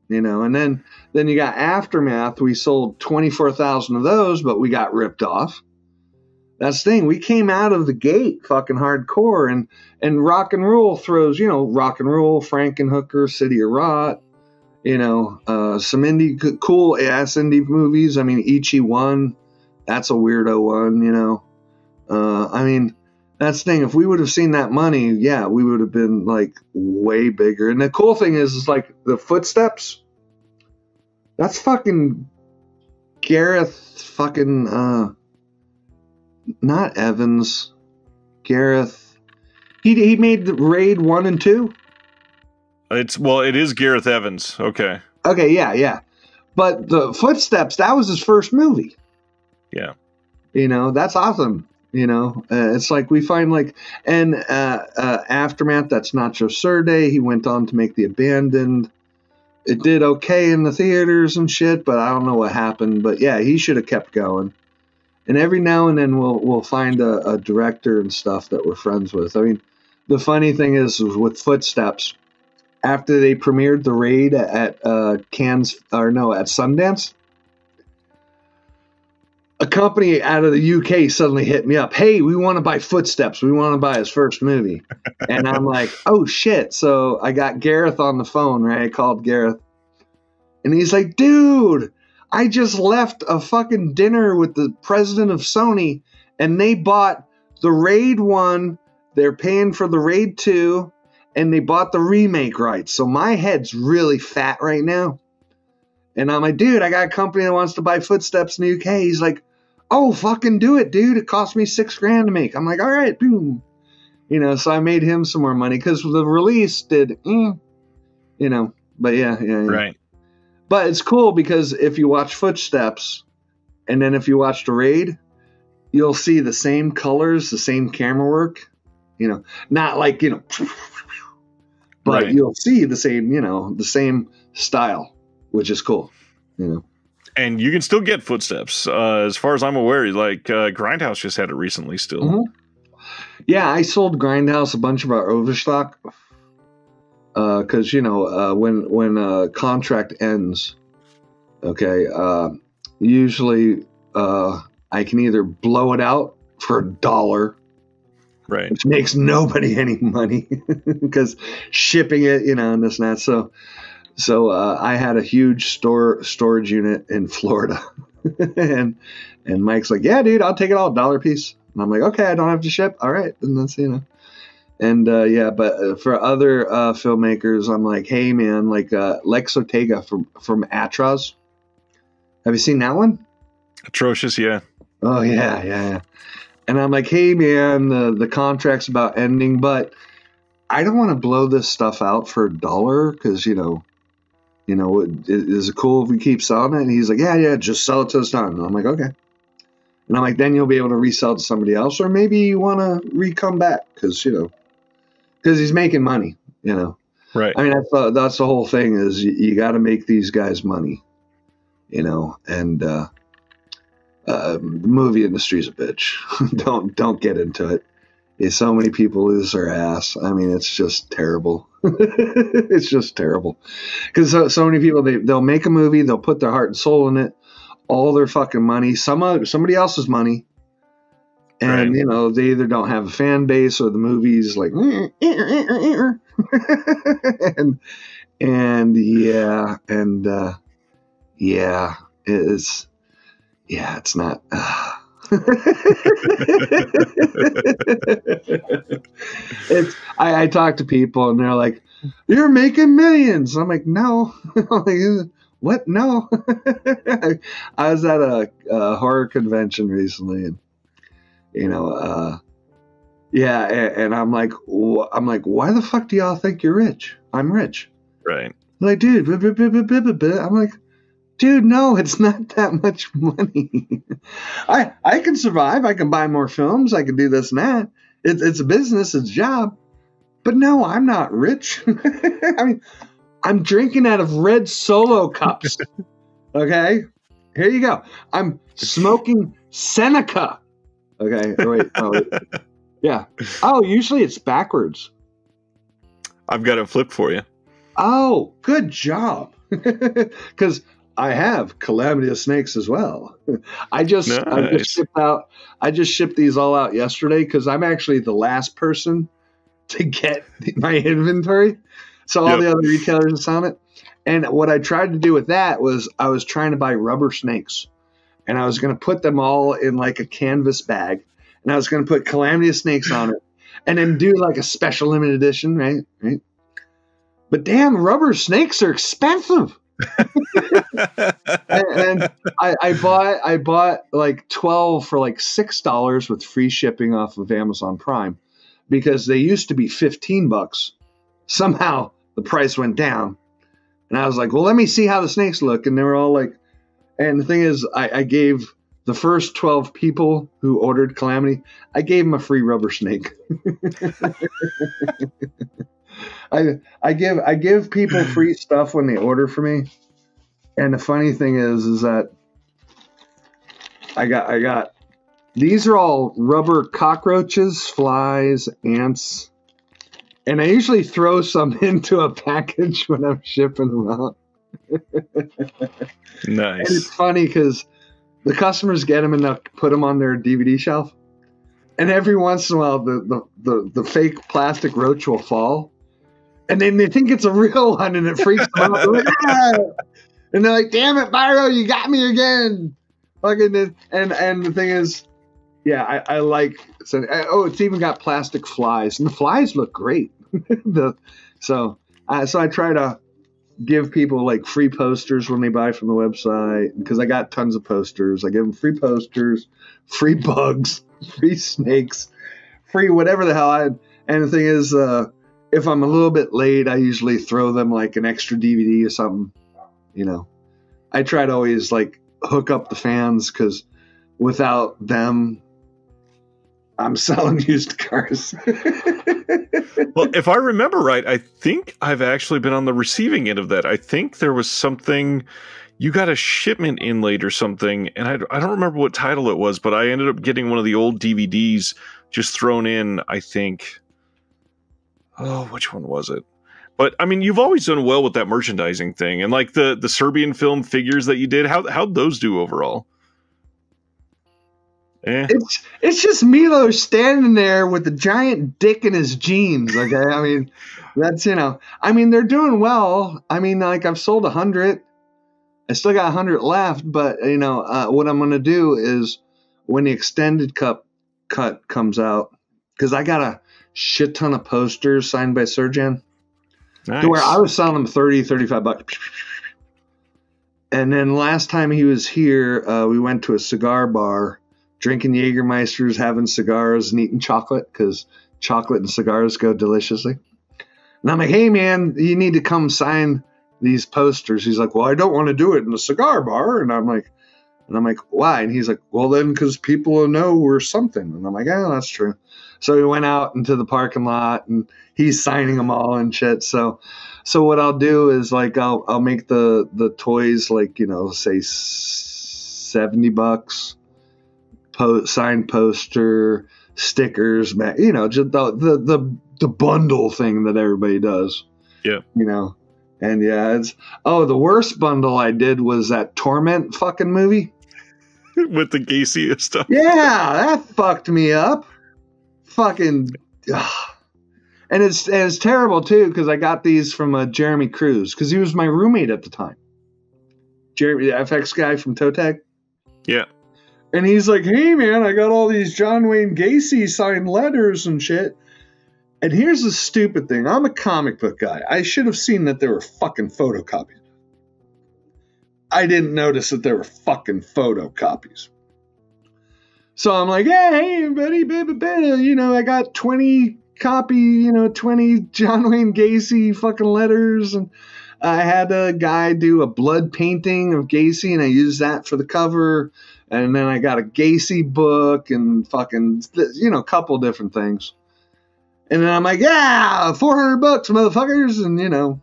You know, and then you got Aftermath. We sold 24,000 of those, but we got ripped off. That's the thing. We came out of the gate fucking hardcore, and Rock&Rule throws, you know, Rock&Rule, Frankenhooker, City of Rot, you know, some indie, cool ass indie movies. I mean, Ichi 1, that's a weirdo one, you know. I mean, that's the thing. If we would have seen that money, yeah, we would have been like way bigger. And the cool thing is like the footsteps. That's fucking Gareth fucking not Evans. Gareth. He made the Raid 1 and 2. It is Gareth Evans. Okay. Okay, yeah. But the Footsteps, that was his first movie. Yeah. You know, that's awesome. You know, it's like we find like, and Aftermath, that's Nacho Serde. He went on to make The Abandoned. It did okay in the theaters and shit, but I don't know what happened. But yeah, he should have kept going. And every now and then we'll find a director and stuff that we're friends with. I mean, the funny thing is with Footsteps, after they premiered The Raid at Sundance, a company out of the UK suddenly hit me up. Hey, we want to buy Footsteps. We want to buy his first movie. And I'm like, oh shit. So I got Gareth on the phone, right? I called Gareth. And he's like, dude, I just left a fucking dinner with the president of Sony and they bought the Raid 1. They're paying for the Raid 2 and they bought the remake rights. So my head's really fat right now. And I'm like, dude, I got a company that wants to buy Footsteps in the UK. He's like, oh, fucking do it, dude. It cost me $6,000 to make. I'm like, all right, boom. You know, so I made him some more money because the release did, you know, but yeah. Right. But it's cool because if you watch Footsteps and then if you watch The Raid, you'll see the same colors, the same camera work, you know, not like, you know, but right. You'll see the same, you know, the same style, which is cool, you know. And you can still get Footsteps. As far as I'm aware, like Grindhouse just had it recently still. Mm-hmm. Yeah, I sold Grindhouse a bunch of our overstock. Because, you know, when a contract ends, okay, usually I can either blow it out for $1, right, which makes nobody any money because shipping it, you know, and this and that. So I had a huge storage unit in Florida, and Mike's like, yeah, dude, I'll take it all, $1 piece. And I'm like, okay, I don't have to ship. All right, and that's, you know. And yeah, but for other filmmakers, I'm like, hey man, like Lex Ortega from Atraz. Have you seen that one? Atrocious, yeah. Oh yeah. And I'm like, hey man, the contract's about ending, but I don't want to blow this stuff out for $1 because you know, is it cool if we keep selling it? And he's like, yeah, just sell it to us done. And I'm like, okay. And I'm like, then you'll be able to resell to somebody else, or maybe you want to come back because you know. Because he's making money, you know. Right. I mean, that's the whole thing is you got to make these guys money, you know. And the movie industry's a bitch. don't get into it. So many people lose their ass. I mean, it's just terrible. It's just terrible. Because so many people they'll make a movie, they'll put their heart and soul in it, all their fucking money, somebody else's money. And, right. You know, they either don't have a fan base or the movie's like, it's not. I talk to people and they're like, you're making millions. I'm like, no. I'm like, what? No. I was at a horror convention recently and, you know, yeah, and I'm like, why the fuck do y'all think you're rich? I'm rich. Right. I'm like, dude, I'm like, dude, no, it's not that much money. I can survive. I can buy more films. I can do this and that. It's a business. It's a job. But no, I'm not rich. I mean, I'm drinking out of red Solo cups. Okay, here you go. I'm smoking Seneca. Okay, wait. Yeah. Oh, usually it's backwards. I've got it flipped for you. Oh, good job. Because I have Calamity of Snakes as well. I just shipped these all out yesterday because I'm actually the last person to get my inventory. So all the other retailers are on it. And what I tried to do with that was I was trying to buy rubber snakes. and I was going to put them all in like a canvas bag, and I was going to put Calamity of Snakes on it, and then do like a special limited edition, right? But damn, rubber snakes are expensive. and I bought like 12 for like $6 with free shipping off of Amazon Prime, because they used to be $15. Somehow the price went down, and I was like, well, let me see how the snakes look. And they were all like, and the thing is, I gave the first 12 people who ordered Calamity, I gave them a free rubber snake. I give people free stuff when they order for me. And the funny thing is that I got these are all rubber cockroaches, flies, ants, and I usually throw some into a package when I'm shipping them out. Nice. And it's funny because the customers get them and they'll put them on their DVD shelf, and every once in a while the fake plastic roach will fall, and then they think it's a real one, and it freaks them out. They're like, ah! And they're like, damn it, Biro, you got me again. Fucking, and the thing is, yeah, I like, it's even got plastic flies, and the flies look great. So I try to give people like free posters when they buy from the website, because I got tons of posters. I give them free posters, free bugs, free snakes, free whatever the hell and the thing is, if I'm a little bit late, I usually throw them like an extra DVD or something. You know, I try to always like hook up the fans, because without them, I'm selling used cars. Well, if I remember right, I think I've actually been on the receiving end of that. I think there was something, you got a shipment in late or something, and I don't remember what title it was, but I ended up getting one of the old DVDs just thrown in, I think. Oh, which one was it? But I mean, you've always done well with that merchandising thing, and like the Serbian film figures that you did. How'd those do overall? It's just Milo standing there with a giant dick in his jeans. Okay, I mean, that's, you know, I mean, they're doing well. I mean, like, I've sold 100. I still got 100 left, but you know, what I'm gonna do is when the extended cut comes out, because I got a shit ton of posters signed by Serjan. Nice. To where I was selling them $35. And then last time he was here, we went to a cigar bar, drinking Jägermeisters, having cigars, and eating chocolate, because chocolate and cigars go deliciously. And I'm like, hey, man, you need to come sign these posters. He's like, well, I don't want to do it in a cigar bar. And I'm like, why? And he's like, well, then because people will know we're something. And I'm like, yeah, that's true. So we went out into the parking lot, and he's signing them all and shit. So what I'll do is like I'll make the toys like, you know, say $70, signed poster, stickers, you know, just the bundle thing that everybody does. Yeah. You know, and yeah, the worst bundle I did was that Torment fucking movie with the Gacy stuff. Yeah, that fucked me up. Fucking, and it's terrible too, because I got these from Jeremy Cruz, because he was my roommate at the time. Jeremy, the FX guy from Toe Tag. Yeah. And he's like, hey man, I got all these John Wayne Gacy signed letters and shit. And here's the stupid thing. I'm a comic book guy. I should have seen that there were fucking photocopies. I didn't notice that there were fucking photocopies. So I'm like, yeah, hey, buddy, you know, I got 20 John Wayne Gacy fucking letters. And I had a guy do a blood painting of Gacy, and I used that for the cover. And then I got a Gacy book and fucking, you know, a couple different things. And then I'm like, yeah, $400, motherfuckers. And, you know,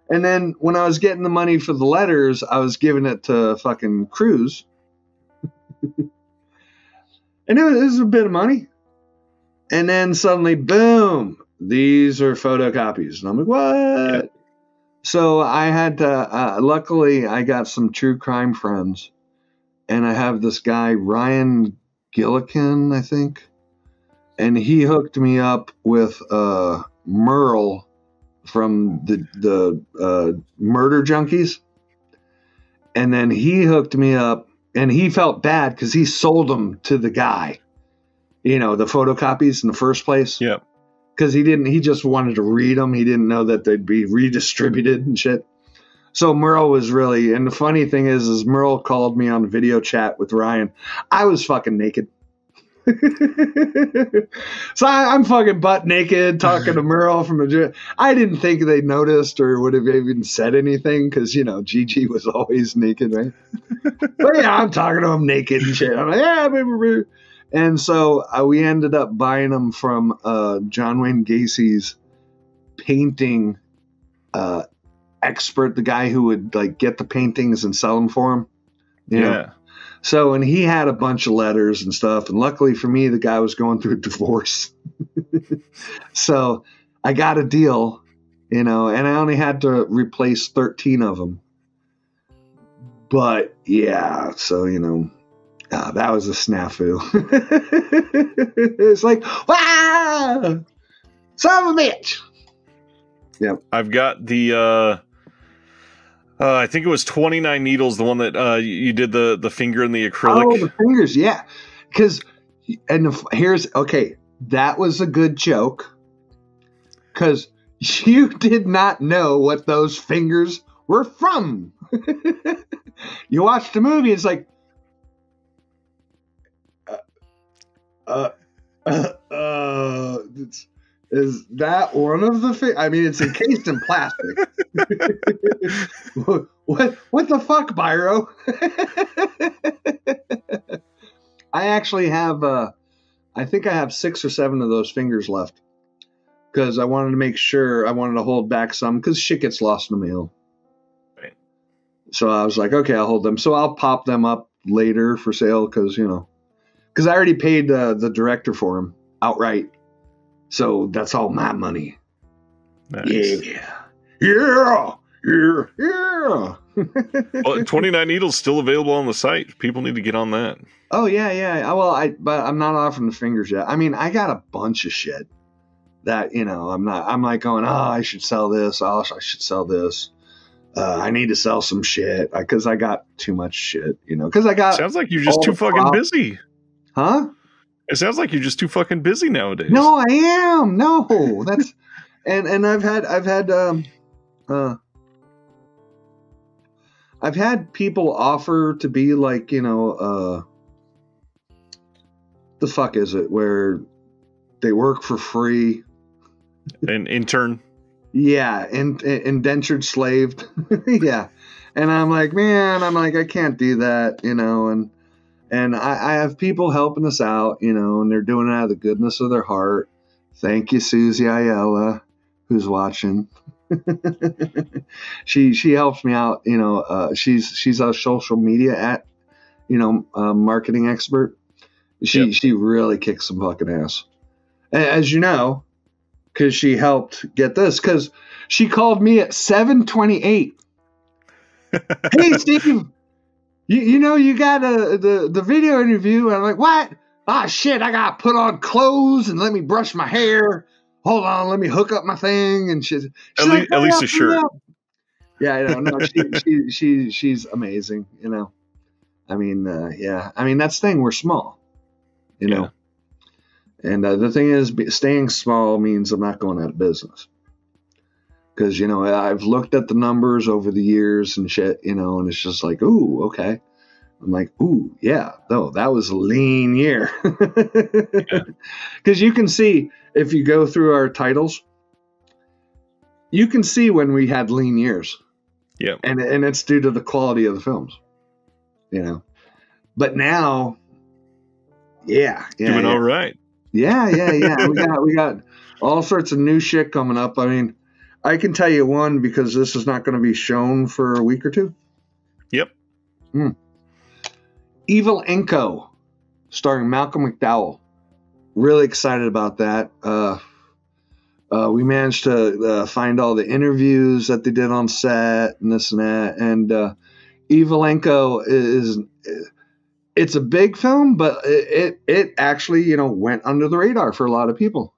and then when I was getting the money for the letters, I was giving it to fucking Cruz. And it was a bit of money. And then suddenly, boom, these are photocopies. And I'm like, what? Yeah. So I had to, luckily, I got some true crime friends. And I have this guy, Ryan Gillikin, I think. And he hooked me up with Merle from the Murder Junkies. And then he hooked me up. and he felt bad because he sold them to the guy, the photocopies in the first place. Yeah. Because he just wanted to read them. He didn't know that they'd be redistributed and shit. So Merle was really, and the funny thing is Merle called me on video chat with Ryan. I was fucking naked. So I'm fucking butt naked talking to Merle from a. I didn't think they noticed or would have even said anything because Gigi was always naked, right? But yeah, I'm talking to him naked and shit. I'm like, yeah, baby. And so we ended up buying them from John Wayne Gacy's painting expert, the guy who would like get the paintings and sell them for him. You know? So, and he had a bunch of letters and stuff. And luckily for me, the guy was going through a divorce. So I got a deal, and I only had to replace 13 of them. But yeah, so, that was a snafu. It's like, wow, son of a bitch. Yeah. I've got the, I think it was 29 needles, the one that you did the finger and the acrylic. Oh, the fingers, yeah. Okay, that was a good joke. Because you did not know what those fingers were from. You watched the movie, it's like, is that one of the I mean, it's encased in plastic. What the fuck, Biro? I actually have, I think I have 6 or 7 of those fingers left. Because I wanted to make sure, I wanted to hold back some, because shit gets lost in the mail. Right. So I was like, okay, I'll hold them. So I'll pop them up later for sale, because, because I already paid the director for them outright. So that's all my money. Nice. Yeah. Well, 29 needles still available on the site. People need to get on that. Oh yeah. Well, but I'm not offering the fingers yet. I mean, I got a bunch of shit that I'm like going, oh, I should sell this. Oh, I should sell this. I need to sell some shit because I got too much shit. Because I got. Sounds like you're just too fucking busy. Huh? It sounds like you're just too fucking busy nowadays. No, I am. No, that's and I've had people offer to be like, the fuck is it where they work for free? An intern. Yeah, indentured slaved. Yeah, and I'm like, man, I can't do that, And I have people helping us out, and they're doing it out of the goodness of their heart. Thank you, Susie Ayala, who's watching. She helps me out. She's a social media marketing expert. She really kicks some fucking ass, as you know, because she helped get this. Because she called me at 7:28. Hey, Steve. You got the video interview, and I'm like, what? Ah, shit, I got to put on clothes and let me brush my hair. Hold on, let me hook up my thing and shit. At least a shirt. Yeah, I know. No, she's amazing, I mean, yeah. I mean, that's the thing. We're small, Yeah. And the thing is, staying small means I'm not going out of business. Because, I've looked at the numbers over the years and shit, and it's just like, ooh, okay. I'm like, ooh, yeah, no, that was a lean year. Because you can see, if you go through our titles, you can see when we had lean years. Yeah. And it's due to the quality of the films, But now, yeah. Doing all right. Yeah. We got all sorts of new shit coming up. I mean, I can tell you one because this is not going to be shown for a week or two. Yep. Evil Inco, starring Malcolm McDowell. Really excited about that. We managed to find all the interviews that they did on set and this and that. And Evil Inco it's a big film, but it actually, went under the radar for a lot of people.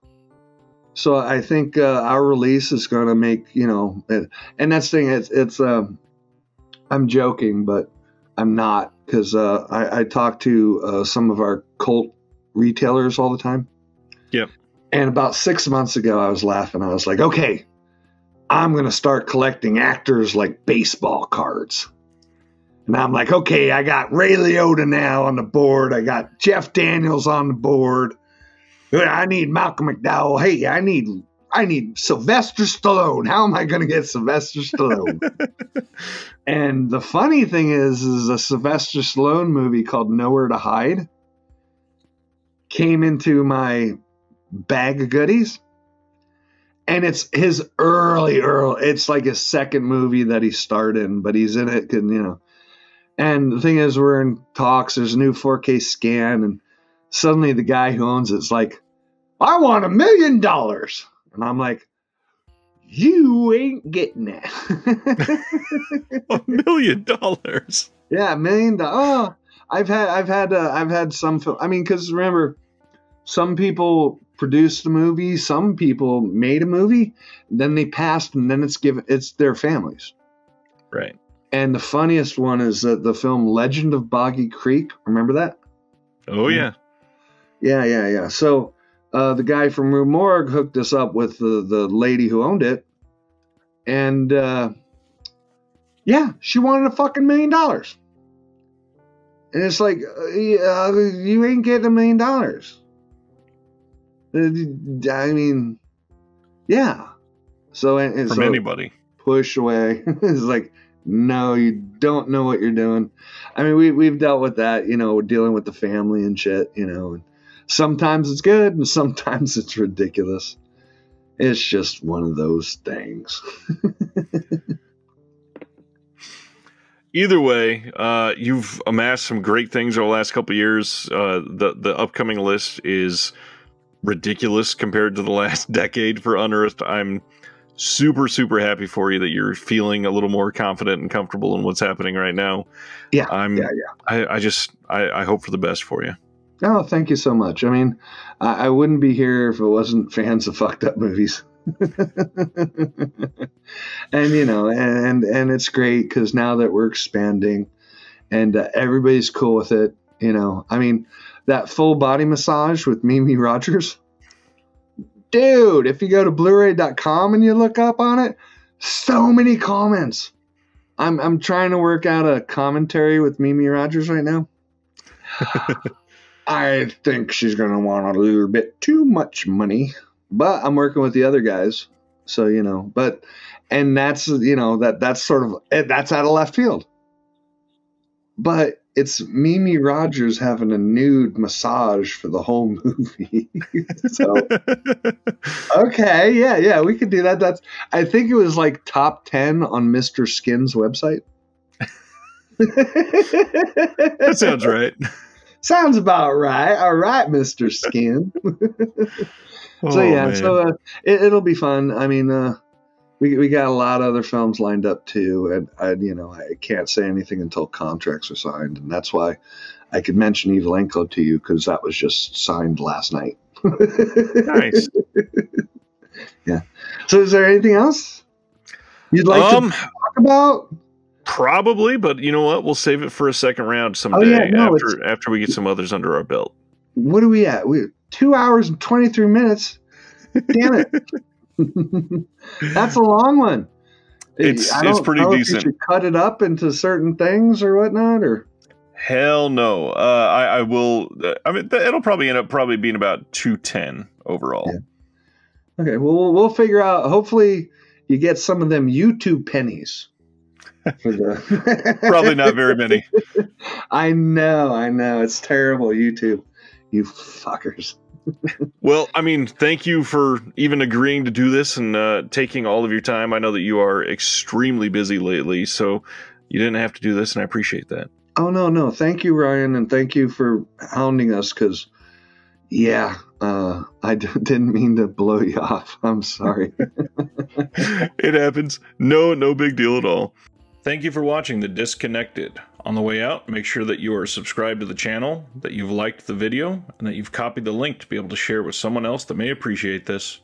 So I think our release is going to make, and that's the thing. It's I'm joking, but I'm not, because I talk to some of our cult retailers all the time. Yep. And about 6 months ago, I was laughing. I was like, okay, I'm going to start collecting actors like baseball cards. And I'm like, okay, I got Ray Liotta now on the board. I got Jeff Daniels on the board. I need Malcolm McDowell. Hey, I need Sylvester Stallone. How am I going to get Sylvester Stallone? And the funny thing is a Sylvester Stallone movie called Nowhere to Hide came into my bag of goodies. And it's his early, it's like his second movie that he starred in, but he's in it, and, you know. And the thing is, we're in talks. There's a new 4K scan, and suddenly the guy who owns it's like, I want $1 million. And I'm like, you ain't getting that. $1 million. Yeah, $1 million. Oh, I've had some film. I mean, because remember, some people produced the movie, some people made a movie, then they passed, and then it's their families. Right. And the funniest one is the film Legend of Boggy Creek. Remember that? Oh, yeah. Yeah. So the guy from Rue Morgue hooked us up with the lady who owned it. And, yeah, she wanted a fucking $1 million. And it's like, you ain't getting $1 million. I mean, yeah. So, and from so anybody. Push away. It's like, no, you don't know what you're doing. I mean, we've dealt with that, you know, we're dealing with the family and shit, you know, and sometimes it's good and sometimes it's ridiculous. It's just one of those things. Either way, you've amassed some great things over the last couple of years. The upcoming list is ridiculous compared to the last decade for Unearthed. I'm super, super happy for you that you're feeling a little more confident and comfortable in what's happening right now. Yeah. I hope for the best for you. Oh, thank you so much. I mean, I wouldn't be here if it wasn't fans of fucked up movies. And, you know, and it's great because now that we're expanding and everybody's cool with it, you know, I mean, that full body massage with Mimi Rogers, dude, if you go to Blu-ray.com and you look up on it, so many comments. I'm trying to work out a commentary with Mimi Rogers right now. I think she's going to want a little bit too much money, but I'm working with the other guys. So, you know, and that's, you know, that's sort of, that's out of left field. But it's Mimi Rogers having a nude massage for the whole movie. So, okay, yeah, we could do that. I think it was like top 10 on Mr. Skin's website. That sounds right. Sounds about right. All right, Mr. Skin. So yeah, man. So it'll be fun. I mean, we got a lot of other films lined up too, and you know, I can't say anything until contracts are signed, and that's why I could mention Evelenko to you because that was just signed last night. Nice. Yeah. So is there anything else you'd like to talk about? Probably, but you know what? We'll save it for a second round someday after we get some others under our belt. What are we at? We're 2 hours and 23 minutes. Damn it. That's a long one. It's pretty decent. You should cut it up into certain things or whatnot, or hell no. I will. I mean, it'll probably end up being about 210 overall. Yeah. Okay. Well, we'll figure out. Hopefully, you get some of them YouTube pennies. For the probably not very many. I know. It's terrible, YouTube. You fuckers. Well, I mean, thank you for even agreeing to do this and taking all of your time. I know that you are extremely busy lately, so you didn't have to do this, and I appreciate that. Oh, no. Thank you, Ryan, and thank you for hounding us, because, yeah, I didn't mean to blow you off. I'm sorry. It happens. No big deal at all. Thank you for watching The Disconnected. On the way out, make sure that you are subscribed to the channel, that you've liked the video, and that you've copied the link to be able to share with someone else that may appreciate this.